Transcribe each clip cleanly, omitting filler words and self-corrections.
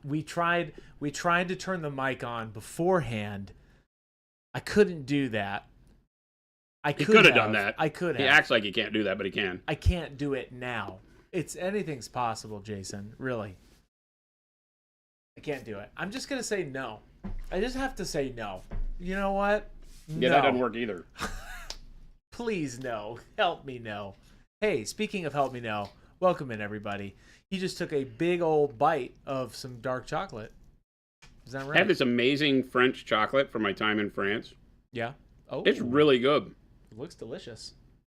We tried to turn the mic on beforehand. I couldn't do that. He could have done that. I could have. He acts like he can't do that, but he can. I can't do it now. Anything's possible, Jason. Really. I can't do it. I'm just gonna say no. I just have to say no. You know what? Yeah, no. That doesn't work either. Please no. Help me no. Hey, speaking of help me no, welcome in everybody. You just took a big old bite of some dark chocolate. Is that right? I have this amazing French chocolate from my time in France. Yeah. Oh. It's really good. It looks delicious.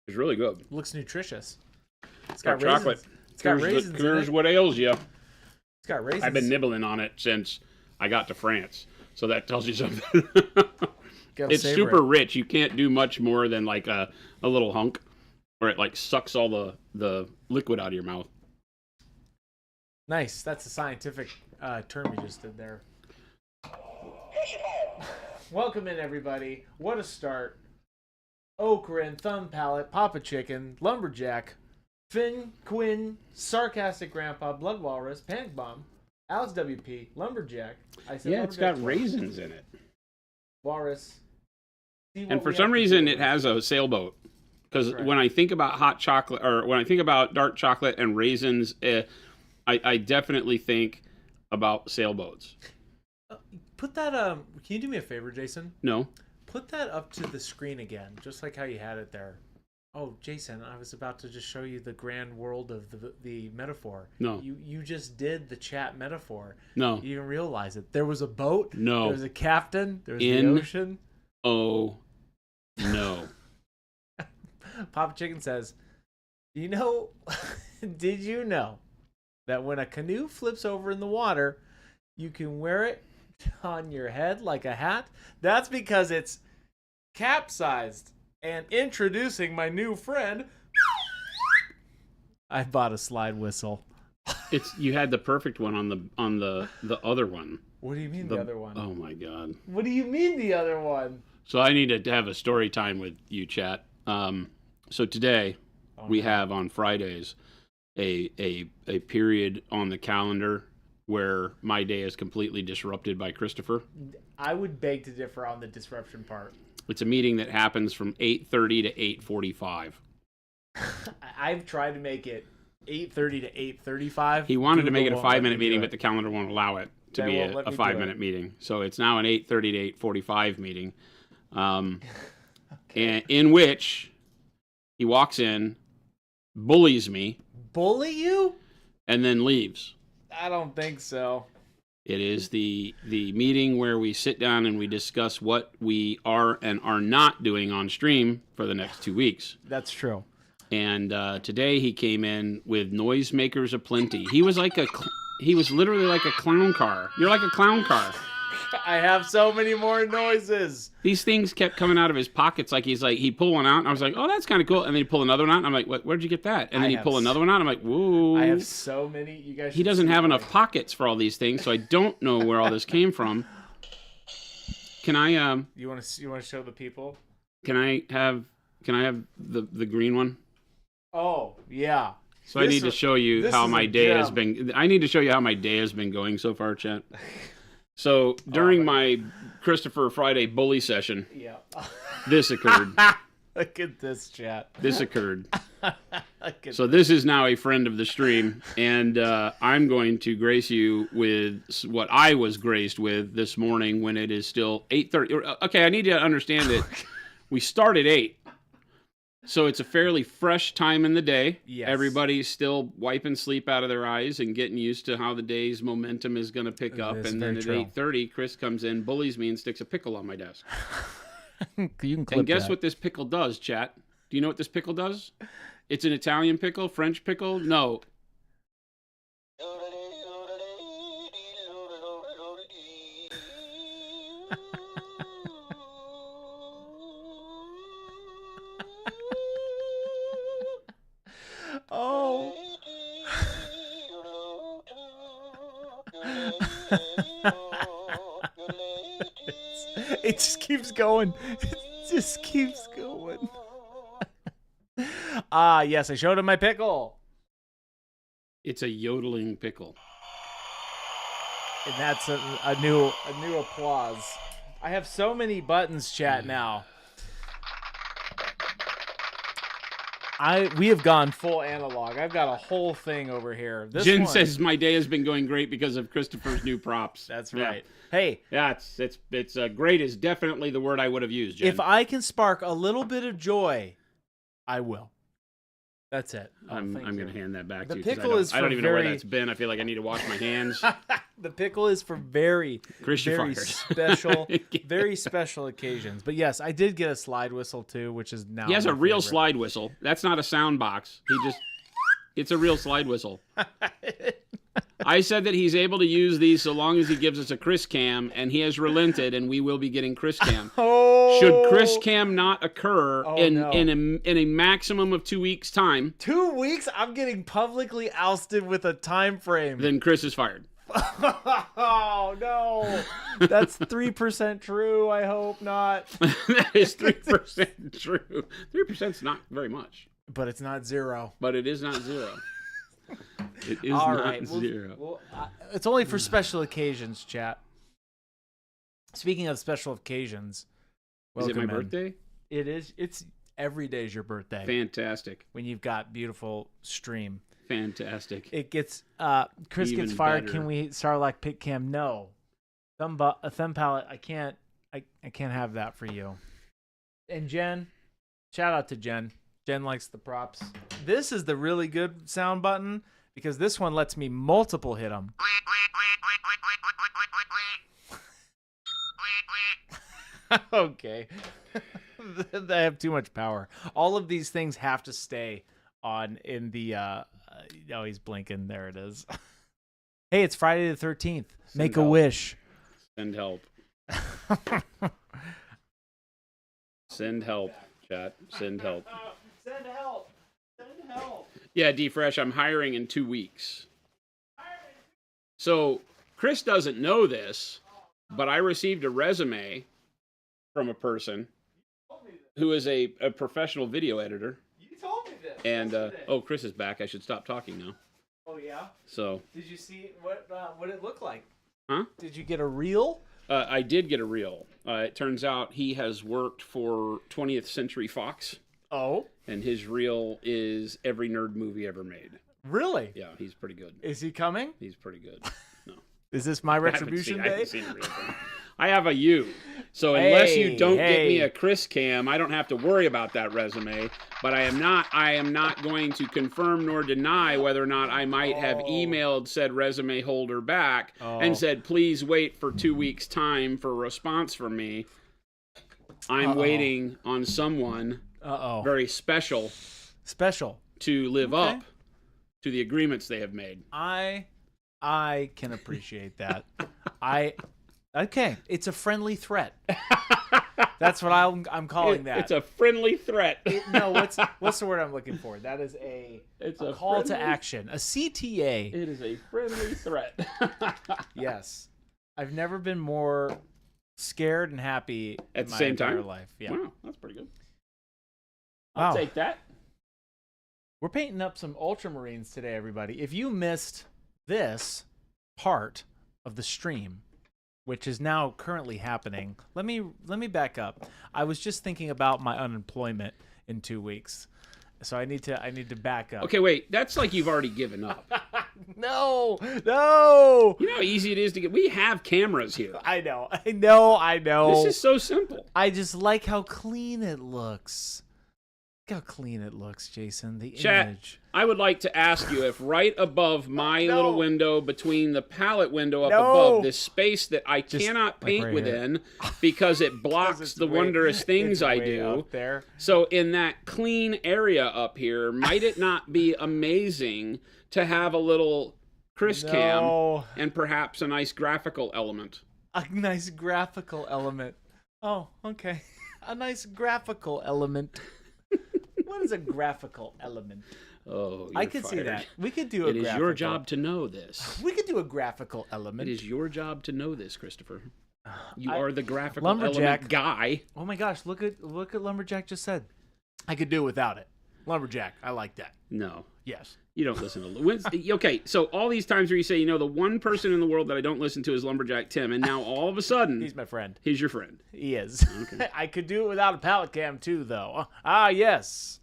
It's really good. It looks nutritious. It's got got raisins. chocolate. It's got raisins. Here's what ails you. It's got raisins. I've been nibbling on it since I got to France, so that tells you something. It's super rich. You can't do much more than like a little hunk, or it like sucks all the liquid out of your mouth. Nice. That's a scientific term you just did there. Welcome in, everybody. What a start. Okran, Thumb Palette, Papa Chicken, Lumberjack, Finn, Quinn, Sarcastic Grandpa, Blood Walrus, Panic Bomb, Alex WP, Lumberjack. It's got raisins in it. Walrus. And for some reason, it has a sailboat. Because when I think about hot chocolate, or when I think about dark chocolate and raisins, I definitely think about sailboats. Put that, can you do me a favor, Jason? No. Put that up to the screen again, just like how you had it there. Oh, Jason, I was about to just show you the grand world of the metaphor. No. You just did the chat metaphor. No. You didn't realize it. There was a boat. No. There was a captain. There was the ocean. Oh, no. Papa Chicken says, did you know that when a canoe flips over in the water, you can wear it on your head like a hat? That's because it's capsized. And introducing my new friend, I bought a slide whistle. You had the perfect one on the other one. What do you mean the other one? Oh my god. What do you mean the other one? So I need to have a story time with you, chat. So today we have on Fridays a period on the calendar where my day is completely disrupted by Christopher. I would beg to differ on the disruption part. It's a meeting that happens from 8:30 to 8:45. I've tried to make it 8:30 to 8:35. He wanted to make it a 5-minute meeting, but the calendar won't allow it to be a 5-minute meeting. So it's now an 8:30 to 8:45 meeting, okay. In which he walks in, bullies me. Bully you? And then leaves. I don't think so. It is the meeting where we sit down and we discuss what we are and are not doing on stream for the next 2 weeks. That's true. And today he came in with noisemakers aplenty. He was literally like a clown car. You're like a clown car. I have so many more noises. These things kept coming out of his pockets. He'd pull one out, and I was like, oh, that's kind of cool. And then he'd pull another one out, and I'm like, where'd you get that? And then he'd pull another one out. I'm like, whoa. I have so many. You guys. He doesn't have enough pockets for all these things, so I don't know where all this came from. Can I? You want to show the people? Can I have the green one? Oh yeah. So I need to show you how my day has been. I need to show you how my day has been going so far, chat. So during my Christopher Friday bully session, this occurred. Look at this, chat. This occurred. So this is now a friend of the stream, and I'm going to grace you with what I was graced with this morning when it is still 8:30. Okay, I need to understand that we start at 8. So it's a fairly fresh time in the day. Yes. Everybody's still wiping sleep out of their eyes and getting used to how the day's momentum is going to pick up. And then at 8:30, Chris comes in, bullies me, and sticks a pickle on my desk. You can clip and guess that. what this pickle does, chat? Do you know what this pickle does? It's an Italian pickle, French pickle? No. Oh. It just keeps going. It just keeps going. Yes, I showed him my pickle. It's a yodeling pickle. And that's a new applause. I have so many buttons, chat, now. We have gone full analog. I've got a whole thing over here. Jen says my day has been going great because of Christopher's new props. That's right. Hey. Yeah, it's great is definitely the word I would have used, Jen. If I can spark a little bit of joy, I will. That's it. I'm going to hand that back to you. Pickle is I don't even know where that's been. I feel like I need to wash my hands. The pickle is for very special, very special occasions. But yes, I did get a slide whistle too, which is now. He has a real slide whistle. That's not a sound box. It's a real slide whistle. I said that he's able to use these so long as he gives us a Chris Cam, and he has relented, and we will be getting Chris Cam. Should Chris Cam not occur in a maximum of 2 weeks' time? 2 weeks? I'm getting publicly ousted with a time frame. Then Chris is fired. Oh, no. That's 3% true. I hope not. That is 3% true. 3%'s not very much. But it's not zero. But it is not zero. It is all not right. zero. It's only for special occasions, chat. Speaking of special occasions, is it my birthday? It is. It's every day is your birthday. Fantastic. When you've got beautiful stream. Fantastic. It gets Chris Even gets fired. better. Can we Sarlacc pick cam? No. A thumb palette. I can't have that for you. And Jen, shout out to Jen. Jen likes the props. This is the really good sound button because this one lets me multiple hit them. Okay. They have too much power. All of these things have to stay on in the oh, he's blinking. There it is. Hey, it's Friday the 13th. Make a wish. Send help. Send help, chat. Send help. Send help. Send help. Yeah, D-Fresh, I'm hiring in 2 weeks. So Chris doesn't know this, but I received a resume from a person who is a professional video editor. You told me this. And oh, Chris is back. I should stop talking now. Oh yeah. So. Did you see what it looked like? Huh? Did you get a reel? I did get a reel. It turns out he has worked for 20th Century Fox. Oh. And his reel is every nerd movie ever made. Really? Yeah, he's pretty good. Is he coming? He's pretty good. No. Is this my retribution day? I haven't seen a reel from him. I have a U. So unless you don't get me a Chris Cam, I don't have to worry about that resume. But I am not going to confirm nor deny whether or not I might have emailed said resume holder back and said, please wait for 2 weeks' time for a response from me. I'm waiting on someone very special to live up to the agreements they have made. I can appreciate that. Okay, it's a friendly threat. That's what I'm calling that. It's a friendly threat. No, what's the word I'm looking for? That is a call to action, a CTA. It is a friendly threat. Yes, I've never been more scared and happy at the same time. Life. Yeah. Wow, that's pretty good. I'll take that. We're painting up some Ultramarines today, everybody. If you missed this part of the stream, which is now currently happening, let me back up. I was just thinking about my unemployment in 2 weeks, so I need to back up. Okay, wait. That's like you've already given up. No. You know how easy it is to get. We have cameras here. I know. This is so simple. I just like how clean it looks. Look how clean it looks, Jason. The Chat, image. I would like to ask you if right above my little window, between the palette window up above, this space that I cannot paint within because it blocks the wondrous things I do. Up there. So in that clean area up here, might it not be amazing to have a little Chris Cam and perhaps a nice graphical element? A nice graphical element. Oh, okay. A nice graphical element. What is a graphical element? Oh, I could see that. We could do a graphical. It is your job to know this. We could do a graphical element. It is your job to know this, Christopher. You are the graphical Lumberjack element guy. Oh my gosh, look at Lumberjack just said. I could do without it. Lumberjack. I like that. No. Yes. You don't listen to... Okay, so all these times where you say, the one person in the world that I don't listen to is Lumberjack Tim, and now all of a sudden... He's my friend. He's your friend. He is. Okay. I could do it without a pallet cam, too, though. Ah, yes.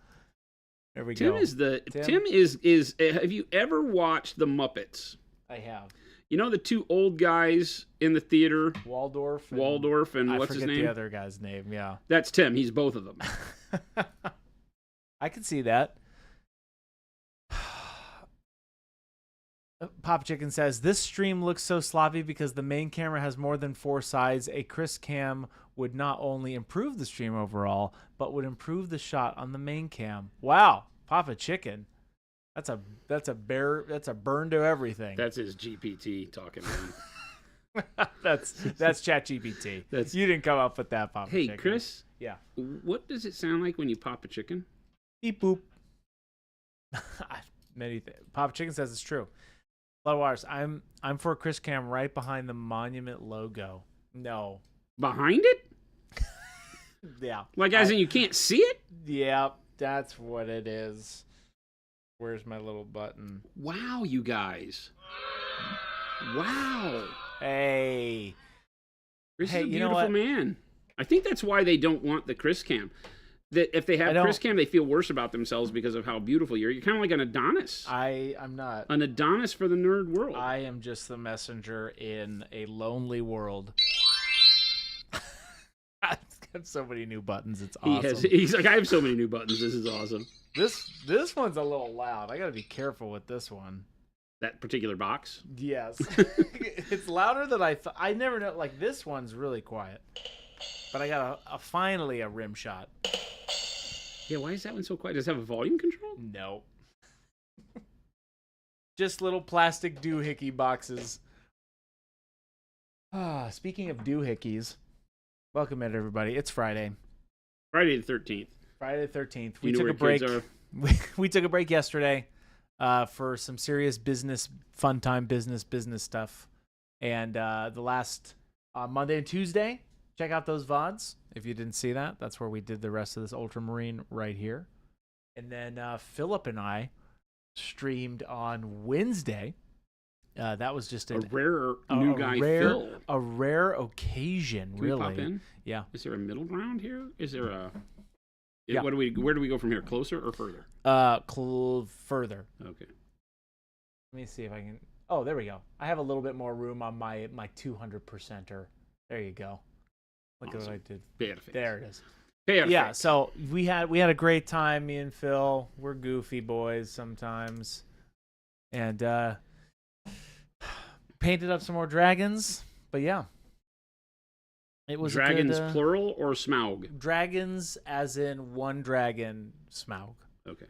There we go. Tim is... Have you ever watched The Muppets? I have. You know the two old guys in the theater? Waldorf. And what's his name? I forget the other guy's name, yeah. That's Tim. He's both of them. I can see that. Pop Chicken says, this stream looks so sloppy because the main camera has more than 4 sides. A Chris cam would not only improve the stream overall, but would improve the shot on the main cam. Wow, Papa Chicken. That's a burn to everything. That's his GPT talking, man. that's ChatGPT. You didn't come up with that, Papa Chicken. Hey, Chris. Yeah. What does it sound like when you pop a chicken? Beep boop. Papa Chicken says it's true. Blood Waters, I'm for Chris Cam right behind the monument logo. No. Behind it? Yeah. Like as in you can't see it? Yeah, that's what it is. Where's my little button? Wow, you guys. Wow. Hey. Chris is a beautiful man. I think that's why they don't want the Chris Cam. That if they have Chris Cam, they feel worse about themselves because of how beautiful you are. You're kind of like an Adonis. I'm not. An Adonis for the nerd world. I am just the messenger in a lonely world. I've got so many new buttons. It's awesome. He's like, I have so many new buttons. This is awesome. This one's a little loud. I got to be careful with this one. That particular box? Yes. It's louder than I never know. Like, this one's really quiet. But I got finally a rim shot. Yeah, why is that one so quiet? Does it have a volume control? No. Just little plastic doohickey boxes. Speaking of doohickeys, welcome in everybody. It's Friday. Friday the 13th. Friday the 13th. We took a break. We took a break yesterday for some serious business, fun time business stuff. And the last Monday and Tuesday, check out those VODs. If you didn't see that, that's where we did the rest of this Ultramarine right here. And then Philip and I streamed on Wednesday. That was just a rare new guy Phil. A rare occasion, Can really. We pop in? Yeah. Is there a middle ground here? Is there a... Yeah. Where do we go from here? Closer or further? Further. Okay. Let me see if I can... Oh, there we go. I have a little bit more room on my 200%er. There you go. Look at what I did. Perfect. There it is. Perfect. Yeah, so we had a great time, me and Phil. We're goofy boys sometimes. And painted up some more dragons. But yeah. It was dragons plural or Smaug? Dragons as in one dragon, Smaug. Okay.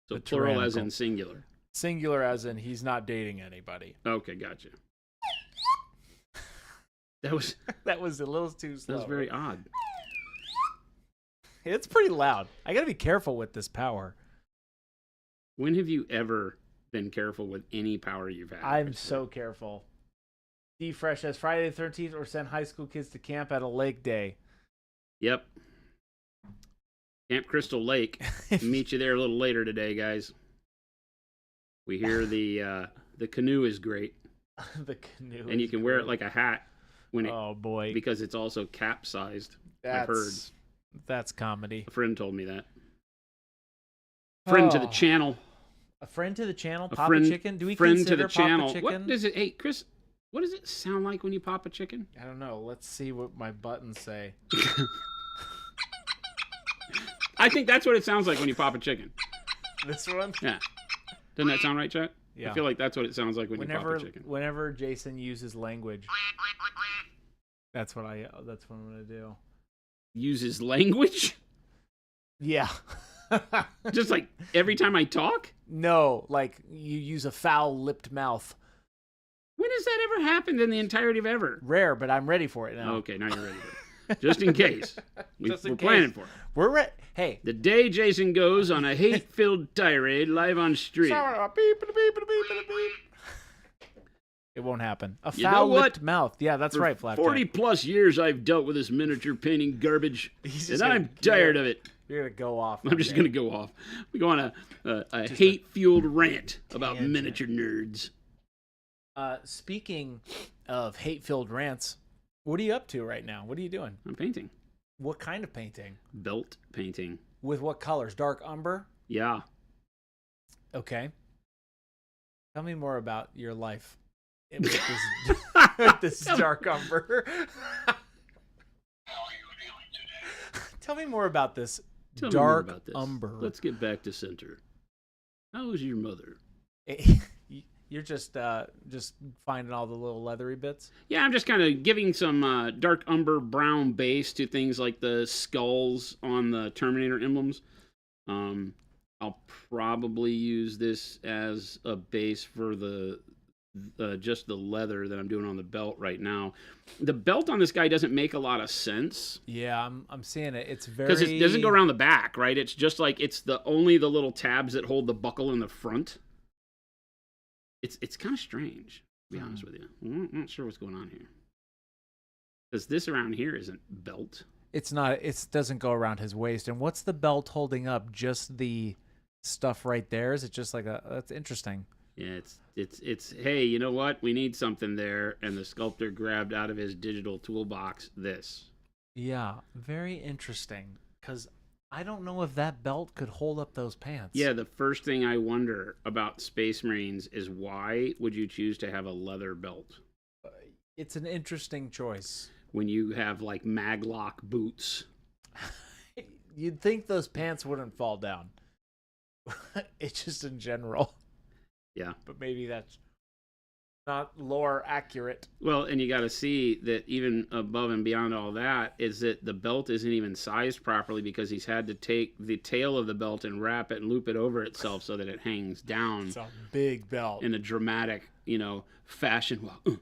So plural as in singular. Singular as in he's not dating anybody. Okay, gotcha. That was a little too slow. That was very odd. It's pretty loud. I gotta be careful with this power. When have you ever been careful with any power you've had? I'm so careful. D-Fresh says Friday the 13th or send high school kids to camp at a lake day. Yep. Camp Crystal Lake. Meet you there a little later today, guys. We hear the canoe is great. The canoe. And you can wear it like a hat when oh boy, because it's also capsized. I've heard. That's comedy. A friend told me that. Friend to the channel. A friend to the channel. Papa Chicken. Do we consider Papa Chicken? What does it? Hey, Chris. What does it sound like when you pop a chicken? I don't know. Let's see what my buttons say. I think that's what it sounds like when you pop a chicken. This one? Yeah. Doesn't that sound right, Chet? Yeah. I feel like that's what it sounds like when you pop a chicken. Whenever Jason uses language, that's what I'm gonna do. Uses language? Yeah. Just like every time I talk? No, like you use a foul-lipped mouth. When has that ever happened in the entirety of ever? Rare, but I'm ready for it now. Okay, now you're ready for it. Just in case. We're planning for it. We're ready. Hey. The day Jason goes on a hate-filled tirade live on stream. It won't happen. A You know foul-lipped what? mouth. Yeah, that's right, For Flapjack. 40 plus years, I've dealt with this miniature painting garbage, He's and just I'm tired of it. You're going to go off. I'm just going to go off. We go on a hate-fueled rant about miniature nerds. Speaking of hate-filled rants, what are you up to right now? What are you doing? I'm painting. What kind of painting? Belt painting. With what colors? Dark umber? Yeah. Okay. Tell me more about your life with this, with this dark umber. How are you feeling today? Tell me more about this Tell me more dark about this. umber. Let's get back to center. How is your mother? You're just finding all the little leathery bits? Yeah, I'm just kind of giving some dark umber brown base to things like the skulls on the Terminator emblems. I'll probably use this as a base for the just the leather that I'm doing on the belt right now. The belt on this guy doesn't make a lot of sense. Yeah, I'm seeing it. It's very... Because it doesn't go around the back, right? It's just like it's only the little tabs that hold the buckle in the front. It's kind of strange, to be honest with you. I'm not sure what's going on here. Because this around here isn't belt. It's not. It doesn't go around his waist. And what's the belt holding up? Just the stuff right there? Is it just like a... That's interesting. Yeah, it's hey, you know what? We need something there. And the sculptor grabbed out of his digital toolbox this. Yeah, very interesting. Because I don't know if that belt could hold up those pants. Yeah, the first thing I wonder about Space Marines is why would you choose to have a leather belt? It's an interesting choice. When you have like maglock boots. You'd think those pants wouldn't fall down. It's just in general. Yeah. But maybe that's not lore accurate. Well, and you got to see that even above and beyond all that is that the belt isn't even sized properly because he's had to take the tail of the belt and wrap it and loop it over itself so that it hangs down. It's a big belt. In a dramatic, fashion. Oh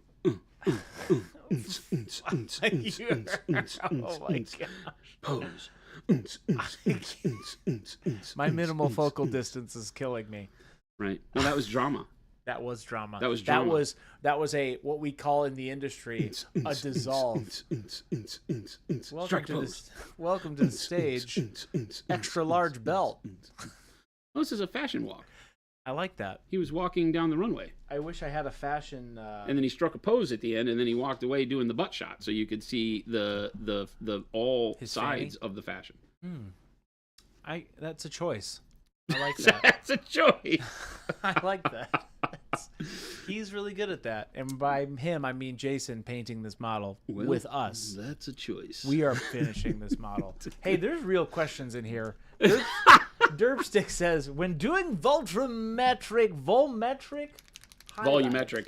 my gosh. Pose. My minimal focal distance is killing me. Right. Well, that was drama. That was drama. That was drama. That was a what we call in the industry a dissolve. Welcome to the stage. Extra large belt. Well, this is a fashion walk. I like that. He was walking down the runway. I wish I had a fashion. And then he struck a pose at the end, and then he walked away doing the butt shot, so you could see the all His sides fanny? of the fashion. That's a choice. I like that. That's a choice. I like that. He's really good at that. And by him, I mean Jason painting this model with us. That's a choice. We are finishing this model. Hey, there's real questions in here. Derbstick says, when doing volumetric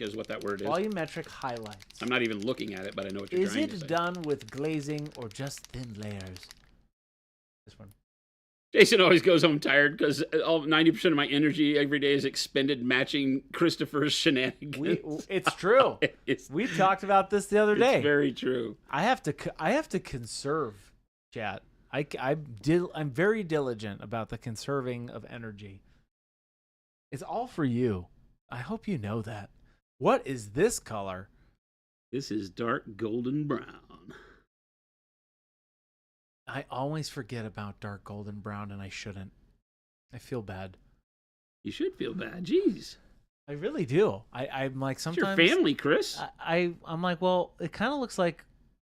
is what that word is. Volumetric highlights. I'm not even looking at it, but I know what you're Is trying to it say. done with glazing or just thin layers? This one. Jason always goes home tired because 90% of my energy every day is expended matching Christopher's shenanigans. It's true. We talked about this the other day. It's very true. I have to conserve, chat. I'm very diligent about the conserving of energy. It's all for you. I hope you know that. What is this color? This is dark golden brown. I always forget about dark golden brown, and I shouldn't. I feel bad. You should feel bad. Jeez. I really do. I'm like sometimes. It's your family, Chris. I'm like, well, it kind of looks like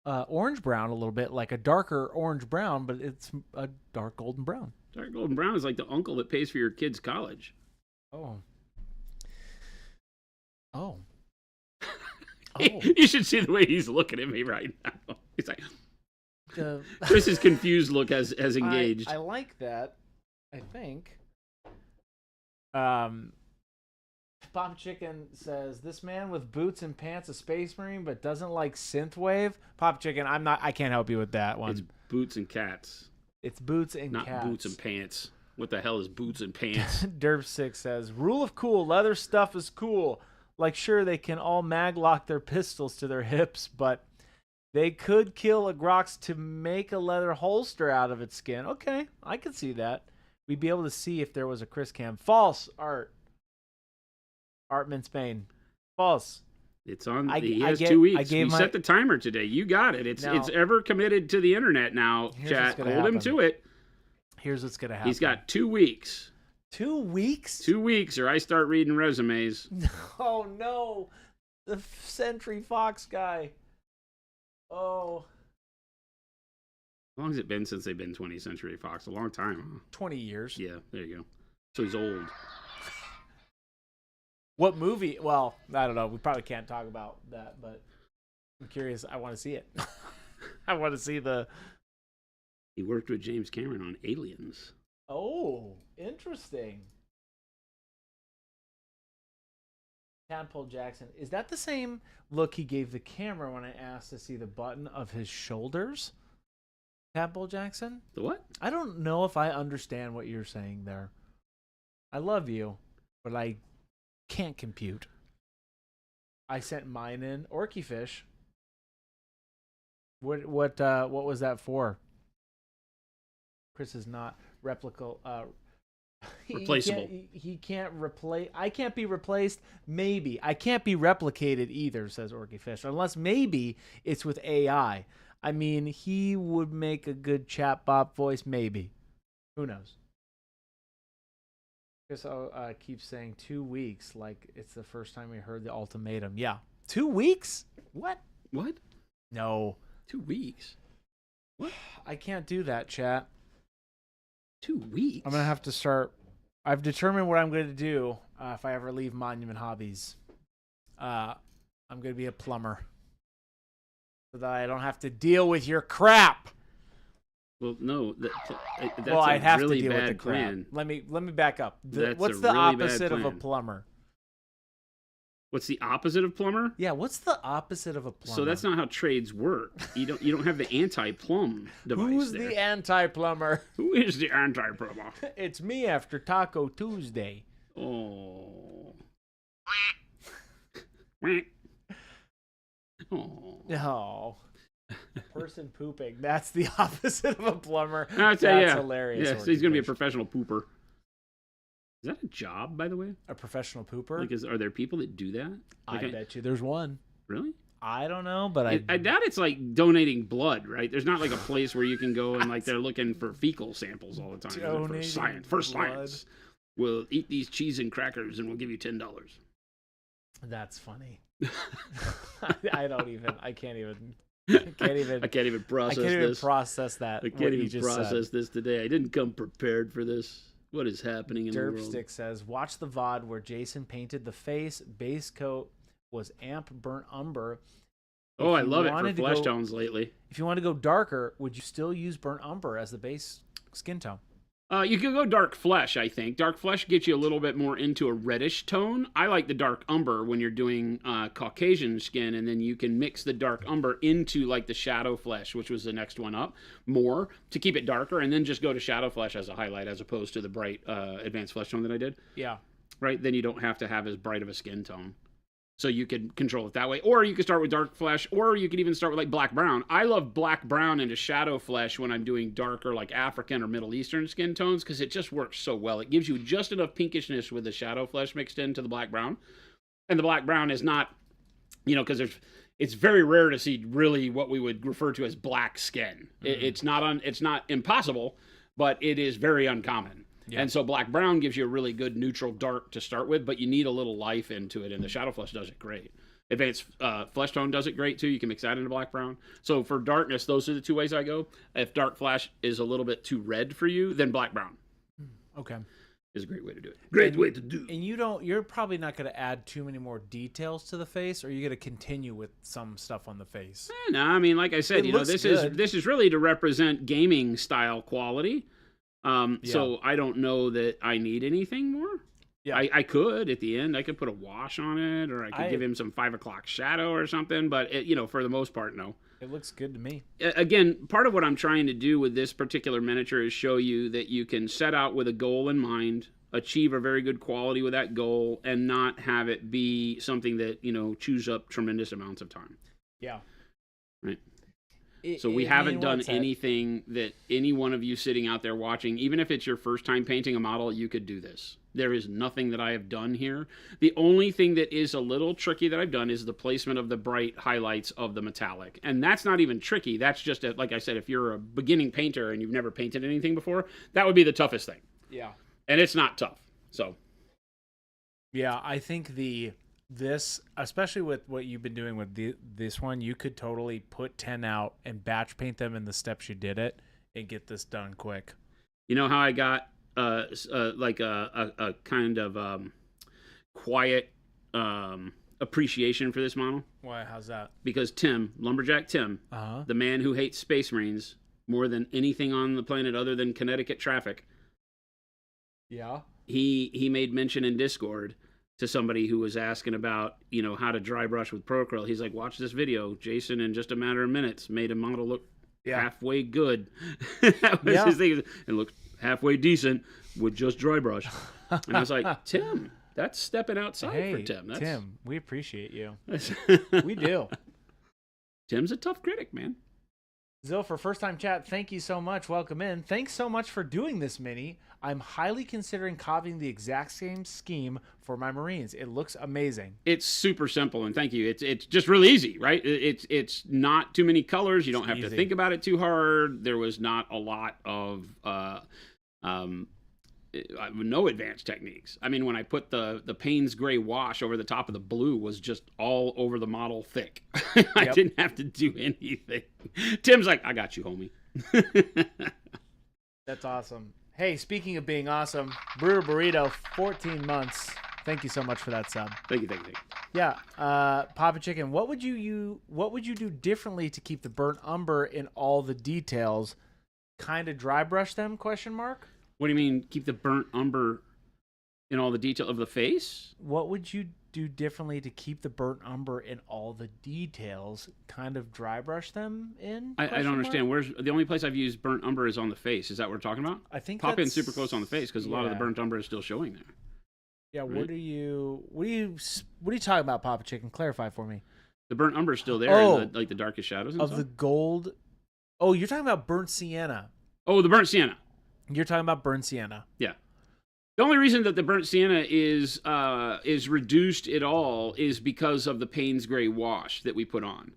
orange brown a little bit, like a darker orange brown, but it's a dark golden brown. Dark golden brown is like the uncle that pays for your kid's college. Oh. Oh. You should see the way he's looking at me right now. He's like, Chris's confused look has engaged. I like that. I think. Pop Chicken says, this man with boots and pants a space marine but doesn't like synthwave. Pop Chicken, I can't help you with that one. It's boots and cats. It's boots and not cats. Boots and pants. What the hell is boots and pants? Derp6 says, rule of cool, leather stuff is cool. Like, sure, they can all maglock their pistols to their hips, but they could kill a Grox to make a leather holster out of its skin. Okay, I could see that. We'd be able to see if there was a Chris Cam. False, Art. Artman Spain. False. It's on. I He has get- 2 weeks. I gave We my- set the timer today. You got it. It's Now- ever committed to the internet now. Here's Chat, what's hold gonna him happen. to it. Here's what's gonna happen. He's got 2 weeks. 2 weeks. 2 weeks, or I start reading resumes. Oh no, the Century Fox guy. Oh, How long has it been since they've been 20th Century Fox? A long time, huh? 20 years. Yeah, there you go. So he's old. What movie? Well, I don't know. We probably can't talk about that, but I'm curious. I want to see it. I want to see the. He worked with James Cameron on Aliens. Oh, interesting. Tadpole Jackson. Is that the same look he gave the camera when I asked to see the button of his shoulders? Tadpole Jackson? The what? I don't know if I understand what you're saying there. I love you, but I can't compute. I sent mine in. Orky fish. What was that for? Chris is not replicable. Replaceable. He can't replace. I can't be replaced. Maybe I can't be replicated either, says Orky Fish. Unless maybe it's with AI. I mean, he would make a good chatbot voice. Maybe. Who knows? Chris keeps saying 2 weeks, like it's the first time we heard the ultimatum. Yeah, 2 weeks. What? What? No, 2 weeks. What? I can't do that, chat. 2 weeks. I'm gonna have to start. I've determined what I'm going to do if I ever leave Monument Hobbies. I'm going to be a plumber, so that I don't have to deal with your crap. Well, no, that's Well, I'd have really to deal with bad the crap. plan. Let me back up. That's What's a the really bad opposite of a plan. plumber? What's the opposite of plumber? Yeah, what's the opposite of a plumber? So that's not how trades work. You don't have the anti-plumb device. Who's there. the anti-plumber? Who is the anti-plumber? It's me after Taco Tuesday. Oh. Oh. Oh. Person pooping. That's the opposite of a plumber. I'll tell That's you. hilarious. Yes, he's going to be a Orky Fish. professional pooper. Is that a job, by the way? A professional pooper? Like, are there people that do that? I Like, bet you there's one. Really? I don't know, but I doubt it's like donating blood, right? There's not like a place where you can go and like they're looking for fecal samples all the time. Donating For science. For blood. science. We'll eat these cheese and crackers and we'll give you $10. That's funny. I can't even I can't even process that. I can't even process this today. I didn't come prepared for this. What is happening in the world? Derpstick says, watch the VOD where Jason painted the face. Base coat was amp burnt umber. Oh, I If you love it for wanted to flesh go- tones lately. If you want to go darker, would you still use burnt umber as the base skin tone? You could go dark flesh, I think. Dark flesh gets you a little bit more into a reddish tone. I like the dark umber when you're doing Caucasian skin, and then you can mix the dark umber into like the shadow flesh, which was the next one up, more to keep it darker, and then just go to shadow flesh as a highlight as opposed to the bright advanced flesh tone that I did. Yeah. Right? Then you don't have to have as bright of a skin tone. So you can control it that way. Or you could start with dark flesh, or you could even start with like black brown. I love black brown into shadow flesh when I'm doing darker like African or Middle Eastern skin tones because it just works so well. It gives you just enough pinkishness with the shadow flesh mixed into the black brown. And the black brown is not, because it's very rare to see really what we would refer to as black skin. Mm-hmm. It's not impossible, but it is very uncommon. Yeah. And so black brown gives you a really good neutral dark to start with, but you need a little life into it, and the shadow flesh does it great. Advanced flesh tone does it great too. You can mix that into black brown. So for darkness, those are the two ways I go. If dark flesh is a little bit too red for you, then black brown Okay. is a great way to do it. Great way to do. And you're probably not going to add too many more details to the face, or you're going to continue with some stuff on the face. No, I mean, like I said, It looks this good. is really to represent gaming style quality. So I don't know that I need anything more. Yeah. I could at the end. I could put a wash on it, or I could give him some 5 o'clock shadow or something. But for the most part, no. It looks good to me. Again, part of what I'm trying to do with this particular miniature is show you that you can set out with a goal in mind, achieve a very good quality with that goal, and not have it be something that chews up tremendous amounts of time. Yeah. Right. So we haven't done anything that any one of you sitting out there watching, even if it's your first time painting a model, you could do this. There is nothing that I have done here. The only thing that is a little tricky that I've done is the placement of the bright highlights of the metallic. And that's not even tricky. That's just, like I said, if you're a beginning painter and you've never painted anything before, that would be the toughest thing. Yeah. And it's not tough. So. Yeah, I think this, especially with what you've been doing with this one, you could totally put 10 out and batch paint them in the steps you did it and get this done quick. You know how I got like a kind of quiet appreciation for this model? Why? How's that? Because Tim, Lumberjack Tim, the man who hates Space Marines more than anything on the planet other than Connecticut traffic. Yeah. He made mention in Discord to somebody who was asking about, how to dry brush with Pro Acryl. He's like, watch this video. Jason, in just a matter of minutes, made a model look halfway good. That was his thing. It looked halfway decent with just dry brush. And I was like, Tim, that's stepping outside for Tim. Tim, we appreciate you. We do. Tim's a tough critic, man. Zil, for first time chat, thank you so much. Welcome in. Thanks so much for doing this mini. I'm highly considering copying the exact same scheme for my Marines. It looks amazing. It's super simple, and thank you. It's just really easy, right? It's not too many colors. You don't have to think about it too hard. There was not a lot of no advanced techniques. I mean, when I put the Payne's gray wash over the top of the blue was just all over the model thick. I didn't have to do anything. Tim's like, I got you, homie. That's awesome. Hey, speaking of being awesome, Brewer Burrito, 14 months. Thank you so much for that sub. Thank you. Yeah, Papa Chicken, what would you do differently to keep the burnt umber in all the details? Kind of dry brush them? ? What do you mean, keep the burnt umber in all the detail of the face? What would you do differently to keep the burnt umber in all the details? Kind of dry brush them in? I don't understand. Where's the only place I've used burnt umber is on the face. Is that what we're talking about? I think pop in super close on the face because a lot of the burnt umber is still showing there. Yeah. Right? What are you talking about, Papa Chicken? Clarify for me. The burnt umber is still there, in the darkest shadows and of stuff. The gold. Oh, you're talking about burnt sienna. Oh, the burnt sienna. You're talking about burnt sienna. Yeah. The only reason that the burnt sienna is reduced at all is because of the Payne's gray wash that we put on.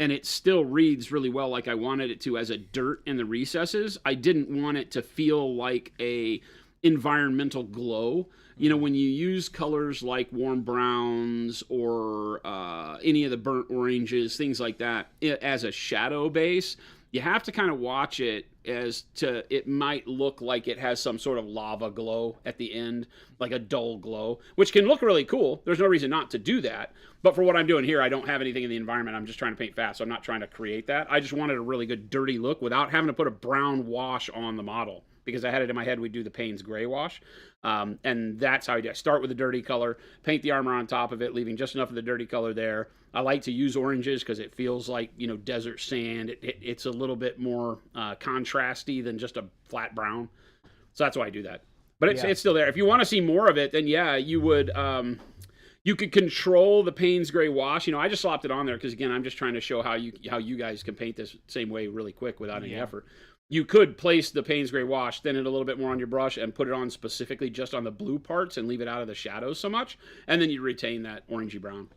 And it still reads really well like I wanted it to as a dirt in the recesses. I didn't want it to feel like a environmental glow. When you use colors like warm browns or any of the burnt oranges, things like that, as a shadow base, you have to kind of watch it it might look like it has some sort of lava glow at the end, like a dull glow, which can look really cool. There's no reason not to do that. But for what I'm doing here, I don't have anything in the environment. I'm just trying to paint fast, so I'm not trying to create that. I just wanted a really good dirty look without having to put a brown wash on the model, because I had it in my head we'd do the Payne's gray wash. And that's how I do. I start with a dirty color, paint the armor on top of it, leaving just enough of the dirty color there. I like to use oranges because it feels like, desert sand. It's a little bit more contrasty than just a flat brown. So that's why I do that. But it's still there. If you want to see more of it, then you would... you could control the Payne's gray wash. I just slopped it on there because, again, I'm just trying to show how you guys can paint this same way really quick without any effort. You could place the Payne's gray wash, thin it a little bit more on your brush, and put it on specifically just on the blue parts and leave it out of the shadows so much, and then you retain that orangey brown.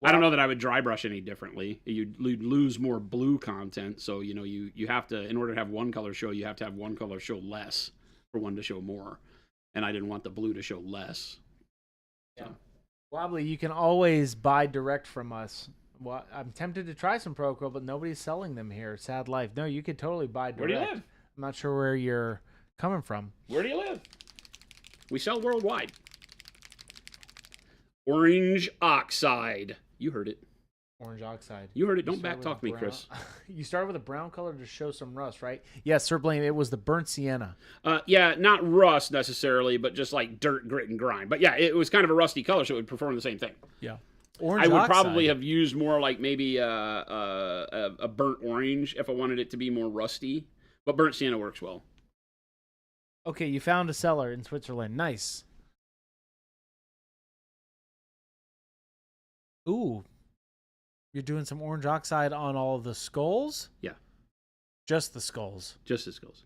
Well, I don't know that I would dry brush any differently. You'd lose more blue content, so you have to, in order to have one color show, you have to have one color show less for one to show more, and I didn't want the blue to show less. Yeah. So. Wobbly, you can always buy direct from us. Well, I'm tempted to try some Pro Acryl, but nobody's selling them here. Sad life. No, you could totally buy direct. Where do you live? I'm not sure where you're coming from. Where do you live? We sell worldwide. Orange oxide. You heard it. Orange oxide. You heard it. Don't back talk me, Chris. You started with a brown color to show some rust, right? Yes, Sir Blaine, it was the burnt sienna. Yeah, not rust necessarily, but just like dirt, grit, and grime. But yeah, it was kind of a rusty color, so it would perform the same thing. Yeah. Orange I would oxide. Probably have used more like maybe a burnt orange if I wanted it to be more rusty. But burnt sienna works well. Okay, you found a seller in Switzerland. Nice. Ooh. You're doing some orange oxide on all of the skulls? Yeah. Just the skulls. Just the skulls.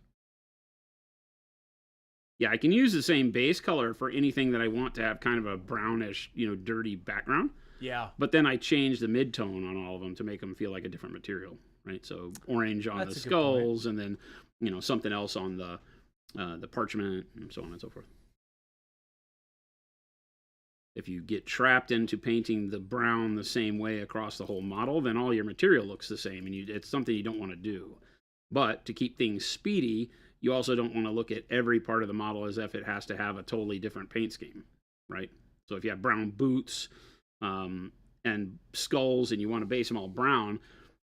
Yeah, I can use the same base color for anything that I want to have kind of a brownish, dirty background. Yeah. But then I change the mid-tone on all of them to make them feel like a different material, right? So orange on That's the a good point. skulls, and then, something else on the parchment, and so on and so forth. If you get trapped into painting the brown the same way across the whole model, then all your material looks the same, and it's something you don't want to do. But to keep things speedy, you also don't want to look at every part of the model as if it has to have a totally different paint scheme, right? So if you have brown boots and skulls and you want to base them all brown,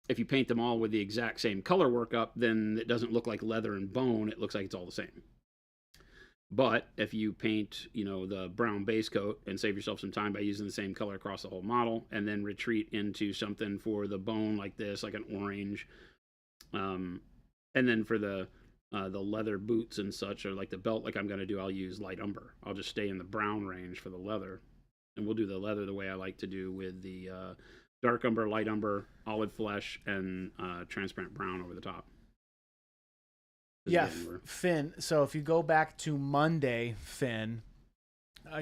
if you paint them all with the exact same color workup, then it doesn't look like leather and bone. It looks like it's all the same. But if you paint, the brown base coat and save yourself some time by using the same color across the whole model, and then retreat into something for the bone like this, like an orange, and then for the leather boots and such, or like the belt, like I'm going to do, I'll use light umber. I'll just stay in the brown range for the leather, and we'll do the leather the way I like to do with the dark umber, light umber, olive flesh, and transparent brown over the top. Yeah, Finn. So if you go back to Monday, Finn,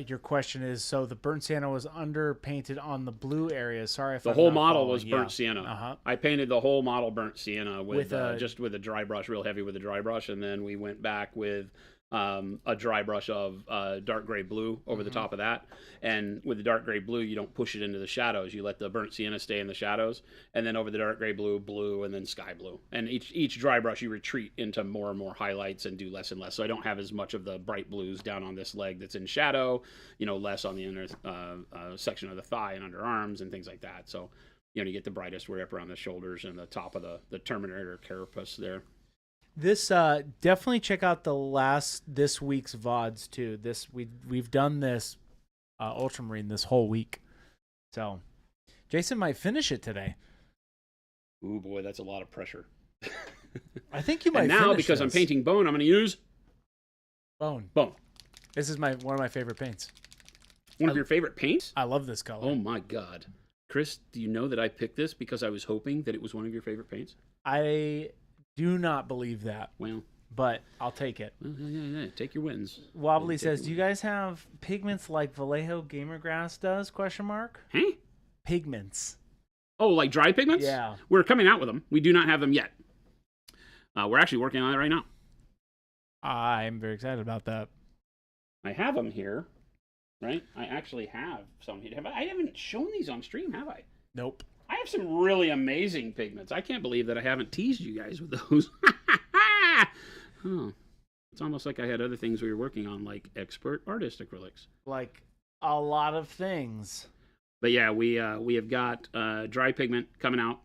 your question is, so the burnt sienna was underpainted on the blue area. Sorry if the I'm whole not model following. was burnt sienna. Uh-huh. I painted the whole model burnt sienna with a- just with a dry brush, real heavy with a dry brush, and then we went back with a dry brush of dark gray blue over the top of that. And with the dark gray blue, you don't push it into the shadows. You let the burnt sienna stay in the shadows, and then over the dark gray blue, and then sky blue. And each dry brush, you retreat into more and more highlights and do less and less. So I don't have as much of the bright blues down on this leg that's in shadow, less on the inner section of the thigh and underarms and things like that. So, you get the brightest way up around the shoulders and the top of the terminator carapace there. This definitely check out this week's VODs too. We've done this Ultramarine this whole week, so Jason might finish it today. Ooh boy, that's a lot of pressure. I think you might. And now finish because I'm this. painting bone, I'm going to use bone. This is one of my favorite paints. One of your favorite paints? I love this color. Oh my god, Chris, do you know that I picked this because I was hoping that it was one of your favorite paints? I do not believe that. Well, but I'll take it. Yeah. Take your wins. Wobbly says, "Do you guys have pigments like Vallejo Gamer Grass does?" ? Hey? Pigments. Oh, like dry pigments? Yeah. We're coming out with them. We do not have them yet. We're actually working on it right now. I'm very excited about that. I have them here, right? I actually have some here. I haven't shown these on stream, have I? Nope. I have some really amazing pigments. I can't believe that I haven't teased you guys with those. Oh, it's almost like I had other things we were working on, like expert artist acrylics. Like a lot of things. But yeah, we have got dry pigment coming out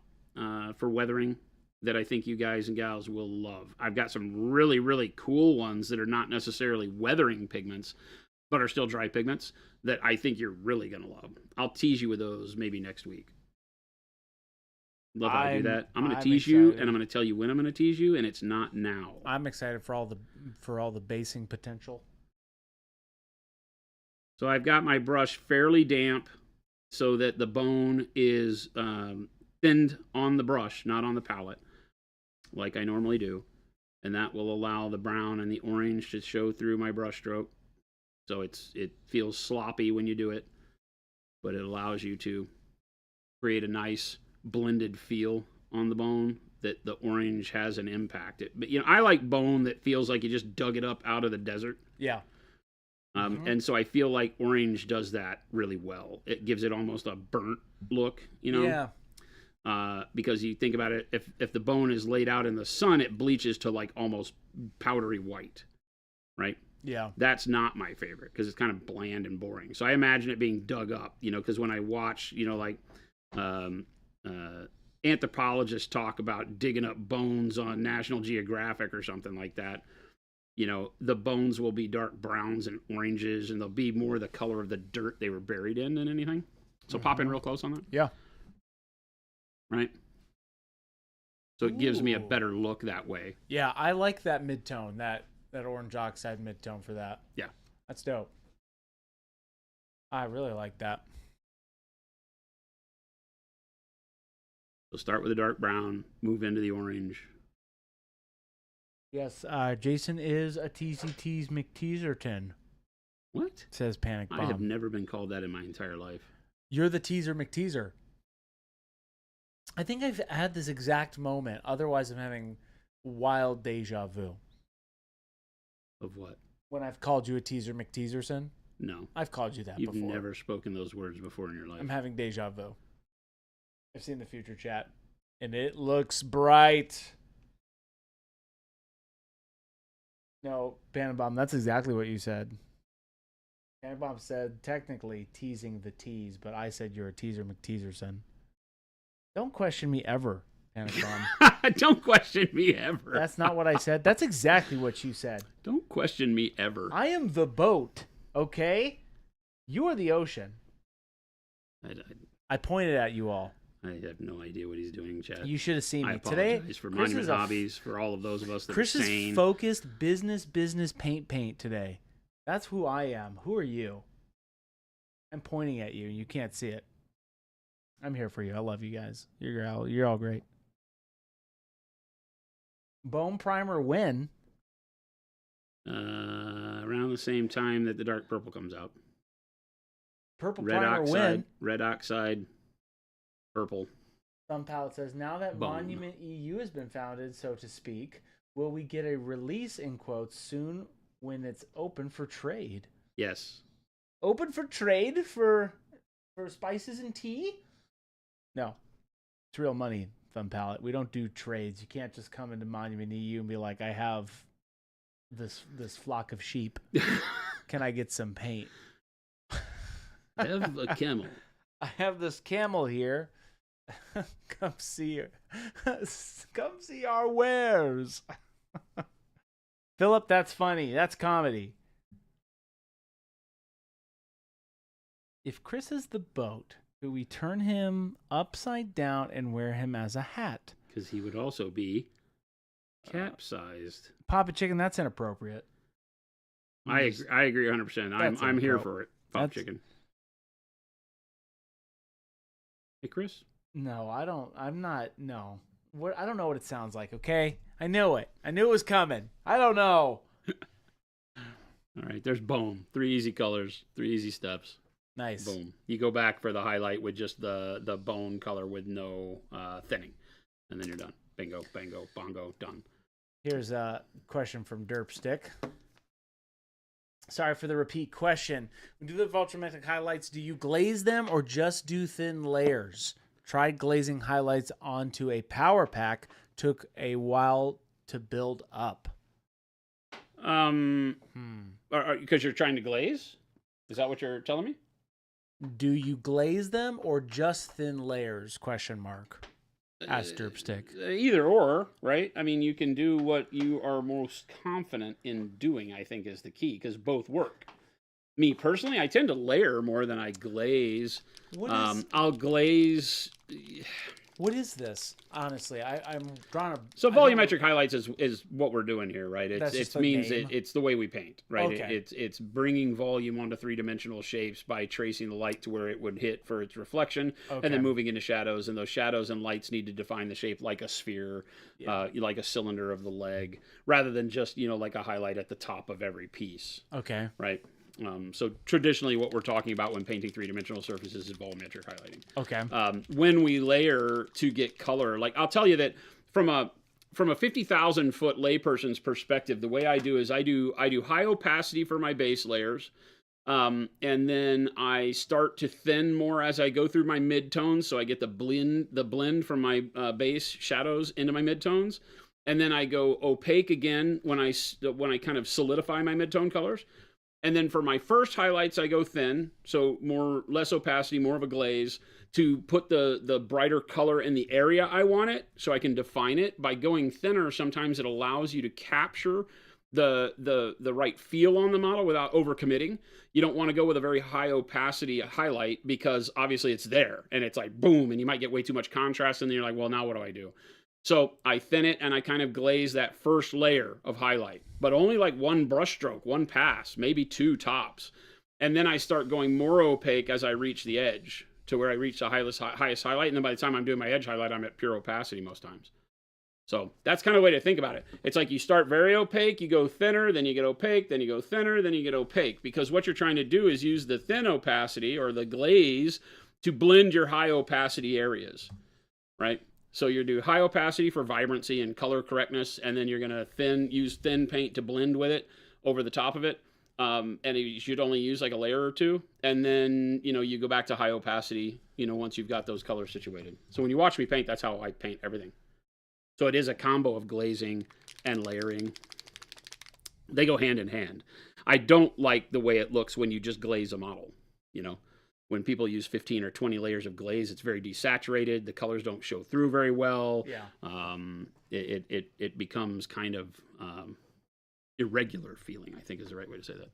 for weathering that I think you guys and gals will love. I've got some really, really cool ones that are not necessarily weathering pigments, but are still dry pigments that I think you're really going to love. I'll tease you with those maybe next week. Love how I do that. I'm going to tease you, and I'm going to tell you when I'm going to tease you, and it's not now. I'm excited for all the basing potential. So I've got my brush fairly damp so that the bone is thinned on the brush, not on the palette, like I normally do. And that will allow the brown and the orange to show through my brush stroke. So it feels sloppy when you do it, but it allows you to create a nice blended feel on the bone that the orange has an impact. But I like bone that feels like you just dug it up out of the desert. Yeah. And so I feel like orange does that really well. It gives it almost a burnt look, Yeah. Because you think about it, if the bone is laid out in the sun, it bleaches to like almost powdery white, right? Yeah. That's not my favorite because it's kind of bland and boring. So I imagine it being dug up, because when I watch, anthropologists talk about digging up bones on National Geographic or something like that, the bones will be dark browns and oranges, and they'll be more the color of the dirt they were buried in than anything. So pop in real close on that. Yeah. Right? So it gives me a better look that way. Yeah, I like that mid-tone, that orange oxide mid-tone for that. Yeah. That's dope. I really like that. So start with a dark brown, move into the orange. Yes, Jason is a TCT's McTeaserton, What? says Panic Bomb. I have never been called that in my entire life. You're the Teaser McTeaser. I think I've had this exact moment. Otherwise, I'm having wild deja vu. Of what? When I've called you a Teaser McTeaserson. No. I've called you that You've before. never spoken those words before in your life. I'm having deja vu. I've seen the future chat, and it looks bright. No, Panic Bomb, that's exactly what you said. Panic Bomb said, technically teasing the tease, but I said you're a Teaser McTeaserson. Don't question me ever, Panic Bomb. Don't question me ever. That's not what I said. That's exactly what you said. Don't question me ever. I am the boat, okay? You are the ocean. I pointed at you all. I have no idea what he's doing, Chad. You should have seen me I today. apologize for Chris Monument is Hobbies, for all of those of us that Chris are is sane. focused business paint today. That's who I am. Who are you? I'm pointing at you. You can't see it. I'm here for you. I love you guys. You're all great. Bone primer when? Around the same time that the dark purple comes out. Purple Red primer oxide, when? red oxide, purple. Some Palette says, now that Bone. Monument EU has been founded, so to speak, will we get a release in quotes soon when it's open for trade? Yes. Open for trade for spices and tea? No. It's real money, Thumb Palette. We don't do trades. You can't just come into Monument EU and be like, I have this flock of sheep. Can I get some paint? I have a camel. I have this camel here. Come see our wares. Philip, that's funny. That's comedy. If Chris is the boat, do we turn him upside down and wear him as a hat? Because he would also be capsized. Papa Chicken, that's inappropriate. I agree 100%. I'm here for it, Pop Chicken. Hey, Chris? No, I don't. I'm not. No. What? I don't know what it sounds like, okay? I knew it. I knew it was coming. I don't know. All right, there's Bone. 3 easy colors, 3 easy steps. Nice. Boom. You go back for the highlight with just the bone color with no thinning. And then you're done. Bingo, bango, bongo, done. Here's a question from Derpstick. Sorry for the repeat question. When you do the Ultramarine highlights, do you glaze them or just do thin layers? Tried glazing highlights onto a power pack. Took a while to build up. Because you're trying to glaze? Is that what you're telling me? Do you glaze them or just thin layers? Question mark. Asked Derpstick. Either or, right? I mean, you can do what you are most confident in doing, I think is the key, because both work. Me personally, I tend to layer more than I glaze. I'll glaze. What is this? Honestly, I'm drawing a. So volumetric highlights is what we're doing here, right? It means it's the way we paint, right? Okay. It's bringing volume onto 3-dimensional shapes by tracing the light to where it would hit for its reflection, and then moving into shadows. And those shadows and lights need to define the shape like a sphere, like a cylinder of the leg, rather than just like a highlight at the top of every piece. Okay. Right. So traditionally what we're talking about when painting 3-dimensional surfaces is volumetric highlighting. Okay. When we layer to get color, like I'll tell you that from a 50,000 foot layperson's perspective, the way I do is I do high opacity for my base layers. And then I start to thin more as I go through my midtones. So I get the blend from my base shadows into my midtones. And then I go opaque again when I kind of solidify my midtone colors. And then for my first highlights, I go thin, so less opacity, more of a glaze, to put the brighter color in the area I want it, so I can define it. By going thinner, sometimes it allows you to capture the right feel on the model without overcommitting. You don't want to go with a very high opacity highlight because obviously it's there, and it's like boom, and you might get way too much contrast, and then you're like, well, now what do I do? So I thin it and I kind of glaze that first layer of highlight, but only like one brush stroke, one pass, maybe 2 tops. And then I start going more opaque as I reach the edge to where I reach the highest highlight, and then by the time I'm doing my edge highlight, I'm at pure opacity most times. So that's kind of a way to think about it. It's like you start very opaque, you go thinner, then you get opaque, then you go thinner, then you get opaque. Because what you're trying to do is use the thin opacity or the glaze to blend your high opacity areas, right? So you do high opacity for vibrancy and color correctness, and then you're going to use thin paint to blend with it over the top of it. And you should only use like a layer or two. And then, you go back to high opacity, once you've got those colors situated. So when you watch me paint, that's how I paint everything. So it is a combo of glazing and layering. They go hand in hand. I don't like the way it looks when you just glaze a model. When people use 15 or 20 layers of glaze, it's very desaturated. The colors don't show through very well. Yeah. It becomes kind of irregular feeling, I think is the right way to say that.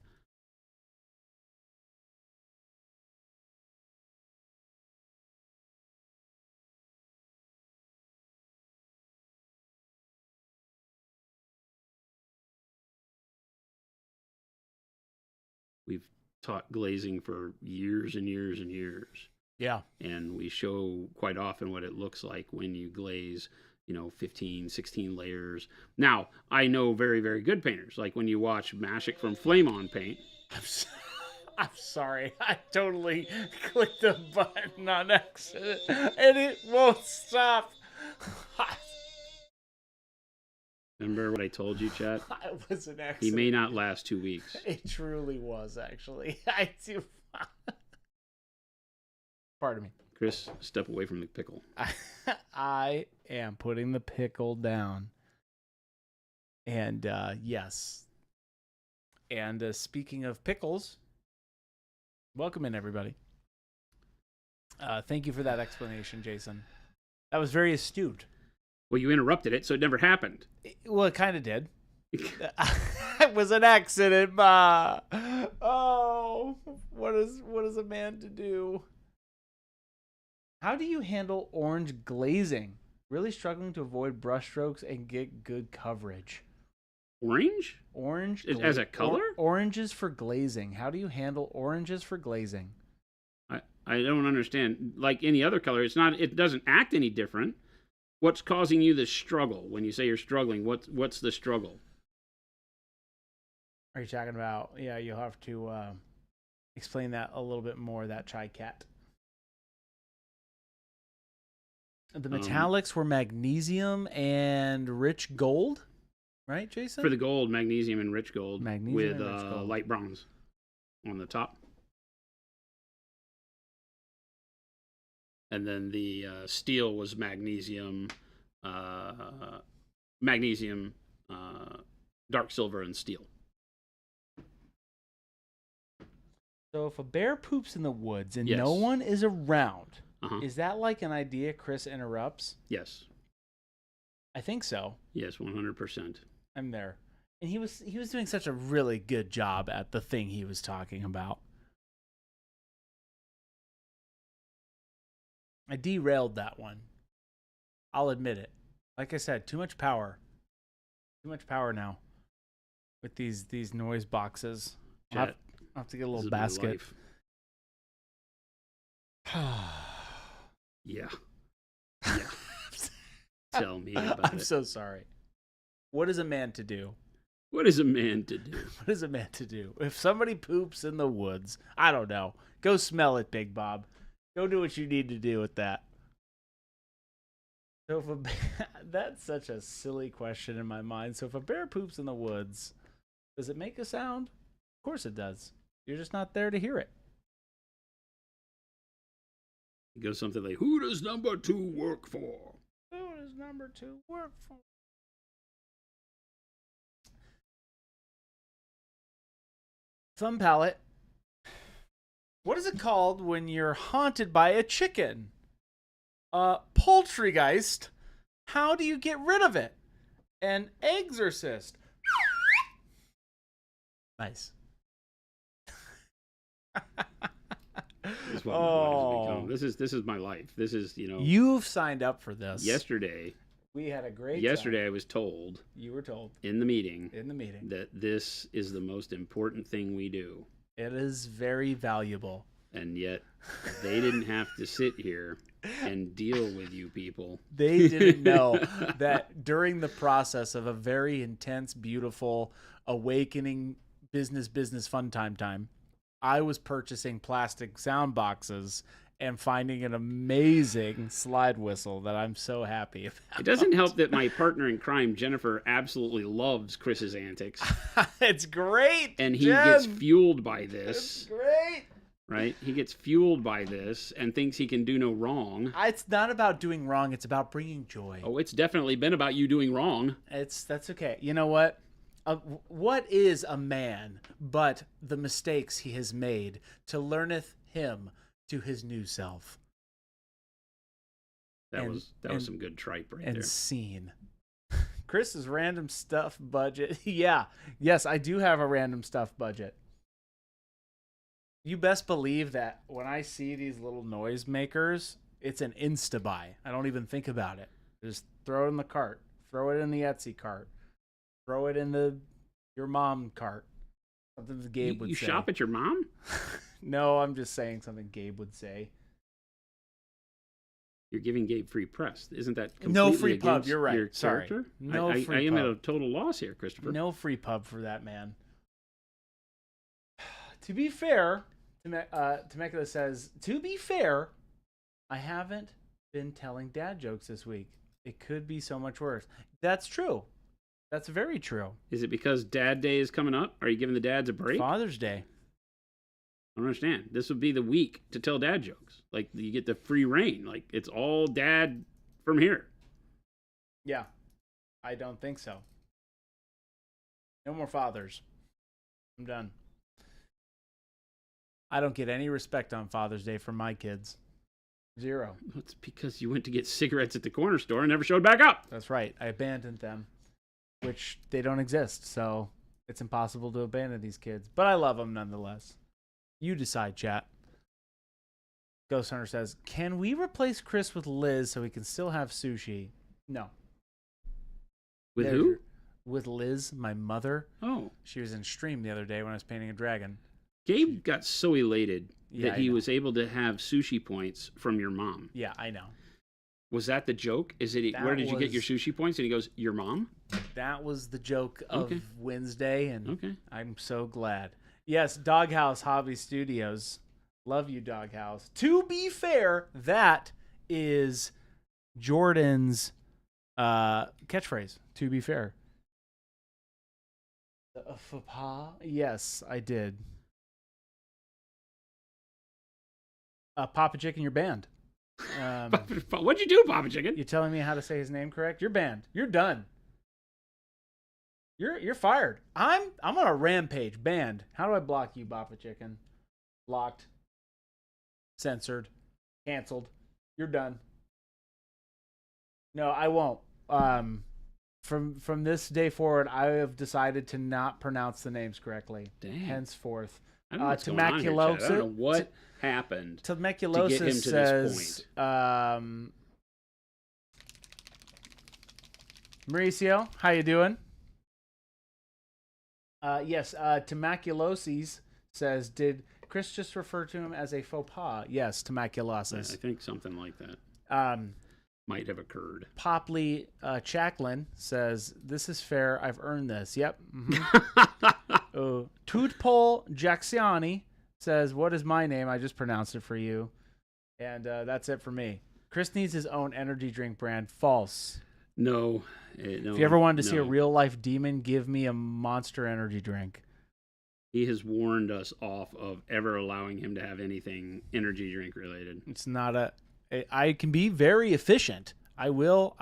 We've taught glazing for years and years and years. Yeah. And we show quite often what it looks like when you glaze, 15, 16 layers. Now, I know very, very good painters. Like when you watch Mashik from Flame On paint. I'm sorry. I totally clicked the button on accident and it won't stop. Remember what I told you, chat? It was an accident. He may not last 2 weeks. It truly was, actually. I do. Pardon me. Chris, step away from the pickle. I am putting the pickle down. And, yes. And speaking of pickles, welcome in, everybody. Thank you for that explanation, Jason. That was very astute. Well, you interrupted it, so it never happened. Well, it kind of did. It was an accident, Ma. Oh, what is a man to do? How do you handle orange glazing? Really struggling to avoid brush strokes and get good coverage. Orange? Orange as a color? Oranges for glazing. How do you handle oranges for glazing? I don't understand. Like any other color, it doesn't act any different. What's causing you the struggle? When you say you're struggling, what's the struggle? Are you talking about? Yeah, you'll have to explain that a little bit more. That chai cat. The metallics were magnesium and rich gold, right, Jason? For the gold, magnesium and rich gold with and rich gold. Light bronze on the top. And then the steel was magnesium, dark silver, and steel. So if a bear poops in the woods and Yes. no one is around, Uh-huh. is that like an idea Chris interrupts? Yes. I think so. Yes, 100%. I'm there. And he was doing such a really good job at the thing he was talking about. I derailed that one. I'll admit it. Like I said, too much power. Too much power now with these noise boxes. I'll have to get a little basket. Yeah. Tell me about it. I'm so sorry. What is a man to do? What is a man to do? What is a man to do? If somebody poops in the woods, I don't know. Go smell it, Big Bob. Go do what you need to do with that. So that's such a silly question in my mind. So if a bear poops in the woods, does it make a sound? Of course it does. You're just not there to hear it. It goes something like, "Who does number 2 work for?" Who does number 2 work for? Thumb palette. What is it called when you're haunted by a chicken? Poultrygeist. How do you get rid of it? An exorcist. Nice. This is what my life has become. This is my life. This is, You've signed up for this. Yesterday. We had a great Yesterday time. I was told. You were told. In the meeting. That this is the most important thing we do. It is very valuable. And yet they didn't have to sit here and deal with you people. They didn't know that during the process of a very intense, beautiful, awakening business fun time, I was purchasing plastic sound boxes and finding an amazing slide whistle that I'm so happy about. It doesn't help that my partner in crime, Jennifer, absolutely loves Chris's antics. It's great. And he Jen. gets fueled by this. It's great. Right? He gets fueled by this and thinks he can do no wrong. It's not about doing wrong. It's about bringing joy. Oh, it's definitely been about you doing wrong. That's okay. You know what? What is a man but the mistakes he has made to learneth him to his new self? That was some good tripe right and there. Scene. Chris's random stuff budget. Yeah. Yes, I do have a random stuff budget. You best believe that when I see these little noise makers, it's an insta buy. I don't even think about it. Just throw it in the cart. Throw it in the Etsy cart. Throw it in your mom cart. Something that Gabe would say. You shop at your mom? No, I'm just saying something Gabe would say. You're giving Gabe free press. Isn't that completely no free pub? against You're right. your Sorry. character? No I free am pub. at a total loss here, Christopher. No free pub for that man. To be fair, Temecula says, to be fair, I haven't been telling dad jokes this week. It could be so much worse. That's true. That's very true. Is it because Dad Day is coming up? Are you giving the dads a break? Father's Day. I don't understand. This would be the week to tell dad jokes. Like, you get the free reign. Like, it's all dad from here. Yeah. I don't think so. No more fathers. I'm done. I don't get any respect on Father's Day from my kids. Zero. It's because you went to get cigarettes at the corner store and never showed back up. That's right. I abandoned them, which they don't exist. So it's impossible to abandon these kids. But I love them nonetheless. You decide, chat. Ghost Hunter says, can we replace Chris with Liz so we can still have sushi? No. With who? With Liz, my mother. Oh. She was in stream the other day when I was painting a dragon. Gabe got so elated Yeah, that he was able to have sushi points from your mom. Yeah, I know. Was that the joke? Is it where did you get your sushi points? And he goes, your mom? That was the joke of Okay. Wednesday, and Okay. I'm so glad. Yes, Doghouse Hobby Studios. Love you, Doghouse. To be fair, that is Jordan's catchphrase. To be fair. Faux pas? Yes, I did. Papa Chicken, you're banned. What'd you do, Papa Chicken? You telling me how to say his name correct? You're banned. You're done. You're fired. I'm on a rampage. Banned. How do I block you, Papa Chicken? Blocked. Censored. Canceled. You're done. No, I won't. From this day forward, I have decided to not pronounce the names correctly. Dang. Henceforth. I don't know what's going on here, Chad. I don't know what happened Temecula to get him to says, this point. Mauricio, how you doing? Yes, Temeculasis says, did Chris just refer to him as a faux pas? Yes, Temeculasis. I think something like that might have occurred. Popley Chaklin says, this is fair. I've earned this. Yep. Mm-hmm. Tootpole Jaxiani says, what is my name? I just pronounced it for you. And that's it for me. Chris needs his own energy drink brand. False. No. If you ever wanted to see a real life demon, give me a Monster energy drink. He has warned us off of ever allowing him to have anything energy drink related. It's not I can be very efficient. I will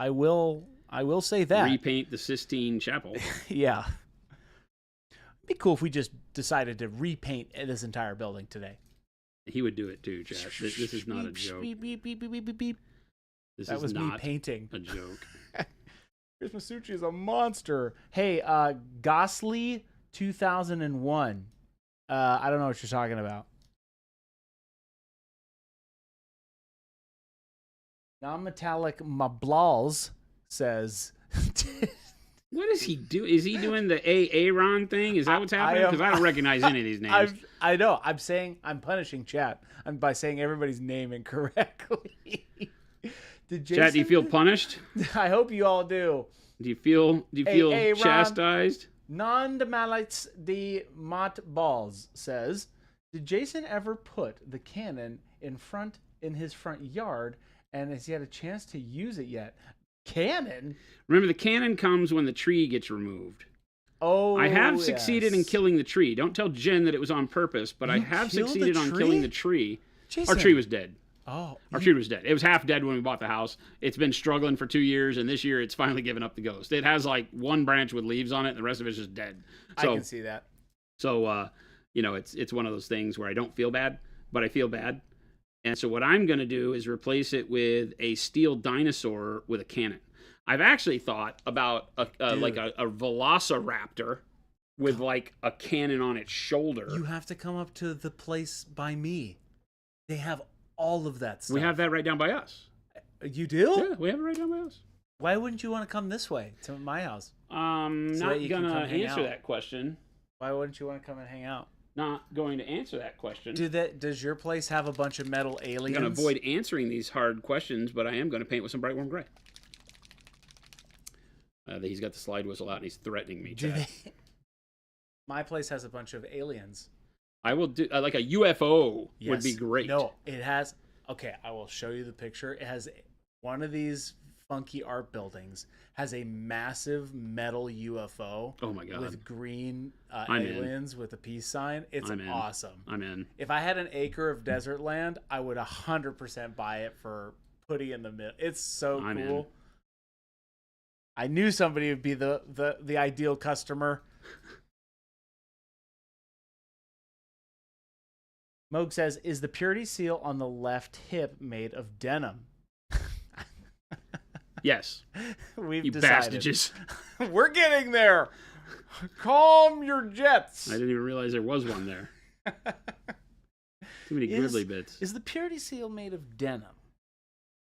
say that. Repaint the Sistine Chapel. Yeah. It'd be cool if we just decided to repaint this entire building today. He would do it too, Chad. This is not a joke. Beep, beep, beep, beep, beep, beep, beep. That was me painting. A joke. Chris Masucci is a monster. Hey, Gosley 2001. I don't know what you're talking about. Non-metallic Mablals says, What is he do? Is he doing the Aaron thing? Is that what's happening? Because I don't recognize any of these names. I know. I'm punishing chat by saying everybody's name incorrectly. Chat, do you feel punished? I hope you all do. Do you feel Ron, chastised? Non-Demalites the Mott Balls says, did Jason ever put the cannon in his front yard, and has he had a chance to use it yet? Cannon? Remember, the cannon comes when the tree gets removed. Oh, I have succeeded in killing the tree. Don't tell Jen that it was on purpose, but I have succeeded on killing the tree. Jason. Our tree was dead. Oh, Our tree was dead. It was half dead when we bought the house. It's been struggling for 2 years, and this year it's finally given up the ghost. It has like one branch with leaves on it, and the rest of it's just dead. So, I can see that. So, it's one of those things where I don't feel bad, but I feel bad. And so what I'm going to do is replace it with a steel dinosaur with a cannon. I've actually thought about a velociraptor with like a cannon on its shoulder. You have to come up to the place by me. They have all of that stuff. We have that right down by us. You do? Yeah, we have it right down by us. Why wouldn't you want to come this way to my house? Not gonna answer that question. Why wouldn't you want to come and hang out? Not going to answer that question. Does your place have a bunch of metal aliens? I'm going to avoid answering these hard questions, but I am going to paint with some bright warm gray. He's got the slide whistle out and he's threatening me. My place has a bunch of aliens. I will do like a UFO would be great. No, it has. Okay, I will show you the picture. It has one of these funky art buildings has a massive metal UFO. Oh my god! With green aliens with a peace sign. It's awesome. I'm in. If I had an acre of desert land, I would 100% buy it for putting in the middle. It's so cool. In. I knew somebody would be the ideal customer. Moog says, is the purity seal on the left hip made of denim? Yes. We've decided. Bastages. We're getting there. Calm your jets. I didn't even realize there was one there. Too many grizzly bits. Is the purity seal made of denim?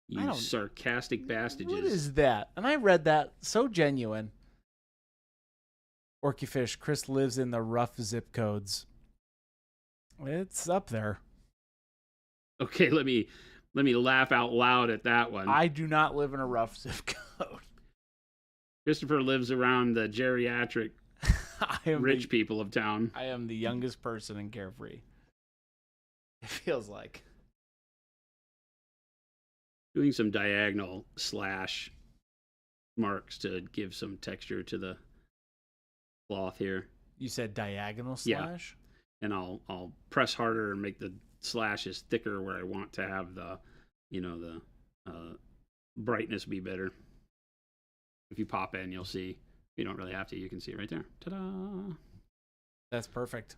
You sarcastic bastages. What is that? And I read that. So genuine. Orky Fish, Chris lives in the rough zip codes. It's up there. Okay, let me laugh out loud at that one. I do not live in a rough zip code. Christopher lives around the geriatric rich people of town. I am the youngest person in Carefree. It feels like. Doing some diagonal slash marks to give some texture to the cloth here. You said diagonal slash? Yeah. And I'll press harder and make the slashes thicker where I want to have the brightness be better. If you pop in, you'll see. You don't really have to. You can see it right there. Ta-da! That's perfect.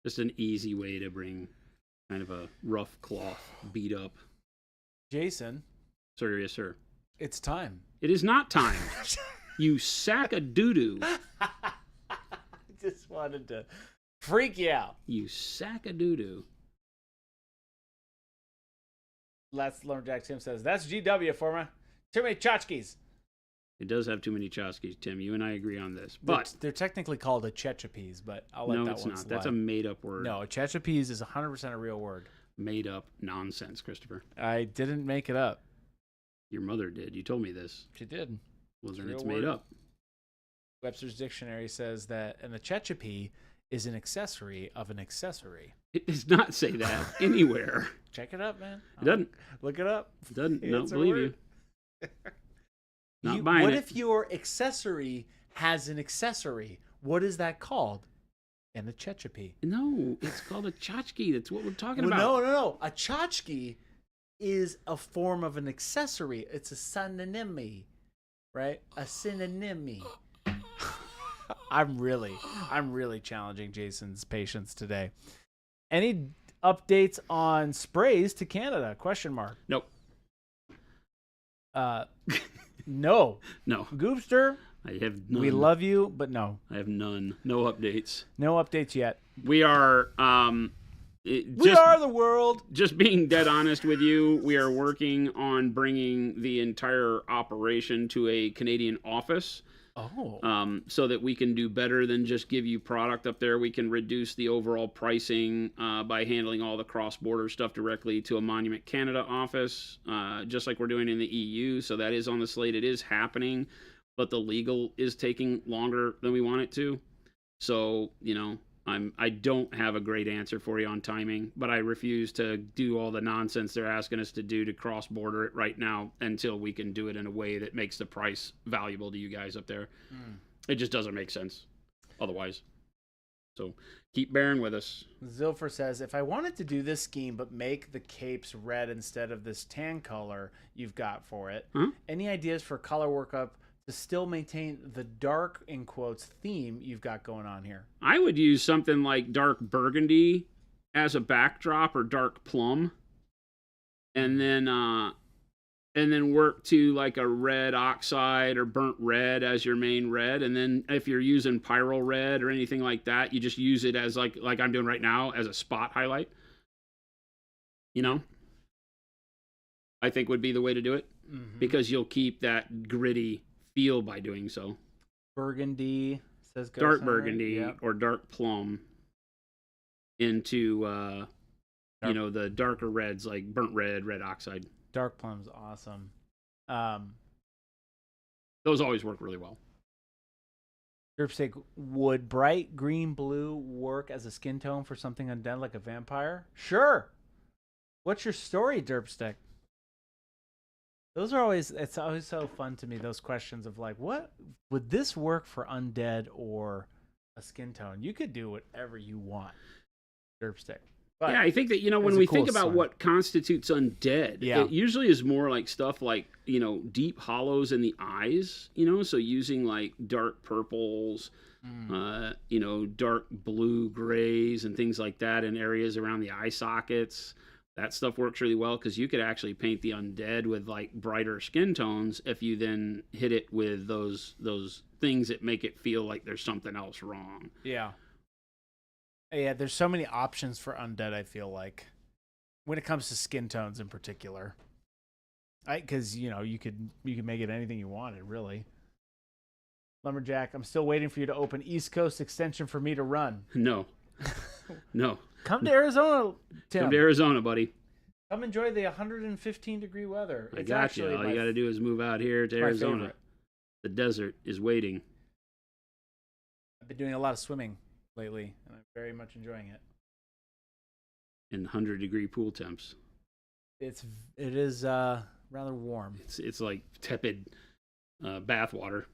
Just an easy way to bring kind of a rough cloth beat up. Jason. Sir, yes, sir. It's time. It is not time. You sack of doo-doo. Just wanted to freak you out. You sack of doo-doo. Last Lumberjack Tim says, that's GW for me. Too many tchotchkes. It does have too many tchotchkes, Tim. You and I agree on this. But they're technically called a chechapes, but I'll let that one slide. No, it's not. That's a made-up word. No, a chechapes is 100% a real word. Made-up nonsense, Christopher. I didn't make it up. Your mother did. You told me this. She did. Well, then it's made up. Webster's Dictionary says that an achechape is an accessory of an accessory. It does not say that anywhere. Check it up, man. It doesn't. Look it up. It doesn't. Don't believe you. Not buying what it. if your accessory has an accessory? What is that called? An achechape. No, it's called a tchotchke. That's what we're talking about. No. A tchotchke is a form of an accessory. It's a synonym, right? A synonym. I'm really challenging Jason's patience today. Any updates on sprays to Canada? Question mark. Nope. No. No. Goopster, I have none. We love you, but no. I have none. No updates. No updates yet. We are We are the world. Just being dead honest with you, we are working on bringing the entire operation to a Canadian office. Oh. So that we can do better than just give you product up there. We can reduce the overall pricing by handling all the cross-border stuff directly to a Monument Canada office, just like we're doing in the EU. So that is on the slate. It is happening, but the legal is taking longer than we want it to. So, I don't have a great answer for you on timing, but I refuse to do all the nonsense they're asking us to do to cross-border it right now until we can do it in a way that makes the price valuable to you guys up there. It just doesn't make sense otherwise. So keep bearing with us. Zilfer says, if I wanted to do this scheme but make the capes red instead of this tan color you've got for it, any ideas for color workup to still maintain the dark, in quotes, theme you've got going on here? I would use something like dark burgundy as a backdrop, or dark plum, and then work to like a red oxide or burnt red as your main red. And then if you're using pyro red or anything like that, you just use it as like I'm doing right now as a spot highlight. I think would be the way to do it, because you'll keep that gritty feel by doing so. Burgundy, says Ghost dark Hunter. burgundy or dark plum into the darker reds like burnt red, red oxide. Dark plum's awesome. Those always work really well. Derpstick, would bright green blue work as a skin tone for something undead like a vampire? Sure. What's your story, Derpstick? It's always so fun to me, those questions of like, what would this work for undead or a skin tone? You could do whatever you want, Derpstick. But yeah, I think that, when we think about what constitutes undead, it usually is more like stuff like, deep hollows in the eyes, so using like dark purples, dark blue grays and things like that in areas around the eye sockets. That stuff works really well because you could actually paint the undead with like brighter skin tones if you then hit it with those things that make it feel like there's something else wrong. Yeah. Yeah, there's so many options for undead, I feel like, when it comes to skin tones in particular. Because, you could make it anything you wanted, really. Lumberjack, I'm still waiting for you to open East Coast extension for me to run. No. No. Come to Arizona, Tim. Come to Arizona, buddy. Come enjoy the 115-degree weather. I got you. All you got to do is move out here to Arizona. Favorite. The desert is waiting. I've been doing a lot of swimming lately, and I'm very much enjoying it. In 100-degree pool temps. It is rather warm. It's like tepid bath water.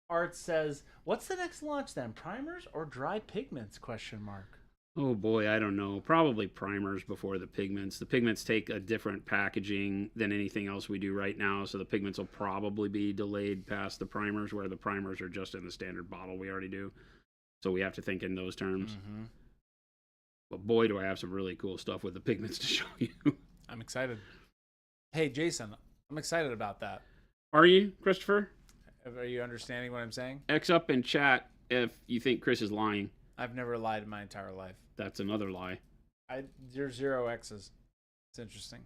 Art says, "What's the next launch then? Primers or dry pigments?" ? Oh boy, I don't know. Probably primers before the pigments. The pigments take a different packaging than anything else we do right now, so the pigments will probably be delayed past the primers, where the primers are just in the standard bottle we already do. So we have to think in those terms. But boy, do I have some really cool stuff with the pigments to show you. I'm excited. Hey, Jason, I'm excited about that. Are you, Christopher? Are you understanding what I'm saying? X up in chat if you think Chris is lying. I've never lied in my entire life. That's another lie. There's 0 X's. It's interesting.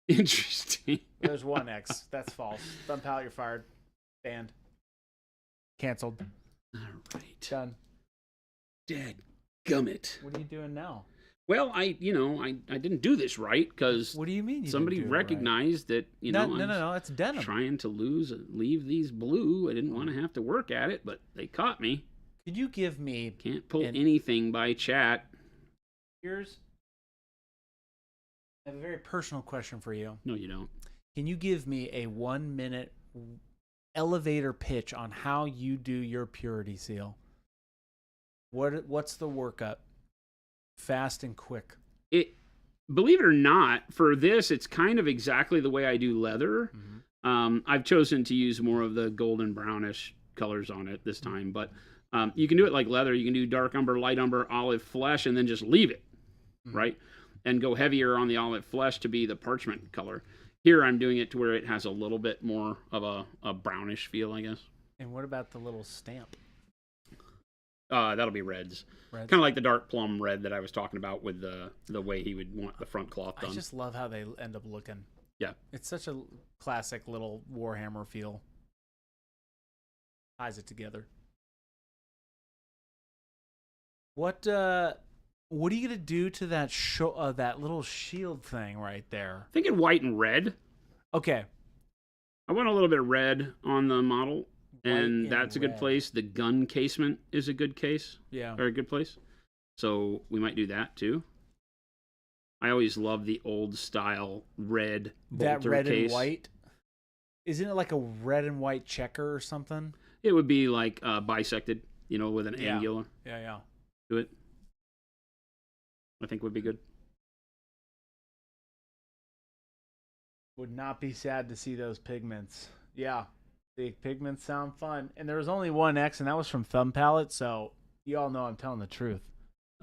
Interesting. There's 1 X. That's false. Thumb pallet, you're fired. Banned. Canceled. All right. Done. Dead gummit. What are you doing now? Well, I didn't do this right because what do you mean? Somebody recognized that no, it's denim. Trying to leave these blue. I didn't want to have to work at it, but they caught me. Could you give me? Can't pull anything by chat. I have a very personal question for you. No, you don't. Can you give me a 1-minute elevator pitch on how you do your purity seal? What's the workup? Fast and quick. Believe it or not, for this, it's kind of exactly the way I do leather. I've chosen to use more of the golden brownish colors on it this time, but you can do it like leather. You can do dark umber, light umber, olive flesh, and then just leave it, right? And go heavier on the olive flesh to be the parchment color. Here, I'm doing it to where it has a little bit more of a brownish feel, I guess. And what about the little stamp? That'll be reds. Kind of like the dark plum red that I was talking about with the way he would want the front cloth done. I just love how they end up looking. Yeah. It's such a classic little Warhammer feel. Ties it together. What are you gonna do to that that little shield thing right there? Thinking white and red. Okay. I want a little bit of red on the model, and that's a good red. place. The gun casement is a good case. Yeah. Or a good place. So we might do that too. I always love the old style red That bolter red case. and white. Isn't it like a red and white checker or something? It would be like bisected, with an angular Yeah. to it. I think would be good. Would not be sad to see those pigments. Yeah. The pigments sound fun. And there was only one X, and that was from Thumb Palette, so you all know I'm telling the truth.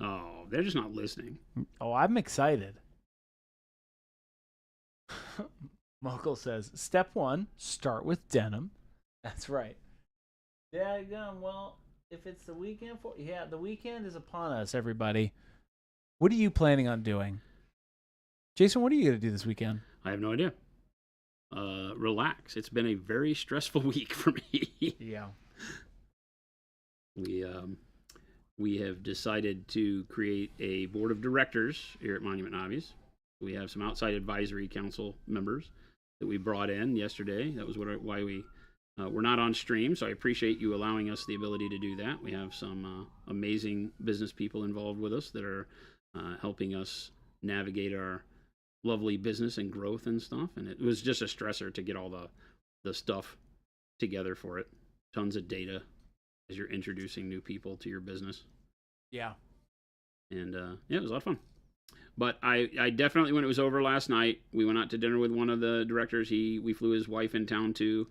Oh, they're just not listening. Oh, I'm excited. Muckle says, step 1, start with denim. That's right. Yeah, well, if it's the weekend the weekend is upon us, everybody. What are you planning on doing? Jason, what are you going to do this weekend? I have no idea. Relax. It's been a very stressful week for me. Yeah. We have decided to create a board of directors here at Monument Hobbies. We have some outside advisory council members that we brought in yesterday. That was why we're not on stream, so I appreciate you allowing us the ability to do that. We have some amazing business people involved with us that are helping us navigate our lovely business and growth and stuff. And it was just a stressor to get all the stuff together for it. Tons of data as you're introducing new people to your business. Yeah. And it was a lot of fun. But I definitely, when it was over last night, we went out to dinner with one of the directors. We flew his wife in town too,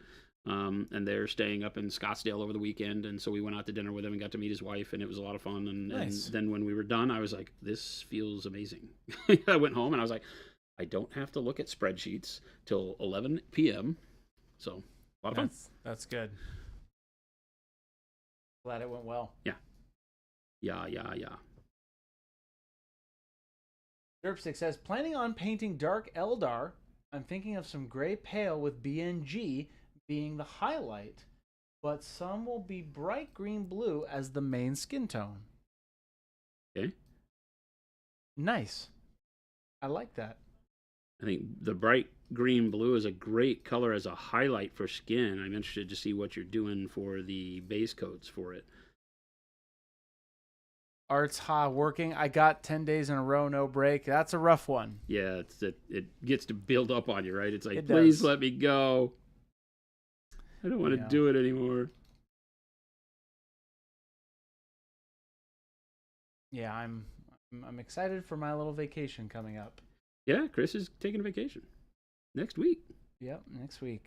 and they're staying up in Scottsdale over the weekend. And so we went out to dinner with him and got to meet his wife, and it was a lot of fun. Nice. And then when we were done, I was like, this feels amazing. I went home and I was like, I don't have to look at spreadsheets till 11 p.m. So a lot of fun. That's good. Glad it went well. Yeah. Derpstick says, planning on painting Dark Eldar. I'm thinking of some gray pale with BNG being the highlight, but some will be bright green blue as the main skin tone. Okay. Nice. I like that. I think the bright green blue is a great color as a highlight for skin. I'm interested to see what you're doing for the base coats for it. Art's working. I got 10 days in a row, no break. That's a rough one. Yeah, it gets to build up on you, right? It's like, It please does. let me go. I don't want to do it anymore. Yeah, I'm excited for my little vacation coming up. Yeah, Chris is taking a vacation next week. Yep, next week.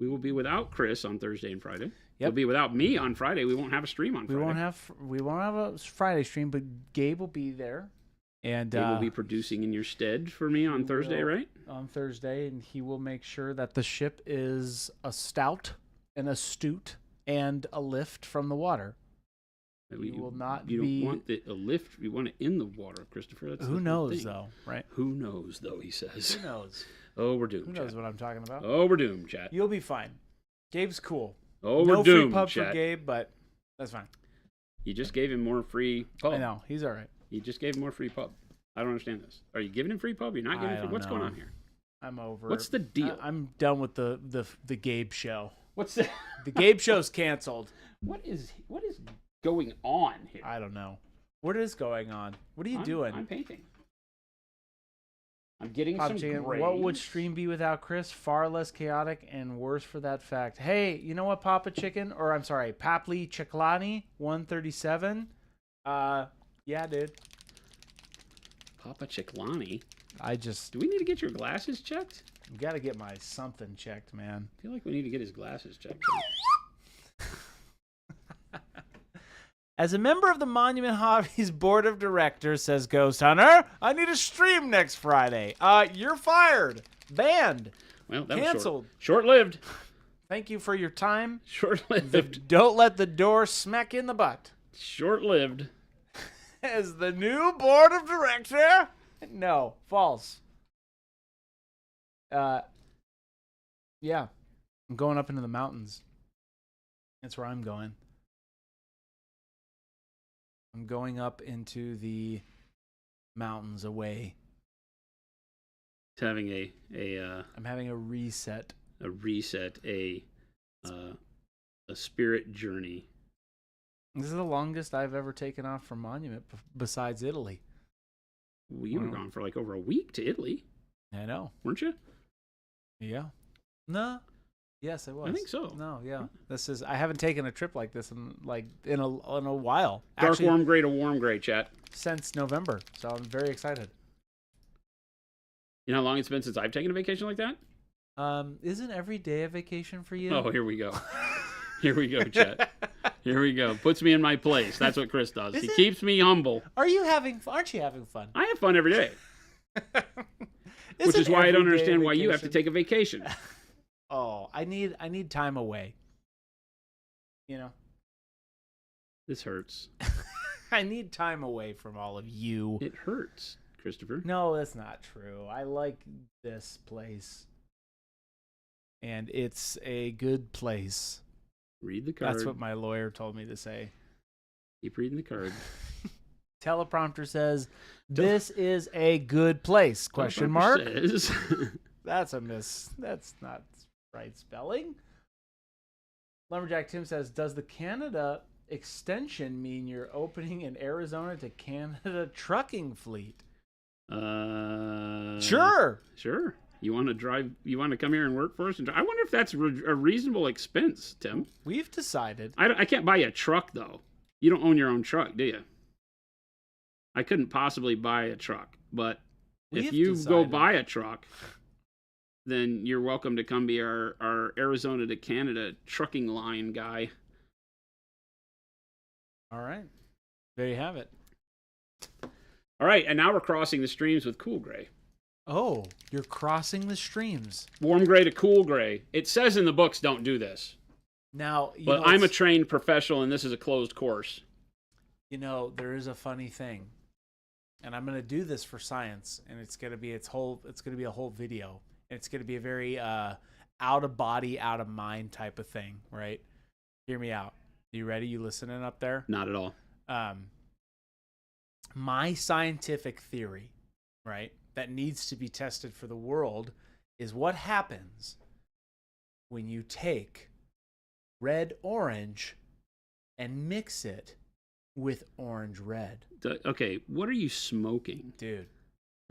We will be without Chris on Thursday and Friday. Yep. We'll be without me on Friday. We won't have a stream on Friday. We won't have a Friday stream, but Gabe will be there, and He will be producing in your stead for me on Thursday, right? On Thursday, and he will make sure that the ship is a stout and astute and a lift from the water. You will not You be. don't want a lift. You want it in the water, Christopher. That's Who the knows, thing. though, right? Who knows, though, he says. Who knows? Oh, we're doomed, Who chat. knows what I'm talking about? Oh, we're doomed, chat. You'll be fine. Gabe's cool. Oh, no we're free doomed, pub chat. for Gabe, but that's fine. You just gave him more free pub. I know. He's all right. You just gave him more free pub. I don't understand this. Are you giving him free pub? You're not giving him free. What's going on here? I'm over. What's the deal? I'm done with the Gabe show. What's the The Gabe show's canceled. What is going on here? I don't know. What is going on? What are you doing? I'm painting. I'm getting Pop some Chicken, grays. what would stream be without Chris? Far less chaotic and worse for that fact. Hey, you know what, Papa Chicken? Or I'm sorry, Papli Chiclani 137. Yeah, dude. Papa Chiclani? Do Do we need to get your glasses checked? got to get my something checked, man. I feel like we need to get his glasses checked. As a member of the Monument Hobbies Board of Directors, says Ghost Hunter, I need a stream next Friday. You're fired. Banned. Well, that Canceled. was short-lived. Thank you for your time. Short-lived. Don't let the door smack you in the butt. Short-lived. As the new board of director? No, false. Yeah. I'm going up into the mountains. That's where I'm going. I'm going up into the mountains away. It's having I'm having a reset. a reset, a spirit journey. This is the longest I've ever taken off from Monument besides Italy. Well, you were gone for like over a week to Italy, I know. weren't you? Yeah. No. Yes, I was. I think so. No, yeah. I haven't taken a trip like this in a while. Dark Actually, warm gray to warm gray, chat. since November. So I'm very excited. You know how long it's been since I've taken a vacation like that? Isn't every day a vacation for you? Oh, here we go. Here we go, chat. Here we go. Puts me in my place. That's what Chris does. He keeps me humble. Aren't you having fun? I have fun every day. Which is why I don't understand why you have to take a vacation. Oh, I need time away. You know? This hurts. I need time away from all of you. It hurts, Christopher. No, that's not true. I like this place. And it's a good place. Read the card. That's what my lawyer told me to say. Keep reading the card. Teleprompter says, "This is a good place?" Question mark. Says. That's a miss. That's not right spelling. Lumberjack Tim says, "Does the Canada extension mean you're opening in Arizona to Canada trucking fleet?" Sure. Sure. You want to drive? You want to come here and work for us? I wonder if that's a reasonable expense, Tim. We've decided. I can't buy a truck though. You don't own your own truck, do you? I couldn't possibly buy a truck, but if you go buy a truck, then you're welcome to come be our Arizona to Canada trucking line guy. All right. There you have it. All right, and now we're crossing the streams with cool gray. Oh, you're crossing the streams. Warm gray to cool gray. It says in the books don't do this. Now, but I'm a trained professional, and this is a closed course. You know, there is a funny thing, and I'm going to do this for science, and it's going to be a whole video. And it's going to be a very out of body, out of mind type of thing, right? Hear me out. You ready? You listening up there? Not at all. My scientific theory, right, that needs to be tested for the world is what happens when you take red orange and mix it with orange red. Okay, what are you smoking? Dude.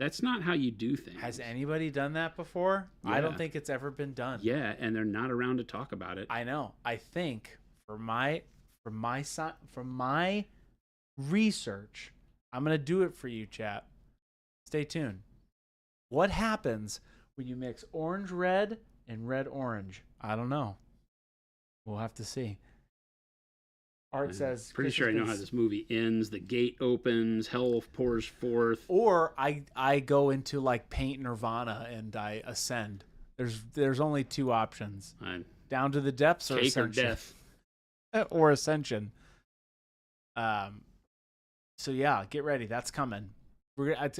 That's not how you do things. Has anybody done that before? Yeah. I don't think it's ever been done. Yeah, and they're not around to talk about it. I know. I think from my research, I'm going to do it for you, chat. Stay tuned. What happens when you mix orange red and red orange? I don't know. We'll have to see. Art says, pretty sure I know how this movie ends. The gate opens, hell pours forth. Or I go into like paint nirvana and I ascend. There's only two options. Down to the depths or ascension. Or death. Or ascension. So yeah, get ready. That's coming. It's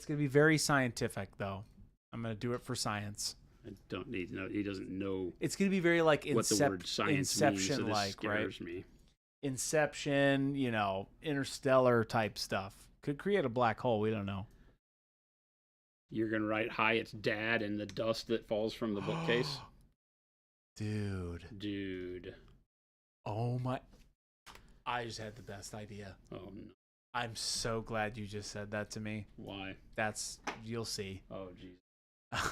gonna be very scientific though. I'm gonna do it for science. I don't need to know. He doesn't know. It's gonna be very like what the word science Inception means, so like, scares right? me. Inception, interstellar type stuff. Could create a black hole. We don't know. You're gonna write Hyatt's dad in the dust that falls from the bookcase. Dude. Oh my! I just had the best idea. Oh no! I'm so glad you just said that to me. Why? You'll see. Oh jeez.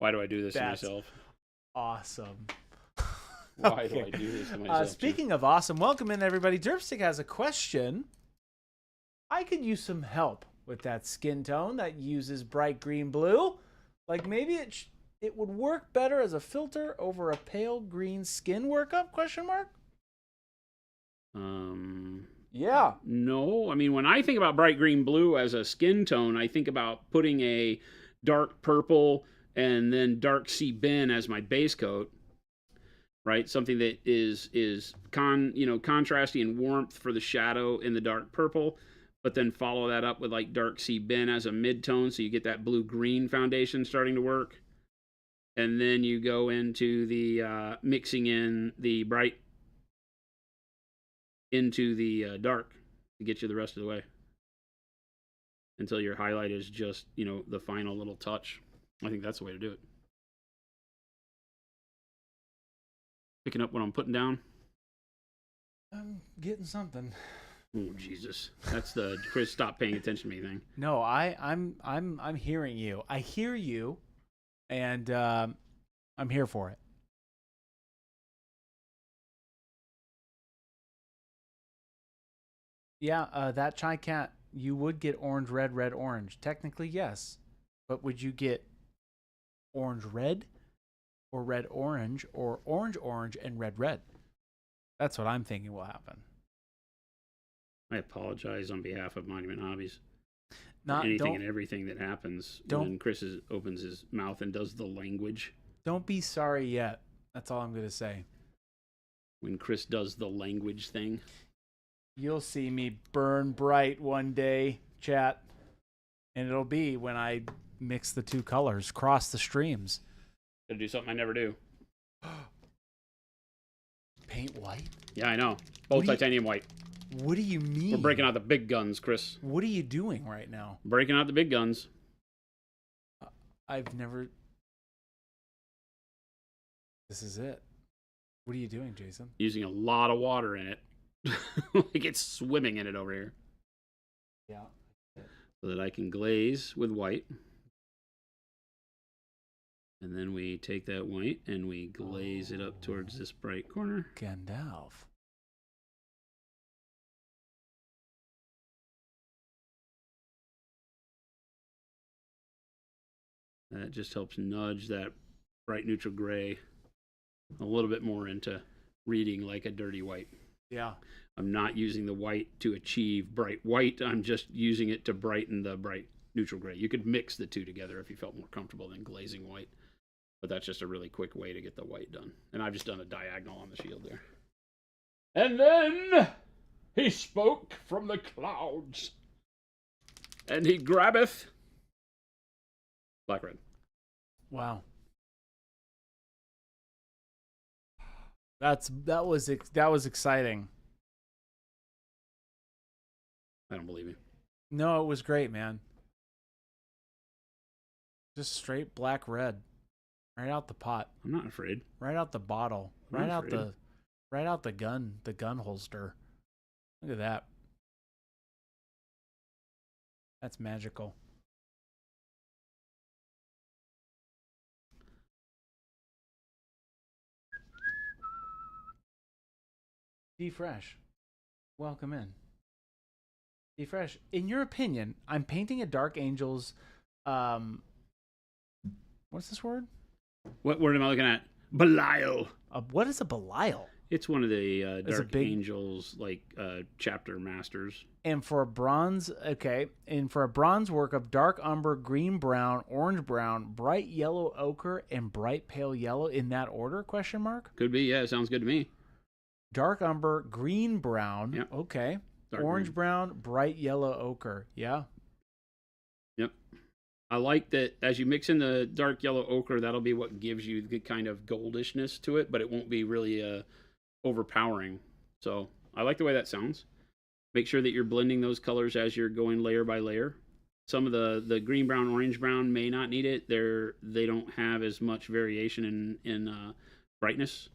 Why do I do this to myself? Awesome. Why do I do this to myself? Speaking of awesome, welcome in everybody. Derpstick has a question. I could use some help with that skin tone that uses bright green blue. Like maybe it would work better as a filter over a pale green skin workup? Question mark. Yeah. No, I mean when I think about bright green blue as a skin tone, I think about putting a dark purple and then dark sea bin as my base coat. right? Something that is contrasty and warmth for the shadow in the dark purple, but then follow that up with like dark sea Ben as a mid-tone, so you get that blue-green foundation starting to work. And then you go into the mixing in the bright into the dark to get you the rest of the way until your highlight is just, the final little touch. I think that's the way to do it. Picking up what I'm putting down. I'm getting something. Oh Jesus, that's the Chris stop paying attention to me thing. No, I'm hearing you. I hear you, and I'm here for it. Yeah, that chai cat, you would get orange, red, red, orange. Technically, yes, but would you get orange, red, or red, orange, or orange, orange, and red, red? That's what I'm thinking will happen. I apologize on behalf of Monument Hobbies. Not anything and everything that happens when Chris opens his mouth and does the language. Don't be sorry yet. That's all I'm going to say. When Chris does the language thing. You'll see me burn bright one day, chat. And it'll be when I mix the two colors, cross the streams. Gonna do something I never do. Paint white? Yeah, I know. Both titanium white. What do you mean? We're breaking out the big guns, Chris. What are you doing right now? Breaking out the big guns. I've never... This is it. What are you doing, Jason? Using a lot of water in it. Like it's swimming in it over here. Yeah. So that I can glaze with white. And then we take that white and we glaze it up towards this bright corner. Gandalf. That just helps nudge that bright neutral gray a little bit more into reading like a dirty white. Yeah. I'm not using the white to achieve bright white. I'm just using it to brighten the bright neutral gray. You could mix the two together if you felt more comfortable than glazing white. But that's just a really quick way to get the white done. And I've just done a diagonal on the shield there. And then he spoke from the clouds. And he grabbeth black red. Wow. That was exciting. I don't believe you. No, it was great, man. Just straight black red. Right out the pot. I'm not afraid. Right out the bottle. I'm not afraid. Right out the gun holster. Look at that. That's magical. D-Fresh, welcome in. D-Fresh, in your opinion, I'm painting a Dark Angels, what's this word? What word am I looking at? Belial. What is a Belial? It's one of the Dark Angels, chapter masters. And for a bronze, work of dark umber, green brown, orange brown, bright yellow ochre, and bright pale yellow in that order? Question mark. Could be. Yeah, sounds good to me. Dark umber, green brown. Yep. Okay. Dark orange green. brown, bright yellow ochre. Yeah. Yep. I like that as you mix in the dark yellow ochre, that'll be what gives you the kind of goldishness to it, but it won't be really overpowering. So I like the way that sounds. Make sure that you're blending those colors as you're going layer by layer. Some of the green, brown, orange, brown may not need it. They don't have as much variation in brightness.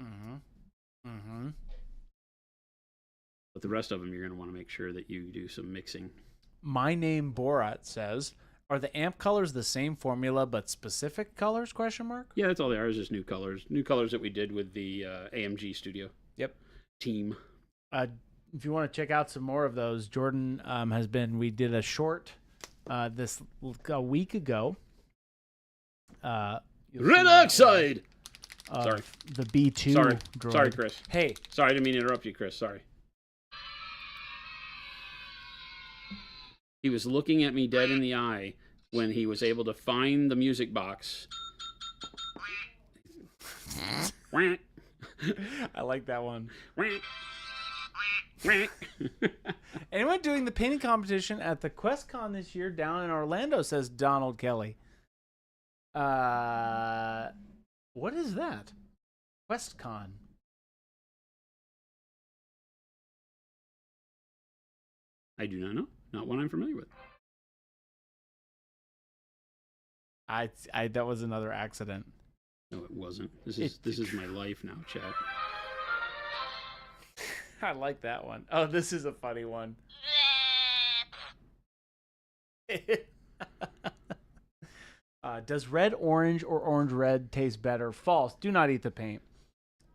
Mm-hmm. Mm-hmm. But the rest of them, you're going to want to make sure that you do some mixing. My name Borat says, are the amp colors the same formula but specific colors? Question mark. Yeah, that's all they are. Is just new colors that we did with the AMG studio. Yep. Team. If you want to check out some more of those, Jordan we did a short a week ago. Red oxide. Sorry. The B2 Sorry. droid. Sorry, Chris. Hey. Sorry, I didn't mean to interrupt you, Chris. Sorry. He was looking at me dead in the eye when he was able to find the music box. Whack. I like that one. Whack. Whack. Anyone doing the painting competition at the QuestCon this year down in Orlando, says Donald Kelly. What is that? QuestCon. I do not know. Not one I'm familiar with. I that was another accident. No, it wasn't. This is my life now, Chad. I like that one. Oh, this is a funny one. Does red orange or orange red taste better? False. Do not eat the paint.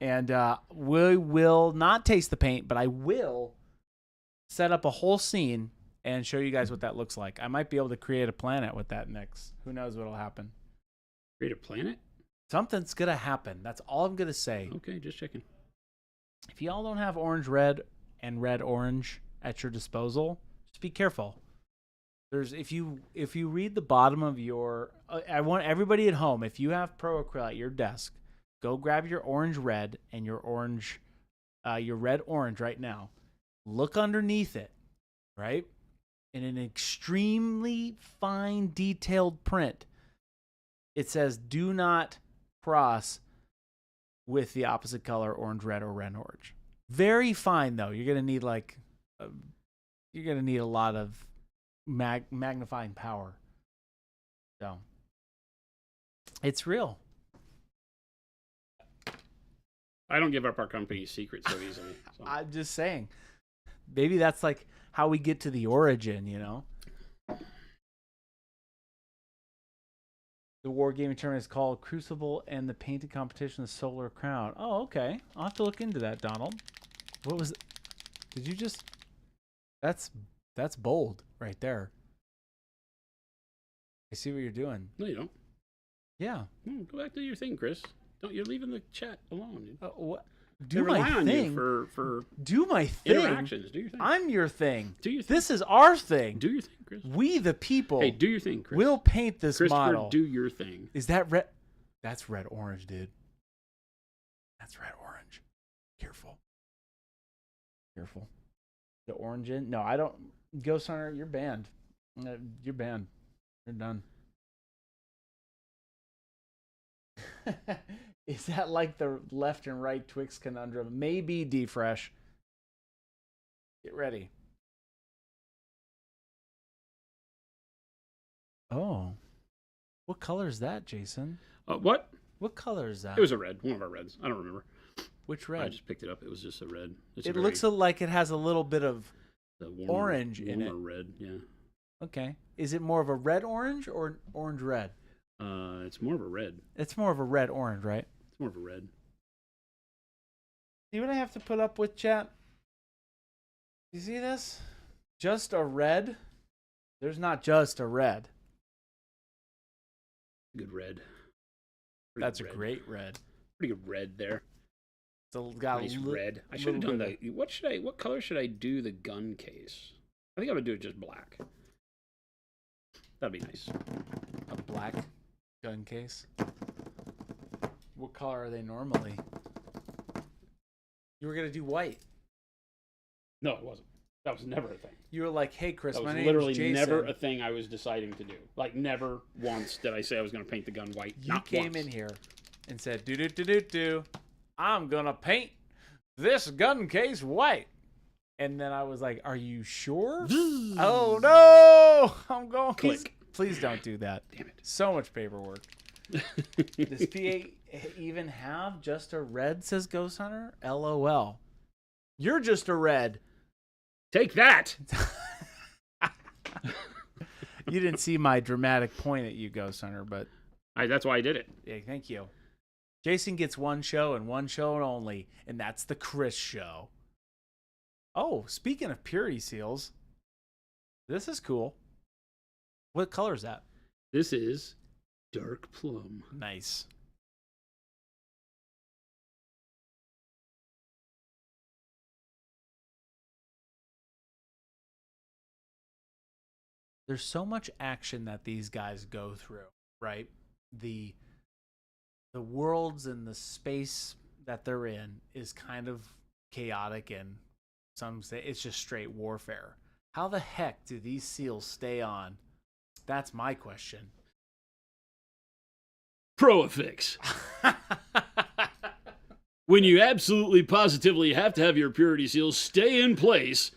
And we will not taste the paint, but I will set up a whole scene and show you guys what that looks like. I might be able to create a planet with that mix. Who knows what'll happen? Create a planet? Something's going to happen. That's all I'm going to say. Okay, just checking. If y'all don't have orange red and red orange at your disposal, just be careful. There's if you read the bottom of your I want everybody at home, if you have Pro Acryl at your desk, go grab your orange red and your red orange right now. Look underneath it, right? In an extremely fine detailed print, it says do not cross with the opposite color, orange red or red orange. Very fine though. You're gonna need a lot of magnifying power. So it's real. I don't give up our company's secrets so easily. So. I'm just saying. Maybe that's like how we get to the origin, you know? The wargaming tournament is called Crucible, and the painting competition is Solar Crown. Oh, okay. I'll have to look into that, Donald. What was it? Did you just... That's bold right there. I see what you're doing. No, you don't. Yeah. Go back to your thing, Chris. You're leaving the chat alone. What? Do my thing. For do my thing. Interactions. Do your thing. I'm your thing. Do your thing. This is our thing. Do your thing, Chris. We the people. Hey, do your thing, Chris. We'll paint this model. Do your thing. Is that red? That's red orange, dude. That's red orange. Careful. Careful. The orange in? No, I don't. Ghost Hunter, you're banned. You're banned. You're done. Is that like the left and right Twix conundrum? Maybe, D-Fresh. Get ready. Oh. What color is that, Jason? What? What color is that? It was a red. One of our reds. I don't remember. Which red? I just picked it up. It was just a red. It looks like it has a little bit of orange in it. Red, yeah. Okay. Is it more of a red orange or orange red? It's more of a red. It's more of a red orange, right? It's more of a red. See what I have to put up with, chat? You see this? Just a red? There's not just a red. Good red. That's a great red. Pretty good red there. It's got nice red. I should have done the. What color should I do the gun case? I think I would do it just black. That'd be nice. A black gun case? What color are they normally? You were gonna do white. No, it wasn't. That was never a thing. You were like, "Hey, Chris, my name is literally Jason." Never a thing I was deciding to do. Like never once did I say I was gonna paint the gun white. You came in here and said, "Do. I'm gonna paint this gun case white." And then I was like, "Are you sure?" Oh no! I'm going. Click. Please don't do that. Damn it. So much paperwork. Does PA even have just a red, says Ghost Hunter? LOL. You're just a red. Take that! You didn't see my dramatic point at you, Ghost Hunter, but... That's why I did it. Yeah, thank you. Jason gets one show and one show only, and that's the Chris show. Oh, speaking of purity seals, this is cool. What color is that? This is dark plum. Nice. There's so much action that these guys go through, right? The worlds and the space that they're in is kind of chaotic, and some say it's just straight warfare. How the heck do these SEALs stay on? That's my question. Pro-affix. When you absolutely positively have to have your purity seals stay in place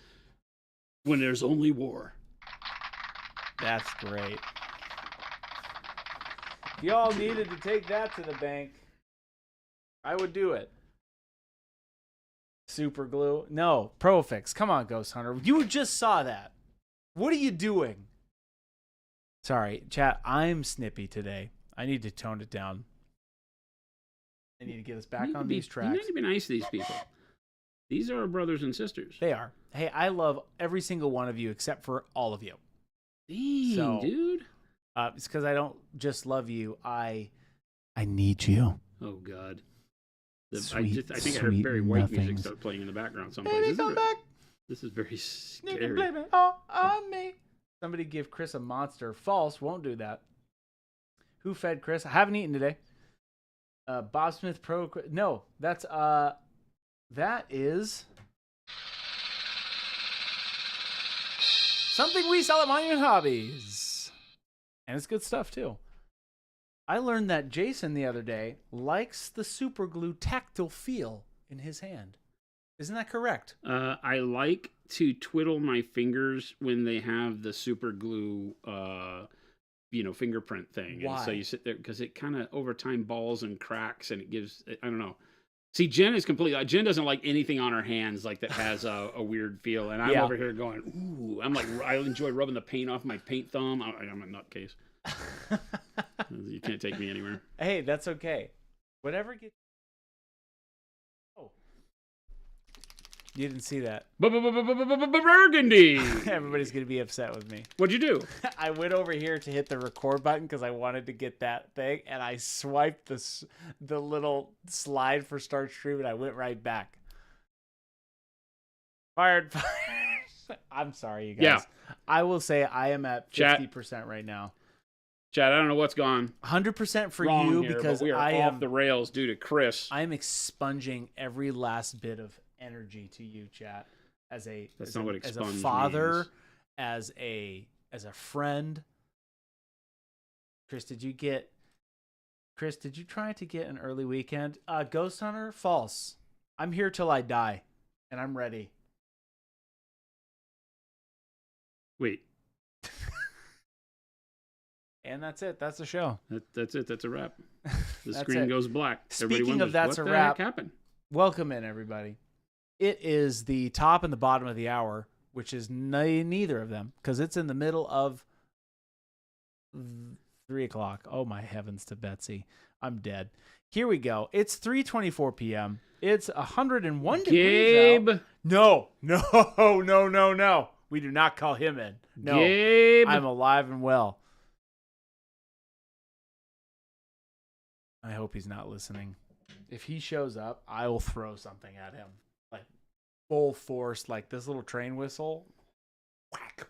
when there's only war. That's great. If y'all needed to take that to the bank, I would do it. Super glue? No, Pro-affix. Come on, Ghost Hunter. You just saw that. What are you doing? Sorry, chat. I'm snippy today. I need to tone it down. I need to get us back on these tracks. You need to be nice to these people. These are our brothers and sisters. They are. Hey, I love every single one of you except for all of you. Dang, dude. It's because I don't just love you. I need you. Oh, God. I think I heard Sweet Barry White nothings. music start playing in the background someplace. Baby, come back. This is very You scary. can blame it all on me. Somebody give Chris a monster. False. Won't do that. Who fed Chris? I haven't eaten today. Bob Smith Pro. No, that's that is something we sell at Monument Hobbies, and it's good stuff too. I learned that Jason the other day likes the super glue tactile feel in his hand. Isn't that correct? I like to twiddle my fingers when they have the super glue, fingerprint thing. Why? And so you sit there because it kind of over time balls and cracks, and it gives. I don't know. See, Jen is completely. Jen doesn't like anything on her hands like that has a weird feel, and I'm over here going, ooh. I'm like, I enjoy rubbing the paint off my paint thumb. I'm a nutcase. You can't take me anywhere. Hey, that's okay. Whatever gets. Oh, you didn't see that. Burgundy. Everybody's gonna be upset with me. What'd you do? I went over here to hit the record button because I wanted to get that thing, and I swiped the little slide for start stream, and I went right back. Fired. I'm sorry, you guys. Yeah. I will say I am at 50% right now. Chad, I don't know what's gone 100% for wrong you here, because but we are I off am the rails due to Chris. I am expunging every last bit of energy to you, chat, as a father, means. as a friend. Chris, did you try to get an early weekend? Ghost Hunter, false. I'm here till I die, and I'm ready. Wait. And that's it. That's the show. That's it. That's a wrap. The That's screen it. goes black. Speaking Everybody wonders, of that's what a the wrap. heck happened? Welcome in, everybody. It is the top and the bottom of the hour, which is neither of them because it's in the middle of 3 o'clock. Oh, my heavens to Betsy. I'm dead. Here we go. It's 3:24 p.m. It's 101 degrees out. No. We do not call him in. No. Gabe. I'm alive and well. I hope he's not listening. If he shows up, I will throw something at him. Like full force, like this little train whistle. Whack.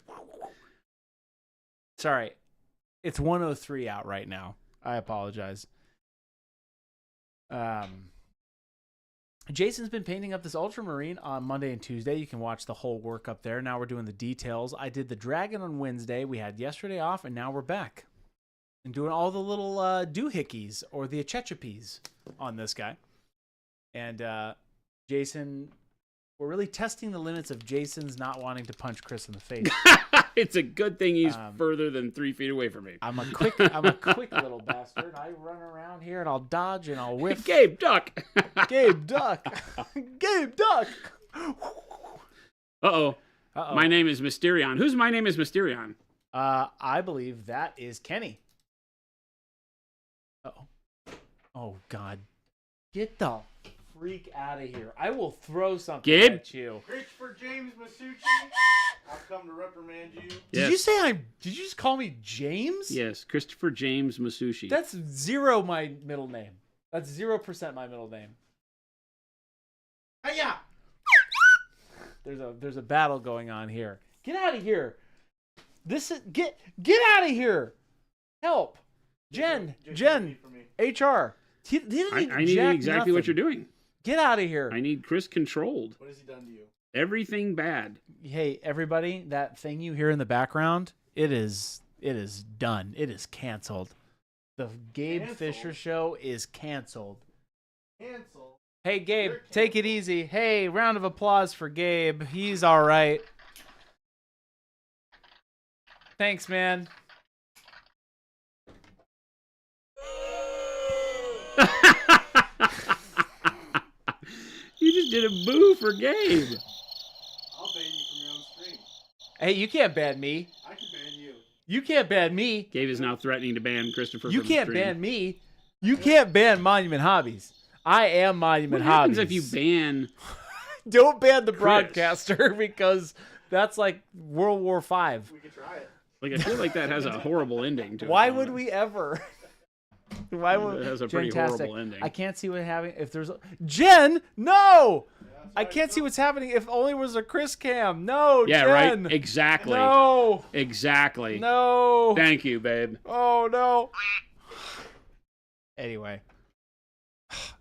Sorry. It's 1:03 out right now. I apologize. Jason's been painting up this Ultramarine on Monday and Tuesday. You can watch the whole work up there. Now we're doing the details. I did the Dragon on Wednesday. We had yesterday off, and now we're back. And doing all the little doohickeys or the achechapes on this guy. And Jason, we're really testing the limits of Jason's not wanting to punch Chris in the face. It's a good thing he's further than 3 feet away from me. I'm a quick little bastard. I run around here and I'll dodge and I'll whiff. Gabe, duck. Gabe, duck. Gabe, duck. Uh-oh. My name is Mysterion. Whose my name is Mysterion? I believe that is Kenny. Uh-oh. Oh, God. Get the freak out of here. I will throw something Gabe? at you. Christopher James Masucci, I've come to reprimand you. Did you say did you just call me James? Yes, Christopher James Masucci. That's 0 my middle name. That's 0% my middle name. Hiya! There's a battle going on here. Get out of here. Get out of here. Help. Jen, HR. He didn't I need exactly what you're doing. Get out of here. I need Chris controlled. What has he done to you? Everything bad. Hey, everybody, that thing you hear in the background, it is done. It is canceled. The Gabe Canceled? Fisher show is canceled. Cancel. Hey, Gabe, You're take it easy. Hey, round of applause for Gabe. He's all right. Thanks, man. You just did a boo for Gabe. I'll ban you from your own stream. Hey, you can't ban me. I can ban you. You can't ban me. Gabe is now threatening to ban Christopher You from the can't stream. ban me. You can't ban Monument Hobbies. I am Monument What happens Hobbies. if you ban... Don't ban the Chris? broadcaster because that's like World War V. We could try it. Like, I feel like that has a horrible ending to it. Why would we ever? Why would It has a pretty Fantastic. horrible ending. I can't see what happening if there's Jen. No, Yeah, I can't see what's happening if only was a Chris cam. No, Yeah, Jen. right? Exactly. No, Exactly. no. Thank you, babe. Oh no. Anyway,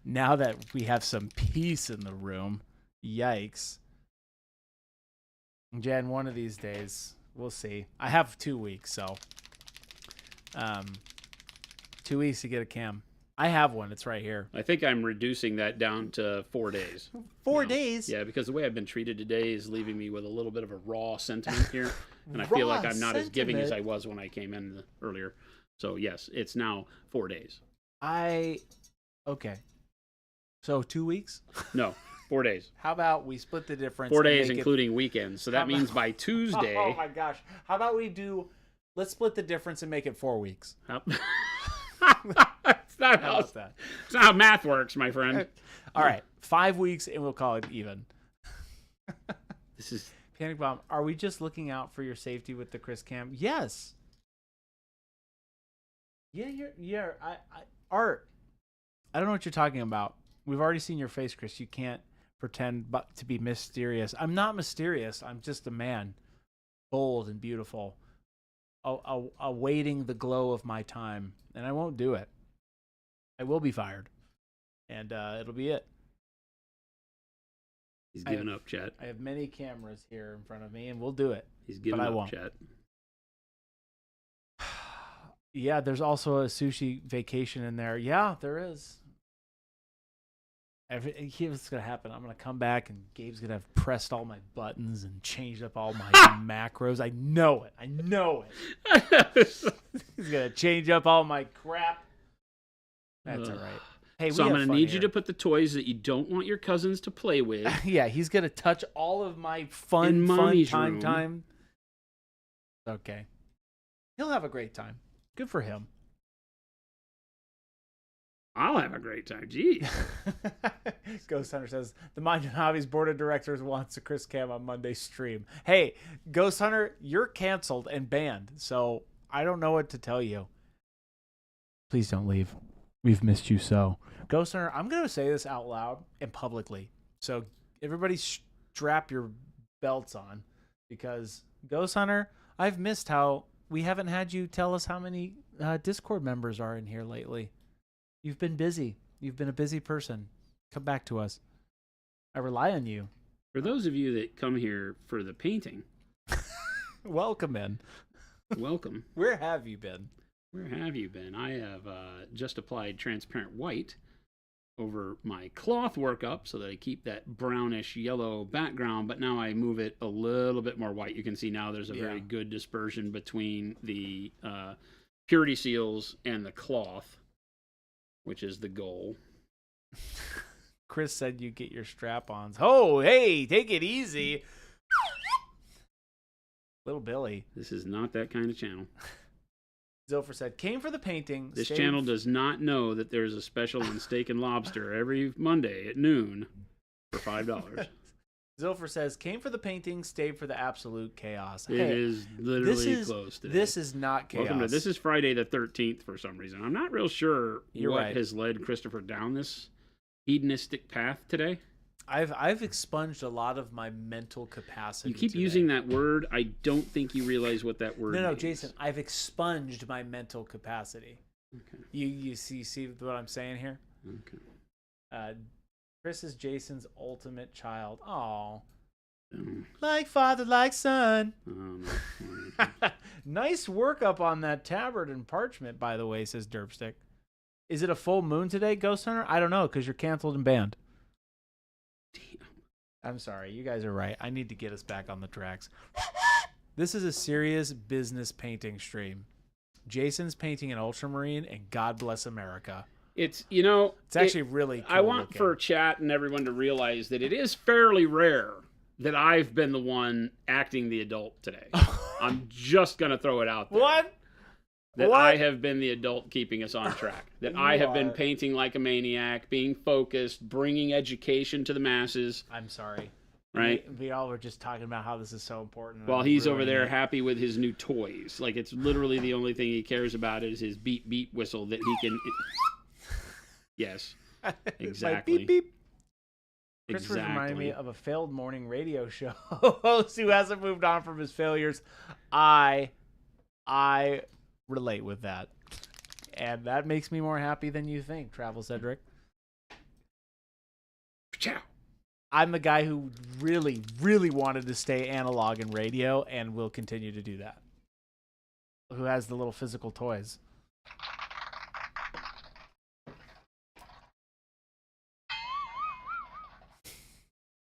now that we have some peace in the room, yikes. Jen, one of these days, we'll see. I have 2 weeks, so 2 weeks to get a cam. I have one. It's right here. I think I'm reducing that down to 4 days. 4 days? Yeah, because the way I've been treated today is leaving me with a little bit of a raw sentiment here. And I feel like Raw I'm not as giving as I sentiment? was when I came in earlier. So, yes, it's now 4 days. Okay. So 2 weeks? No, 4 days. How about we split the difference? 4 and days, make it- including weekends. So that How about- means by Tuesday... Oh my gosh. How about let's split the difference and make it 4 weeks. It's not How how, about that? it's not how math works, my friend. All right. 5 weeks and we'll call it even. This is... Panic Bomb, are we just looking out for your safety with the Chris cam? Yes. Yeah, Art. I don't know what you're talking about. We've already seen your face, Chris. You can't pretend to be mysterious. I'm not mysterious. I'm just a man, bold and beautiful, awaiting the glow of my time, and I won't do it. I will be fired, and it'll be it. He's giving up, chat. I have many cameras here in front of me, and we'll do it. He's giving I up, won't. chat. Yeah, there's also a sushi vacation in there. Yeah, there is. Here's what's gonna happen. I'm gonna come back and Gabe's gonna have pressed all my buttons and changed up all my macros. I know it. He's gonna change up all my crap. That's all right. Hey, So I'm going to need you to put the toys that you don't want your cousins to play with. Yeah, he's gonna touch all of my In fun Mommy's time. room. Time. Okay. He'll have a great time. Good for him. I'll have a great time. Gee. Ghost Hunter says the Mind and Hobbies board of directors wants a Chris Cam on Monday stream. Hey, Ghost Hunter, you're canceled and banned, so I don't know what to tell you. Please don't leave. We've missed you so. Ghost Hunter, I'm going to say this out loud and publicly. So everybody strap your belts on because Ghost Hunter, I've missed how we haven't had you tell us how many Discord members are in here lately. You've been busy. You've been a busy person. Come back to us. I rely on you. For those of you that come here for the painting, Welcome in. welcome. Where have you been? Where have you been? I have just applied transparent white over my cloth workup so that I keep that brownish yellow background, but now I move it a little bit more white. You can see now there's a very good dispersion between the purity seals and the cloth, which is the goal. Chris said you get your strap-ons. Oh, hey, take it easy. Little Billy. This is not that kind of channel. Zilfer said, came for the painting. This stayed- channel does not know that there's a special on steak and lobster every Monday at noon for $5. Zilfer says, came for the painting, stayed for the absolute chaos. It is literally close today. This is not chaos. Welcome to this is Friday the 13th for some reason. I'm not real sure You're what right. has led Christopher down this hedonistic path today. I've expunged a lot of my mental capacity. You keep today. using that word. I don't think you realize what that word No, means. Jason, I've expunged my mental capacity. Okay. You see what I'm saying here? Okay. Chris is Jason's ultimate child. Aw. Um, Like father, like son. um, Nice work up on that tabard and parchment, by the way, says Derpstick. Is it a full moon today, Ghost Hunter? I don't know, because you're canceled and banned. Damn. I'm sorry. You guys are right. I need to get us back on the tracks. This is a serious business painting stream. Jason's painting an ultramarine, and God bless America. It's It's actually really cool I want looking. for chat and everyone to realize that it is fairly rare that I've been the one acting the adult today. I'm just gonna throw it out there. What? That What? I have been the adult keeping us on track. That I have been are. painting like a maniac, being focused, bringing education to the masses. I'm sorry. Right. We all were just talking about how this is so important. While I'm he's over ruining there it. happy with his new toys. Like, it's literally the only thing he cares about is his beep beep whistle that he can. Yes. It's Exactly. like beep beep. Christopher's reminding me Exactly. of a failed morning radio show host who hasn't moved on from his failures. I relate with that. And that makes me more happy than you think, Travel Cedric. Ciao. I'm the guy who really, really wanted to stay analog in radio and will continue to do that. Who has the little physical toys.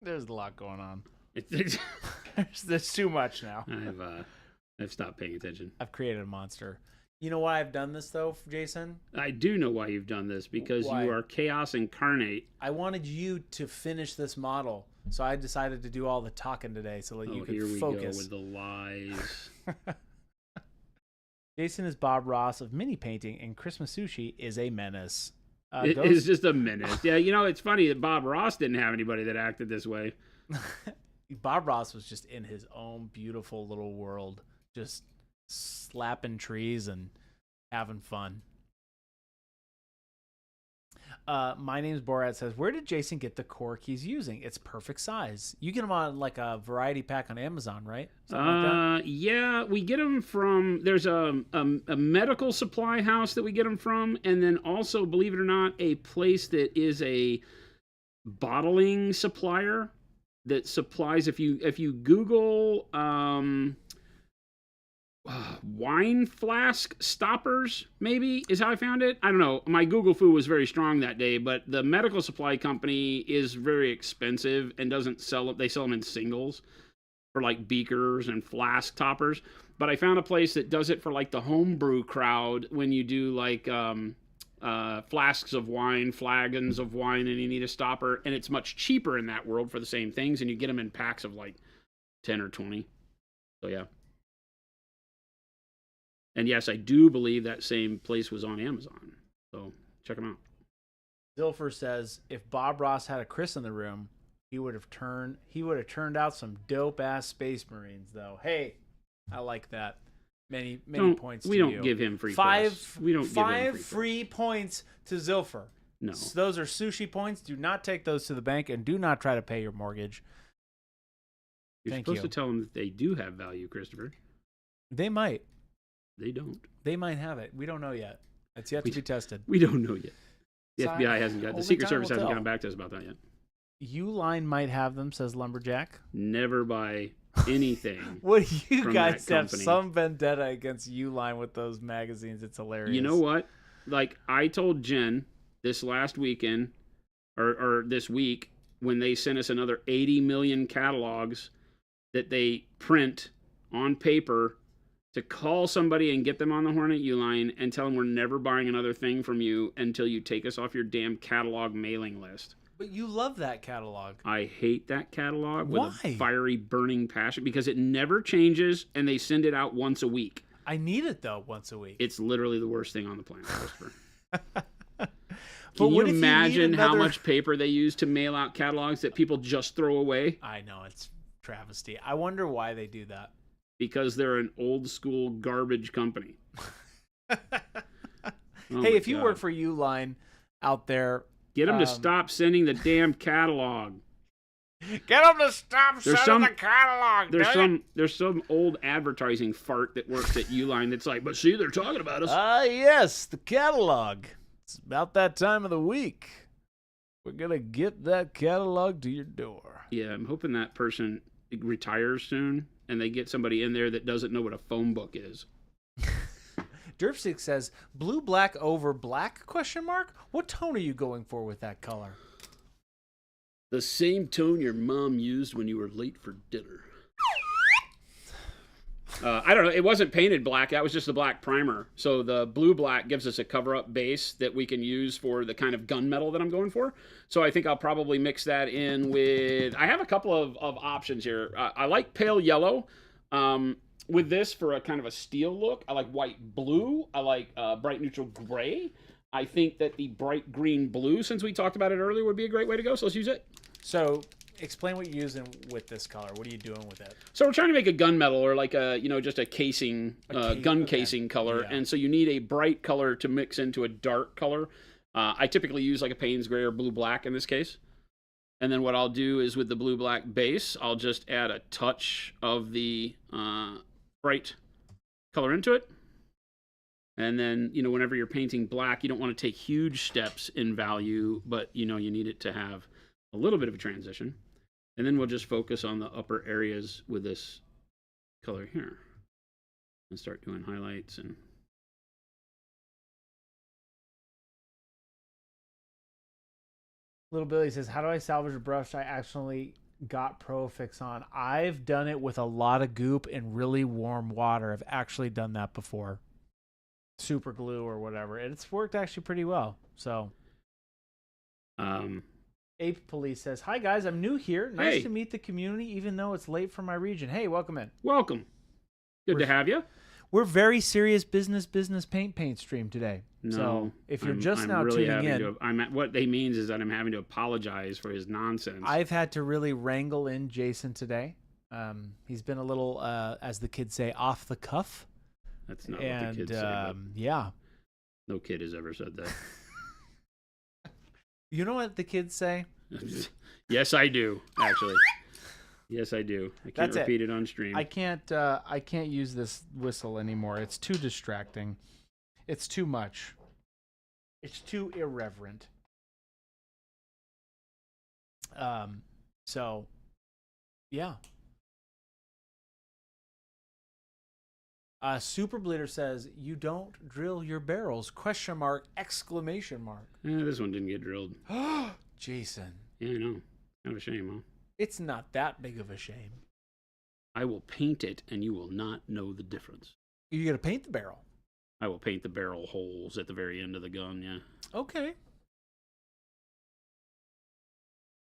There's a lot going on. There's too much now. I've stopped paying attention. I've created a monster. You know why I've done this, though, Jason? I do know why you've done this, because Why? you are chaos incarnate. I wanted you to finish this model, so I decided to do all the talking today so that you could Here we focus. go with the lies. Jason is Bob Ross of mini painting, and Christmas sushi is a menace. It is just a menace. Yeah, it's funny that Bob Ross didn't have anybody that acted this way. Bob Ross was just in his own beautiful little world, just slapping trees and having fun. My name's Borat says, where did Jason get the cork he's using? It's perfect size. You get them on like a variety pack on Amazon, right? Something like that? Yeah, we get them from, there's a medical supply house that we get them from, and then also, believe it or not, a place that is a bottling supplier that supplies, if you Google wine flask stoppers, maybe is how I found it. I don't know. My Google foo was very strong that day, but the medical supply company is very expensive and doesn't sell it. They sell them in singles for like beakers and flask toppers. But I found a place that does it for like the homebrew crowd when you do like flasks of wine, flagons of wine, and you need a stopper. And it's much cheaper in that world for the same things, and you get them in packs of like 10 or 20. So yeah. And yes, I do believe that same place was on Amazon. So check them out. Zilfer says, if Bob Ross had a Chris in the room, he would have turned out some dope ass Space Marines, though. Hey, I like that. Many points. We to don't you. give him free five. press. We don't five give him free points to Zilfer. No. So those are sushi points. Do not take those to the bank, and do not try to pay your mortgage. You're Thank supposed you. to tell them that they do have value, Christopher. They might. They don't. They might have it. We don't know yet. It's yet to be tested. We don't know yet. The So FBI hasn't got. The only Secret time Service will hasn't tell. gotten back to us about that yet. Uline might have them, says Lumberjack. Never buy anything. What you from guys that have company. some vendetta against Uline with those magazines. It's hilarious. You know what? Like, I told Jen this last weekend, or this week, when they sent us another 80 million catalogs that they print on paper, to call somebody and get them on the Hornet Uline and tell them we're never buying another thing from you until you take us off your damn catalog mailing list. But you love that catalog. I hate that catalog with Why? a fiery, burning passion, because it never changes and they send it out once a week. I need it, though, once a week. It's literally the worst thing on the planet, Christopher. But Can you what if need imagine how another- much paper they use to mail out catalogs that people just throw away? I know, it's travesty. I wonder why they do that. Because they're an old school garbage company. Oh my Hey, if you God. work for Uline out there, Get them to stop sending the damn catalog. get them to stop There's sending the catalog. There's some old advertising fart that works at Uline that's like, but see, they're talking about us. Yes, the catalog. It's about that time of the week. We're going to get that catalog to your door. Yeah, I'm hoping that person retires soon and they get somebody in there that doesn't know what a phone book is. Derpstick says, blue, black over black, ? What tone are you going for with that color? The same tone your mom used when you were late for dinner. I don't know. It wasn't painted black. That was just the black primer. So the blue-black gives us a cover-up base that we can use for the kind of gunmetal that I'm going for. So I think I'll probably mix that in with... I have a couple of options here. I like pale yellow with this for a kind of a steel look. I like white blue. I like bright neutral gray. I think that the bright green blue, since we talked about it earlier, would be a great way to go. So let's use it. So... explain what you're using with this color. What are you doing with it? So we're trying to make a gunmetal or like a, just a casing, gun casing color. Yeah. And so you need a bright color to mix into a dark color. I typically use like a Payne's gray or blue black in this case. And then what I'll do is with the blue black base, I'll just add a touch of the bright color into it. And then, whenever you're painting black, you don't want to take huge steps in value, but you need it to have a little bit of a transition. And then we'll just focus on the upper areas with this color here and start doing highlights. And Little Billy says, how do I salvage a brush I actually got Profix on? I've done it with a lot of goop and really warm water. I've actually done that before. Super glue or whatever. And it's worked actually pretty well. So Ape Police says, hi guys, I'm new here. Nice to meet the community, even though it's late for my region. Hey, welcome in. Welcome. Good to have you. We're very serious business paint stream today. No, so if you're I'm now really tuning in, what they means is that I'm having to apologize for his nonsense. I've had to really wrangle in Jason today. He's been a little, as the kids say, off the cuff. That's not what the kids say. Yeah. No kid has ever said that. You know what the kids say? Yes, I do, actually. Yes, I do. I can't repeat it on stream. I can't use this whistle anymore. It's too distracting. It's too much. It's too irreverent. So, yeah. Super Bleeder says, you don't drill your barrels, ? Exclamation mark. This one didn't get drilled. Jason. Yeah, I know. Kind of a shame, huh? It's not that big of a shame. I will paint it, and you will not know the difference. You're going to paint the barrel? I will paint the barrel holes at the very end of the gun, yeah. Okay.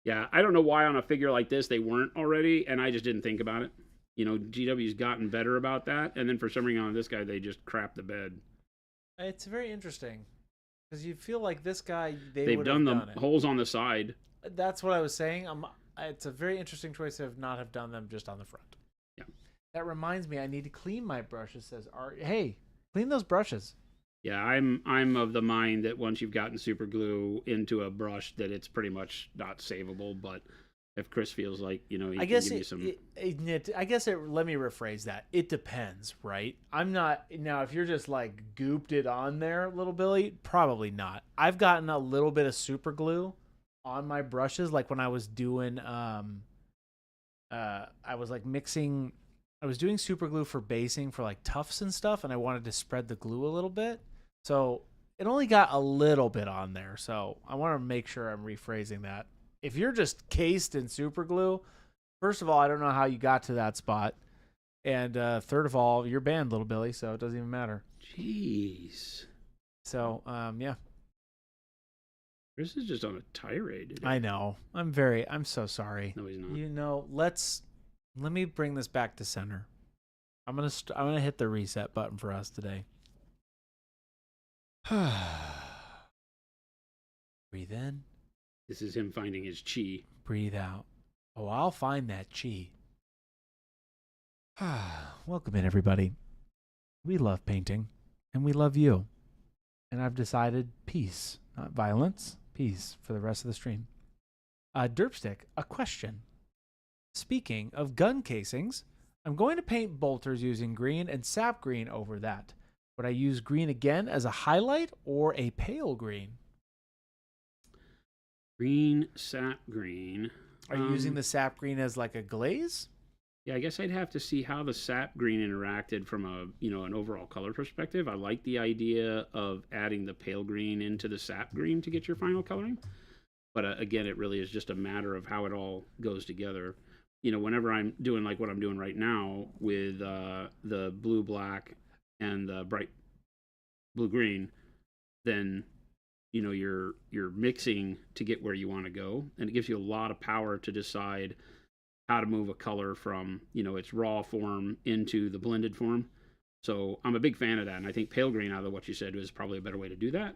Yeah, I don't know why on a figure like this they weren't already, and I just didn't think about it. GW's gotten better about that, and then for some reason on this guy, they just crapped the bed. It's very interesting, because you feel like this guy, they've done the holes on the side. That's what I was saying. It's a very interesting choice to not have done them just on the front. Yeah. That reminds me, I need to clean my brushes. Says Art. Hey, clean those brushes. Yeah, I'm of the mind that once you've gotten super glue into a brush, that it's pretty much not savable. But if Chris feels like he can give you some, let me rephrase that. It depends, right? I'm not now. If you're just like gooped it on there, little Billy, probably not. I've gotten a little bit of super glue on my brushes, like when I was doing I was like mixing, I was doing super glue for basing for like tufts and stuff, and I wanted to spread the glue a little bit, so it only got a little bit on there. So I want to make sure I'm rephrasing that. If you're just cased in super glue, first of all, I don't know how you got to that spot, and third of all, you're banned, little Billy, so it doesn't even matter. Jeez. So yeah. Chris is just on a tirade today. I know. I'm so sorry. No, he's not. Let me bring this back to center. I'm gonna hit the reset button for us today. Breathe in. This is him finding his chi. Breathe out. Oh, I'll find that chi. Welcome in, everybody. We love painting, and we love you. And I've decided peace, not violence. Peace for the rest of the stream. Derpstick, a question. Speaking of gun casings, I'm going to paint bolters using green and sap green over that. Would I use green again as a highlight or a pale green? Green sap green. Are you using the sap green as like a glaze? Yeah, I guess I'd have to see how the sap green interacted from an overall color perspective. I like the idea of adding the pale green into the sap green to get your final coloring. But again, it really is just a matter of how it all goes together. Whenever I'm doing like what I'm doing right now with the blue black and the bright blue green, then you're mixing to get where you want to go, and it gives you a lot of power to decide how to move a color from its raw form into the blended form. So I'm a big fan of that, and I think pale green, out of what you said, was probably a better way to do that.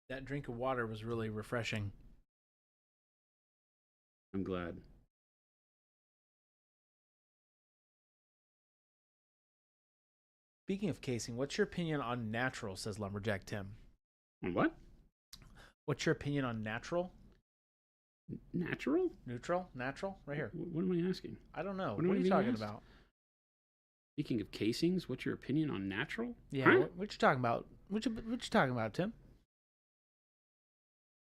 That drink of water was really refreshing. I'm glad. Speaking of casing, what's your opinion on natural, says Lumberjack Tim. On what? What's your opinion on natural? Natural? Neutral? Natural? Right here. What am I asking? I don't know. What What am are I you being talking asked? about? Speaking of casings, what's your opinion on natural? Yeah, Huh? what you talking about? What you talking about, Tim?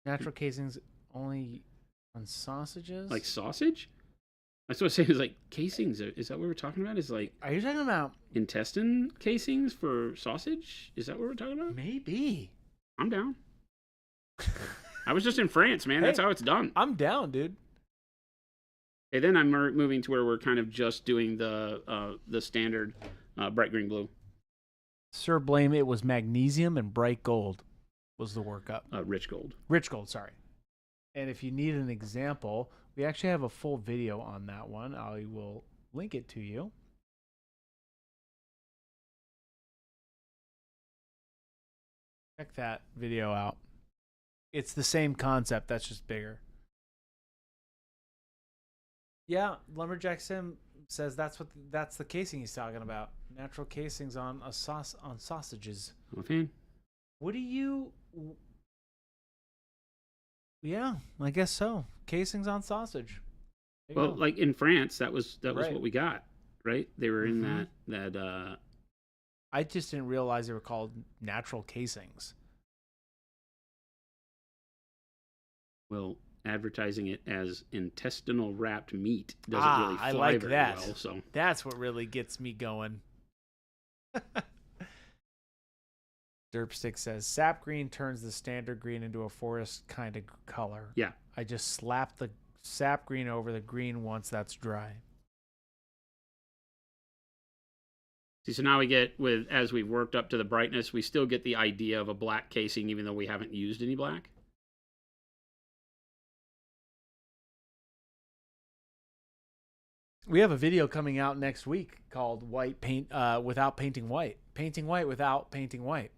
Natural casings only on sausages? Like sausage? That's what I was saying. Is like casings. Is that what we're talking about? Is like Are you talking about? intestine casings for sausage? Is that what we're talking about? Maybe. I'm down. I was just in France, man. That's Hey. how it's done. I'm down, dude. Okay, then I'm moving to where we're kind of just doing the standard bright green blue. Sir Blame, it was magnesium and bright gold was the workup. Rich gold. Rich gold, sorry. And if you need an example, we actually have a full video on that one. I will link it to you. Check that video out. It's the same concept, that's just bigger. Yeah, Lumberjack Sim says that's the casing he's talking about. Natural casings on sausages. I'm a fan. What do you? Yeah, I guess so. Casings on sausage. There you Well, go. like in France, that was Right. what we got, right? They were in Mhm. that. I just didn't realize they were called natural casings. Well, advertising it as intestinal wrapped meat doesn't really fly I like very that. well. So That's what really gets me going. Derpstick says sap green turns the standard green into a forest kind of color. yeah, I just slap the sap green over the green once that's dry. see, so now we get as we've worked up to the brightness, we still get the idea of a black casing, even though we haven't used any black. We have a video coming out next week called "White Paint Without Painting White." Painting white without painting white.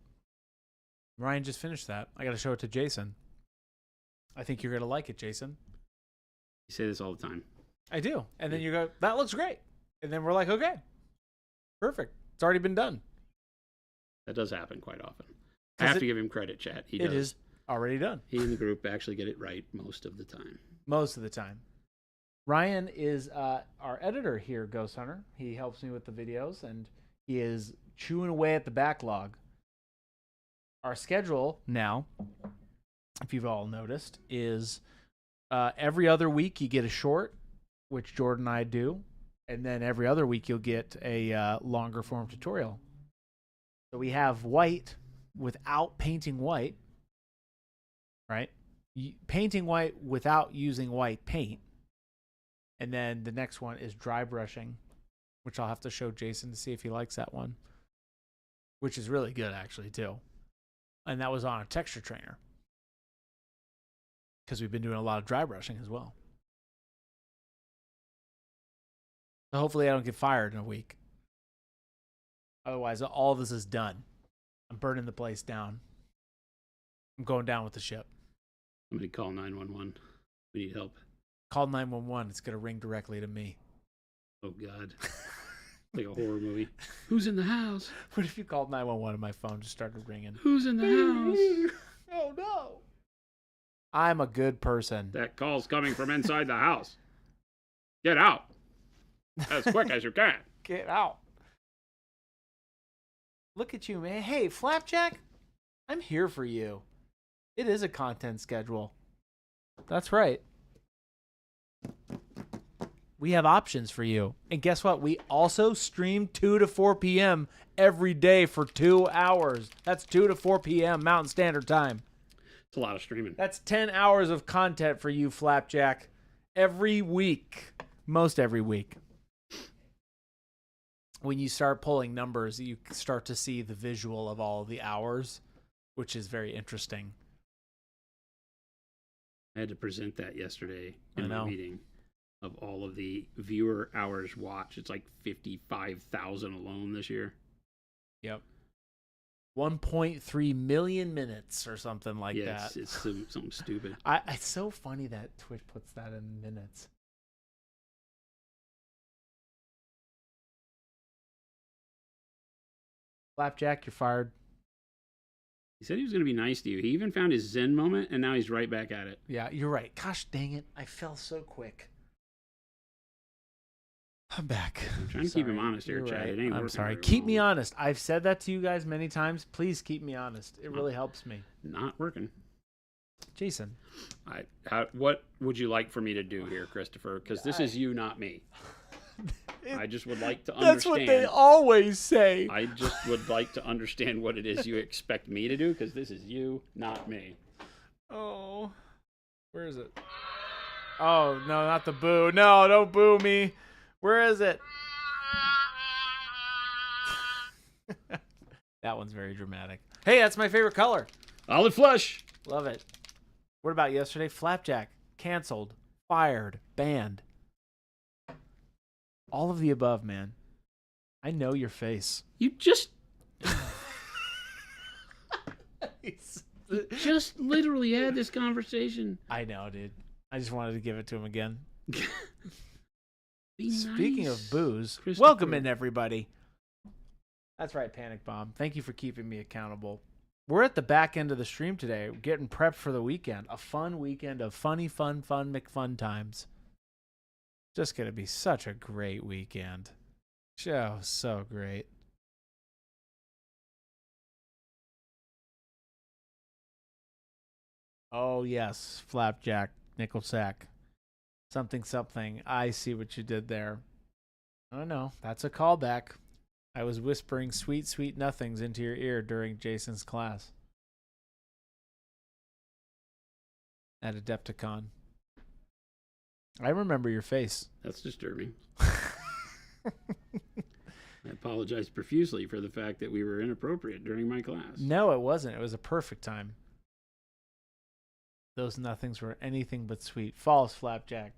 Ryan just finished that. I got to show it to Jason. I think you're gonna like it, Jason. You say this all the time. I do. And then you go, "That looks great," and then we're like, "Okay, perfect. It's already been done." That does happen quite often. I have to give him credit, chat. He does. It is already done He and the group actually get it right most of the time. most of the time. Ryan is our editor here, Ghost Hunter. He helps me with the videos, and he is chewing away at the backlog. Our schedule now, if you've all noticed, is every other week you get a short, which Jordan and I do, and then every other week you'll get a longer form tutorial. So we have white without painting white, right? Painting white without using white paint. And then the next one is dry brushing, which I'll have to show Jason to see if he likes that one, which is really good actually too. And that was on a texture trainer because we've been doing a lot of dry brushing as well. So hopefully I don't get fired in a week. Otherwise, all of this is done. I'm burning the place down. I'm going down with the ship. Somebody call 911. We need help. Call 911. It's going to ring directly to me. Oh, God. Like a horror movie. Who's in the house? What if you called 911 and my phone just started ringing? Who's in the house? Oh, no. I'm a good person. That call's coming from inside the house. Get out. As quick as you can. Get out. Look at you, man. Hey, Flapjack, I'm here for you. It is a content schedule. That's right. We have options for you. And guess what? We also stream 2 to 4 p.m. every day for 2 hours. That's 2 to 4 p.m. Mountain Standard Time. It's a lot of streaming. That's 10 hours of content for you, Flapjack. Every week. Most every week. When you start pulling numbers, you start to see the visual of all of the hours, which is very interesting. I had to present that yesterday in my meeting of all of the viewer hours watched. It's like 55,000 alone this year. Yep. 1.3 million minutes or something like that. Yes, it's something stupid. It's so funny that Twitch puts that in minutes. Flapjack, you're fired. He said he was going to be nice to you. He even found his Zen moment, and now he's right back at it. Yeah, you're right. Gosh dang it. I fell so quick. I'm back. I'm trying to keep him honest here, Chad. Right. It ain't I'm sorry. very Keep well. me honest. I've said that to you guys many times. Please keep me honest. It really helps me. Not working. Jason. What would you like for me to do here, Christopher? Because this is you, not me. I just would like to understand. That's what they always say. I just would like to understand what it is you expect me to do, because this is you, not me. Oh. Where is it? Oh, no, not the boo. No, don't boo me. Where is it? That one's very dramatic. Hey, that's my favorite color. Olive flush. Love it. What about yesterday? Flapjack. Canceled. Fired. Banned. All of the above, man. I know your face. You just literally had this conversation. I know, dude. I just wanted to give it to him again. Be Speaking nice, of booze, Christopher. welcome in, everybody. That's right, Panic Bomb. Thank you for keeping me accountable. We're at the back end of the stream today, getting prepped for the weekend. A fun weekend of funny, fun McFun times. Just going to be such a great weekend. So great. Oh, yes. Flapjack. Nickel sack. Something. I see what you did there. Oh, no. That's a callback. I was whispering sweet nothings into your ear during Jason's class. At Adepticon. I remember your face. That's disturbing. I apologize profusely for the fact that we were inappropriate during my class. No, it wasn't. It was a perfect time. Those nothings were anything but sweet. False, Flapjack.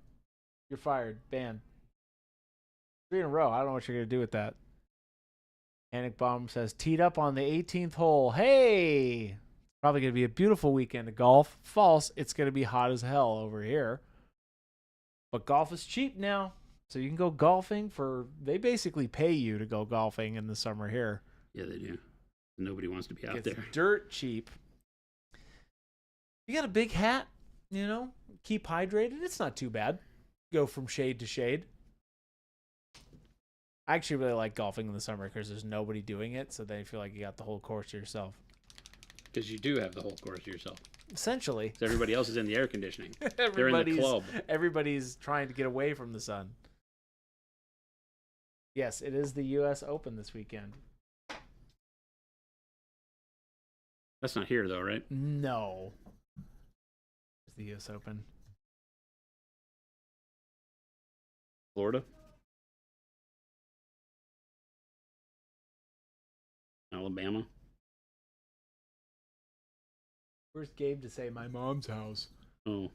You're fired. Banned. 3 in a row. I don't know what you're going to do with that. Panic Bomb says, teed up on the 18th hole. Hey! Probably going to be a beautiful weekend of golf. False. It's going to be hot as hell over here. But golf is cheap now. So you can go golfing for... They basically pay you to go golfing in the summer here. Yeah, they do. Nobody wants to be out It's there. dirt cheap. You got a big hat, keep hydrated. It's not too bad. Go from shade to shade. I actually really like golfing in the summer because there's nobody doing it, so then you feel like you got the whole course to yourself. Because you do have the whole course to yourself. Essentially. So everybody else is in the air conditioning. They're in the club. Everybody's trying to get away from the sun. Yes, it is the U.S. Open this weekend. That's not here, though, right? No. It's the U.S. Open. Florida? Alabama? Where's Gabe to say my mom's house? Oh,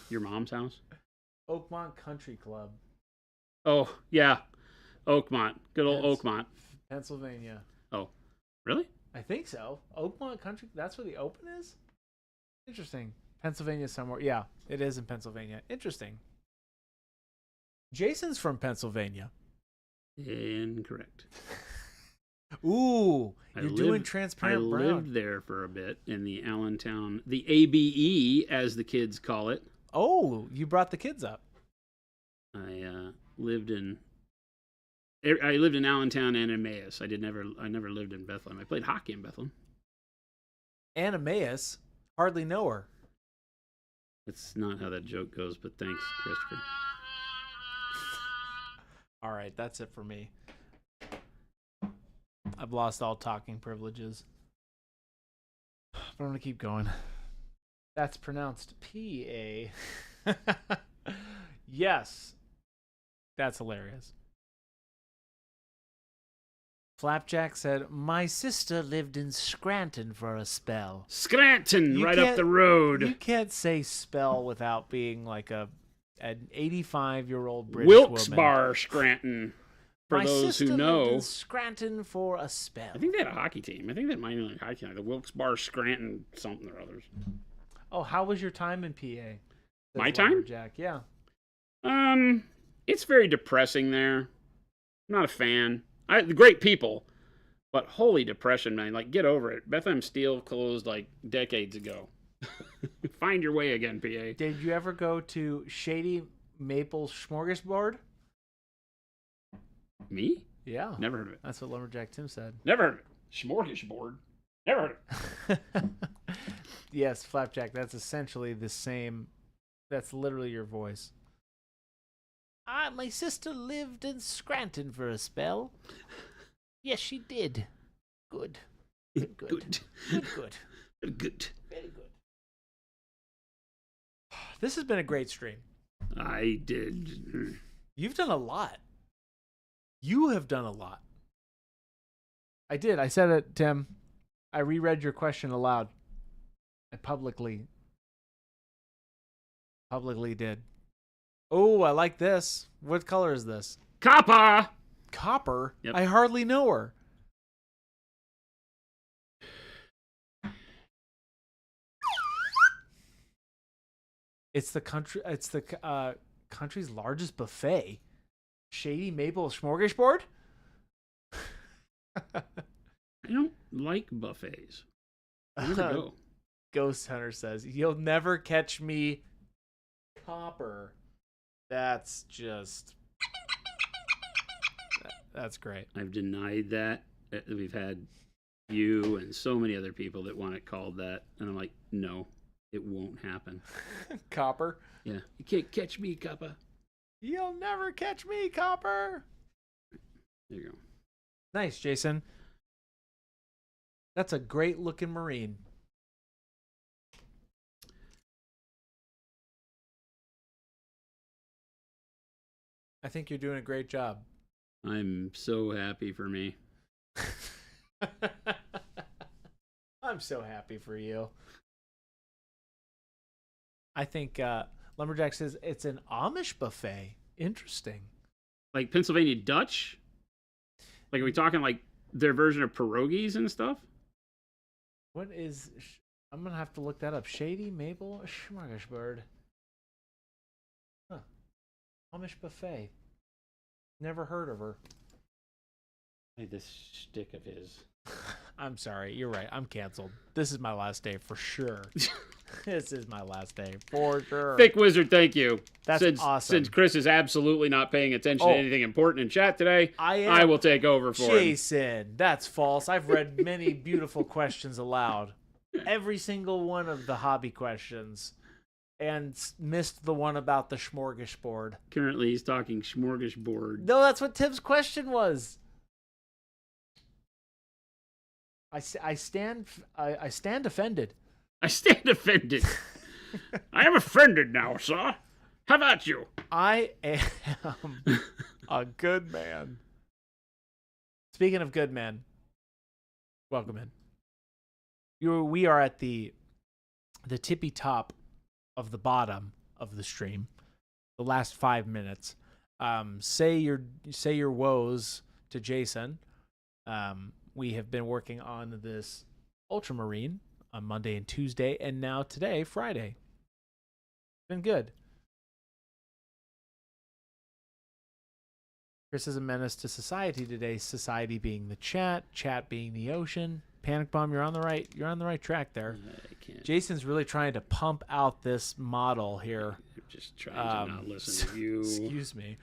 your mom's house? Oakmont Country Club. Oh, yeah. Oakmont. Good old Oakmont. Pennsylvania. Oh, really? I think so. Oakmont Country, that's where the Open is? Interesting. Pennsylvania somewhere. Yeah, it is in Pennsylvania. Interesting. Jason's from Pennsylvania. Incorrect. Ooh, you're doing transparent brown. I lived there for a bit in the Allentown, the ABE, as the kids call it. Oh, you brought the kids up. I lived in I lived in Allentown and Emmaus. I never lived in Bethlehem. I played hockey in Bethlehem. Ananias, hardly know her. That's not how that joke goes, but thanks, Christopher. All right, that's it for me. I've lost all talking privileges. But I'm going to keep going. That's pronounced P-A. Yes. That's hilarious. Flapjack said, my sister lived in Scranton for a spell. Scranton, You right up can't- the road. You can't say spell without being like an 85-year-old British woman. Wilkes-Barre, Scranton. For My those sister who lived know, in Scranton for a spell. I think they had a hockey team. I think that might be like a hockey team, the Wilkes-Barre, Scranton, something or others. Oh, how was your time in PA? Says My time? Lumberjack. Yeah. It's very depressing there. I'm not a fan. Great people, but holy depression, man. Like, get over it. Bethlehem Steel closed like decades ago. Find your way again, PA. Did you ever go to Shady Maple Smorgasbord? Me? Yeah. Never heard of it. That's what Lumberjack Tim said. Never heard of it. Smorgasbord. Never heard of it. Yes, Flapjack, that's essentially the same. That's literally your voice. My sister lived in Scranton for a spell. Yes, she did. Good. Good. Good. Good. Good. Very good. This has been a great stream. I did. You've done a lot. You have done a lot. I did. I said it, Tim. I reread your question aloud. I publicly did. Oh, I like this. What color is this? Kappa! Copper? Yep. I hardly know her. It's the country's largest buffet. Shady Maple Smorgasbord? I don't like buffets. I never go. Ghost Hunter says, you'll never catch me, Copper. That's just... That's great. I've denied that. We've had you and so many other people that want it called that. And I'm like, no, it won't happen. Copper? Yeah. You can't catch me, Kappa. You'll never catch me, Copper. There you go. Nice, Jason. That's a great looking Marine. I think you're doing a great job. I'm so happy for me. I'm so happy for you. I think Lumberjack says it's an Amish buffet. Interesting. Like Pennsylvania Dutch? Like, are we talking like their version of pierogies and stuff? What is... I'm going to have to look that up. Shady Maple Smorgasbord. Huh. Amish buffet. Never heard of her. Hey, this shtick of his. I'm sorry. You're right. I'm canceled. This is my last day for sure. This is my last day for sure. Thick Wizard, thank you. That's awesome. Since Chris is absolutely not paying attention to anything important in chat today, I I will take over for him. Jason, that's false. I've read many beautiful questions aloud. Every single one of the hobby questions. And missed the one about the smorgasbord. Currently, he's talking smorgasbord. No, that's what Tim's question was. I stand offended. I stand offended. I am offended now, sir. How about you? I am a good man. Speaking of good men, welcome in. We are at the tippy top of the bottom of the stream. The last 5 minutes. Say your woes to Jason. We have been working on this Ultramarine on Monday and Tuesday, and now today, Friday. Been good. Chris is a menace to society today. Society being the chat being the ocean. Panic Bomb, you're on the right track there. I can't. Jason's really trying to pump out this model here. I'm just trying to not listen to you. Excuse me.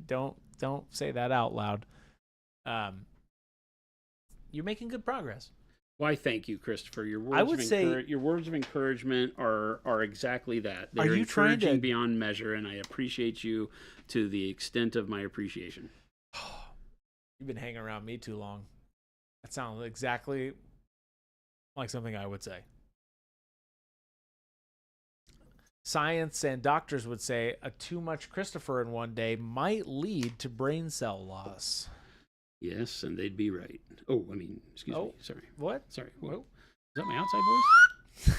Don't don't say that out loud. You're making good progress. Why, thank you, Christopher. Your words I would say your words of encouragement are exactly that. Are They're you trying encouraging to- beyond measure, and I appreciate you to the extent of my appreciation. You've been hanging around me too long. That sounds exactly like something I would say. Science and doctors would say a too much Christopher in one day might lead to brain cell loss. Yes, and they'd be right. Oh, I mean, excuse me. Sorry. What? Sorry. Whoa. Is that my outside voice? Is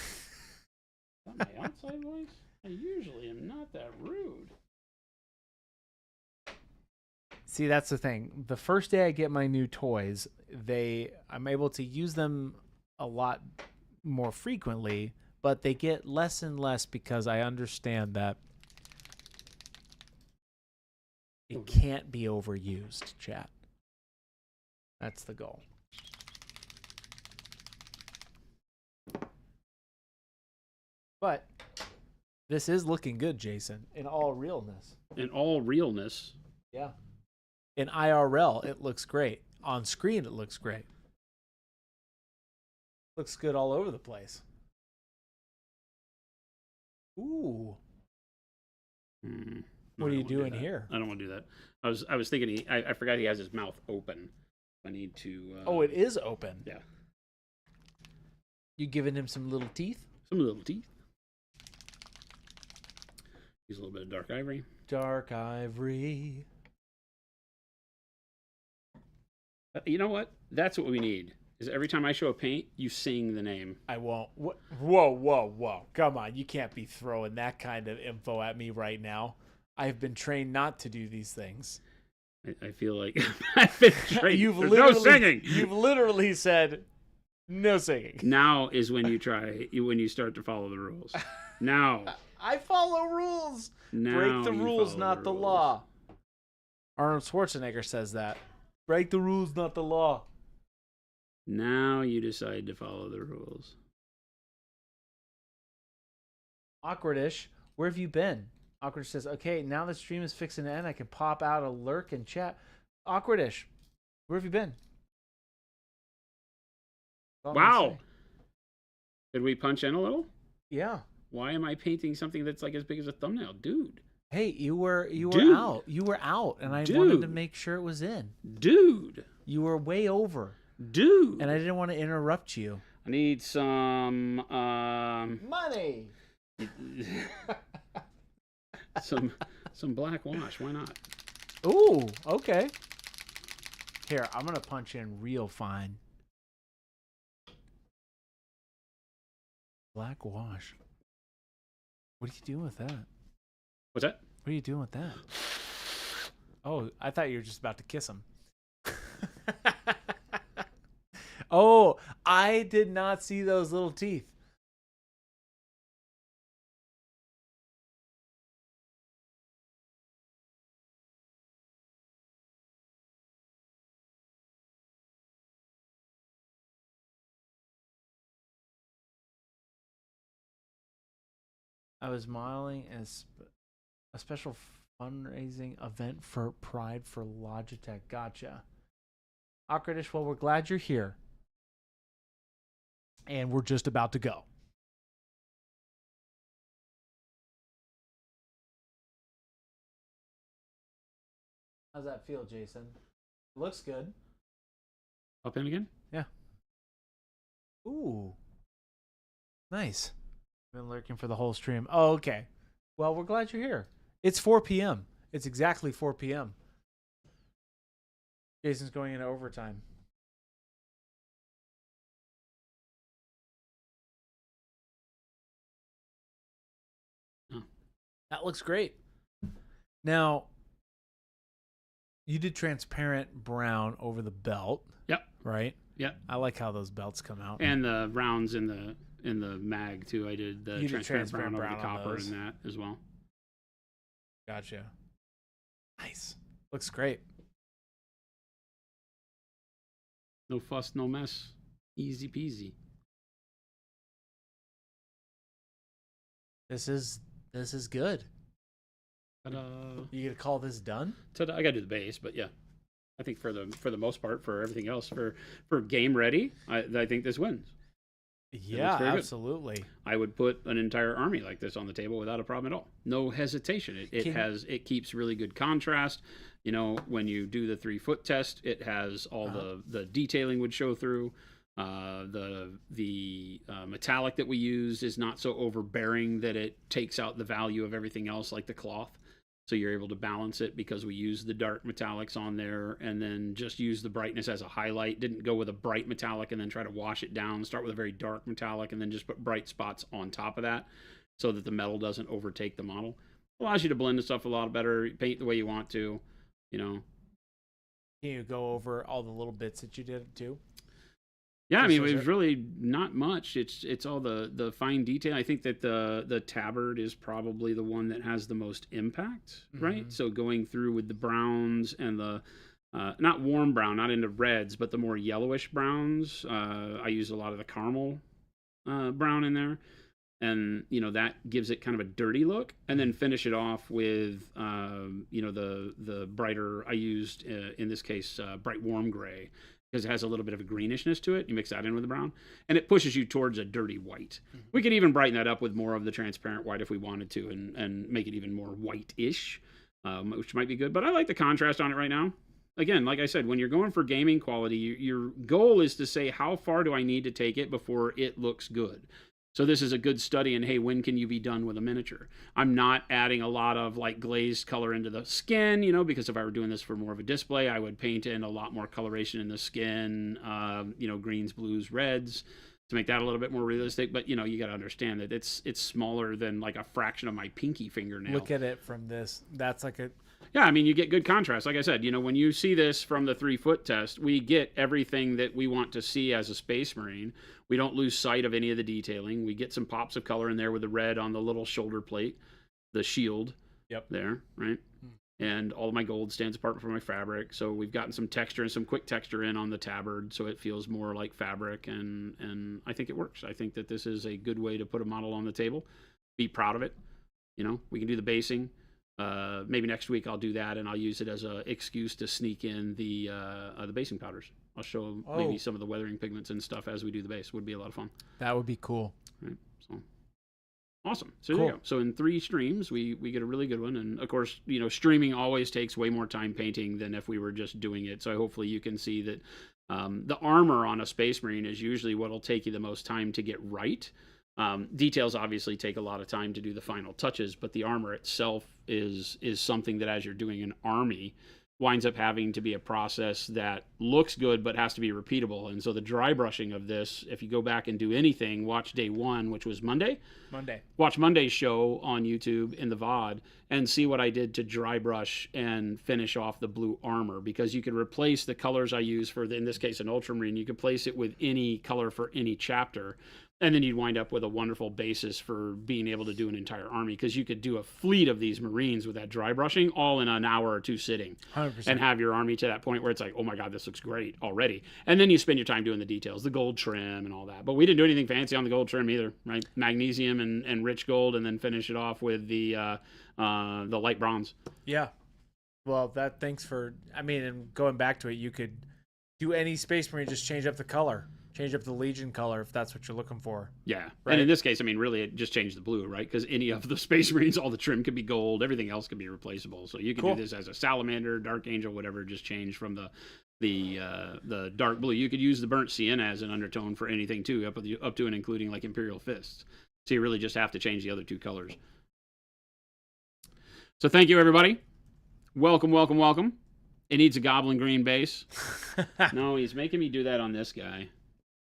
that my outside voice? I usually am not that rude. See, that's the thing. The first day I get my new toys, I'm able to use them a lot more frequently, but they get less and less because I understand that it can't be overused, chat. That's the goal. But this is looking good, Jason, in all realness. In all realness, Yeah. In IRL, it looks great. On screen, it looks great. Looks good all over the place. Ooh. no, What I are you don't wanna do doing that. here? I don't want to do that. I was thinking I forgot he has his mouth open. I need to. Oh, it is open. Yeah. You giving him some little teeth? Some little teeth. Use a little bit of dark ivory. Dark ivory. You know what? That's what we need. Is every time I show a paint, you sing the name. I won't. Whoa. Come on. You can't be throwing that kind of info at me right now. I've been trained not to do these things. I feel like I've been trained. You've There's literally, no singing. You've literally said no singing. Now is when you start to follow the rules. Now. I follow rules. Now Break the you rules, follow not the rules. law. Arnold Schwarzenegger says that. Break the rules, not the law. Now you decide to follow the rules. Awkwardish, where have you been? Awkwardish says, okay, now the stream is fixing to end. I can pop out a lurk and chat. Awkwardish, where have you been? That's all I'm gonna Wow. say. Did we punch in a little? Yeah. Why am I painting something that's like as big as a thumbnail? Dude. Hey, you were Dude. out. You were out, and I Dude. wanted to make sure it was in. Dude. You were way over, Dude. and I didn't want to interrupt you. I need some Money. some black wash. Why not? Ooh, okay. Here, I'm gonna punch in real fine. Black wash. What are you doing with that? What's that? What are you doing with that? Oh, I thought you were just about to kiss him. Oh, I did not see those little teeth. I was modeling a special fundraising event for Pride for Logitech. Gotcha. Awkwardish, well, we're glad you're here. And we're just about to go. How's that feel, Jason? Looks good. Up in again? Yeah. Ooh. Nice. Been lurking for the whole stream. Oh, okay. Well, we're glad you're here. It's 4 p.m. It's exactly 4 p.m. Jason's going into overtime. Oh. That looks great. Now, you did transparent brown over the belt. Yep. Right? Yep. I like how those belts come out. And the rounds in the mag too. I did the You did transparent brown transparent over the brown on copper those. and that as well. Gotcha. Nice. Looks great. No fuss, no mess. Easy peasy. This is good. Ta-da. You gonna call this done? Ta-da. I gotta do the base, but yeah. I think for the most part, for everything else, for game ready, I think this wins. Yeah, very good. absolutely. I would put an entire army like this on the table without a problem at all. No hesitation. It keeps really good contrast. You know, when you do the 3-foot test, it has all the detailing would show through. The metallic that we use is not so overbearing that it takes out the value of everything else, like the cloth. So you're able to balance it because we use the dark metallics on there and then just use the brightness as a highlight. Didn't go with a bright metallic and then try to wash it down. Start with a very dark metallic and then just put bright spots on top of that so that the metal doesn't overtake the model. Allows you to blend the stuff a lot better, paint the way you want to, you know. Can you go over all the little bits that you did too? Yeah, I mean, it was really not much. It's all the fine detail. I think that the tabard is probably the one that has the most impact, right? So going through with the browns and the not warm brown, not into reds, but the more yellowish browns. I use a lot of the caramel brown in there, and you know that gives it kind of a dirty look. And then finish it off with you know the brighter. I used in this case bright warm gray, because it has a little bit of a greenishness to it. You mix that in with the brown, and it pushes you towards a dirty white. We could even brighten that up with more of the transparent white if we wanted to, and make it even more white-ish, which might be good. But I like the contrast on it right now. Again, like I said, when you're going for gaming quality, your goal is to say, how far do I need to take it before it looks good? So this is a good study in, hey, when can you be done with a miniature? I'm not adding a lot of like glazed color into the skin, you know, because if I were doing this for more of a display, I would paint in a lot more coloration in the skin, you know, greens, blues, reds, to make that a little bit more realistic. But, you know, you got to understand that it's smaller than like a fraction of my pinky fingernail. Look at it from this. That's like a... Yeah, I mean, you get good contrast. Like I said, you know, when you see this from the 3-foot test, we get everything that we want to see as a Space Marine. We don't lose sight of any of the detailing. We get some pops of color in there with the red on the little shoulder plate, the shield there, right? And all of my gold stands apart from my fabric. So we've gotten some texture and some quick texture in on the tabard, so it feels more like fabric, and I think it works. I think that this is a good way to put a model on the table. Be proud of it. You know, we can do the basing. Maybe next week I'll do that, and I'll use it as an excuse to sneak in the basing powders. I'll show maybe some of the weathering pigments and stuff as we do the base. Would be a lot of fun. That would be cool. Right. So awesome. So there you go. So in 3 streams, we get a really good one, and of course, you know, streaming always takes way more time painting than if we were just doing it. So hopefully you can see that the armor on a Space Marine is usually what'll take you the most time to get right. Details obviously take a lot of time to do the final touches, but the armor itself is something that, as you're doing an army, winds up having to be a process that looks good but has to be repeatable. And so the dry brushing of this, if you go back and do anything, watch day 1, which was Monday. Watch Monday's show on YouTube in the VOD and see what I did to dry brush and finish off the blue armor, because you could replace the colors I use for, in this case, an Ultramarine. You could place it with any color for any chapter. And then you'd wind up with a wonderful basis for being able to do an entire army, because you could do a fleet of these Marines with that dry brushing all in an hour or 2 sitting. 100%. And have your army to that point where it's like, oh my God, this looks great already. And then you spend your time doing the details, the gold trim and all that. But we didn't do anything fancy on the gold trim either, right? Magnesium and rich gold, and then finish it off with the light bronze. Yeah. Well, thanks for, I mean, and going back to it, you could do any Space Marine, just change up the color. Change up the Legion color if that's what you're looking for. Yeah. Right. And in this case, I mean, really, it just changed the blue, right? Because any of the Space Marines, all the trim could be gold. Everything else could be replaceable. So you can do this as a Salamander, Dark Angel, whatever, just change from the dark blue. You could use the burnt sienna as an undertone for anything, too, up to and including, like, Imperial Fists. So you really just have to change the other 2 colors. So thank you, everybody. Welcome, welcome, welcome. It needs a Goblin Green base. No, he's making me do that on this guy.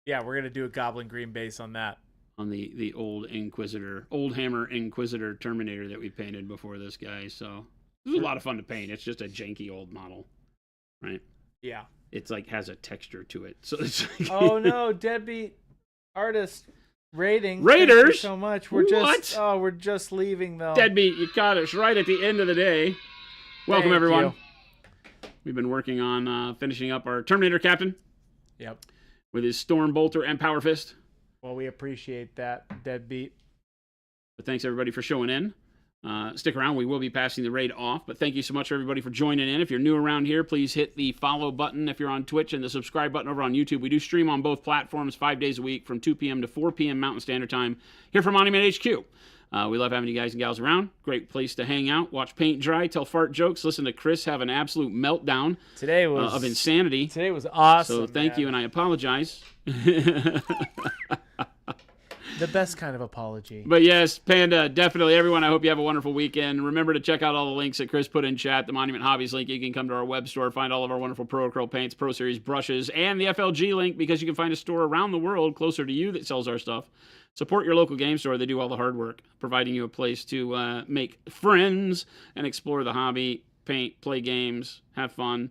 Yeah, we're gonna do a Goblin Green base on that. On the old Inquisitor, Old Hammer Inquisitor Terminator that we painted before this guy. So it was a lot of fun to paint. It's just a janky old model, right? Yeah. It's like has a texture to it. So it's like oh no, deadbeat artist rating. Raiders. Thank you so much. We're just leaving though. Deadbeat, you caught us right at the end of the day. Welcome everyone. We've been working on finishing up our Terminator Captain. Yep. With his Storm Bolter and Power Fist. Well, we appreciate that, deadbeat. But thanks everybody for showing in. Stick around. We will be passing the raid off. But thank you so much, everybody, for joining in. If you're new around here, please hit the follow button if you're on Twitch and the subscribe button over on YouTube. We do stream on both platforms 5 days a week from 2 p.m. to 4 p.m. Mountain Standard Time here from Monument HQ. We love having you guys and gals around. Great place to hang out, watch paint dry, tell fart jokes, listen to Chris have an absolute meltdown Today was of insanity. Today was awesome. So thank you, and I apologize. The best kind of apology. But yes, Panda, definitely. Everyone, I hope you have a wonderful weekend. Remember to check out all the links that Chris put in chat, the Monument Hobbies link. You can come to our web store, find all of our wonderful Pro Acrylic paints, Pro Series brushes, and the FLG link, because you can find a store around the world closer to you that sells our stuff. Support your local game store. They do all the hard work, providing you a place to make friends and explore the hobby, paint, play games, have fun.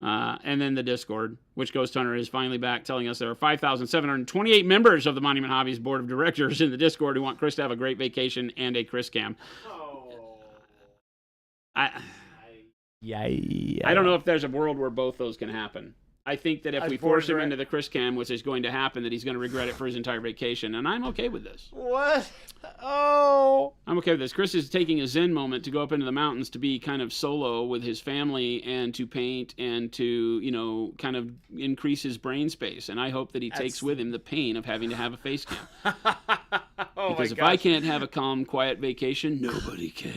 And then the Discord, which Ghost Hunter is finally back, telling us there are 5,728 members of the Monument Hobbies Board of Directors in the Discord who want Chris to have a great vacation and a Chris Cam. I don't know if there's a world where both those can happen. I think that if we force him into the Chris Cam, which is going to happen, that he's going to regret it for his entire vacation. And I'm okay with this. What? Oh. I'm okay with this. Chris is taking a Zen moment to go up into the mountains to be kind of solo with his family and to paint and to, you know, kind of increase his brain space. And I hope that he takes with him the pain of having to have a face cam. Because if I can't have a calm, quiet vacation, nobody can.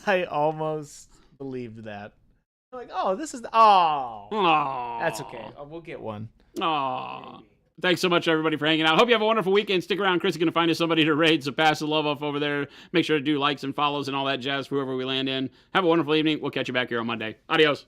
I almost believed that. Like, oh, this is that's okay. We'll get one. Aww. Thanks so much, everybody, for hanging out. Hope you have a wonderful weekend. Stick around. Chris is going to find us somebody to raid, so pass the love off over there. Make sure to do likes and follows and all that jazz for whoever we land in. Have a wonderful evening. We'll catch you back here on Monday. Adios.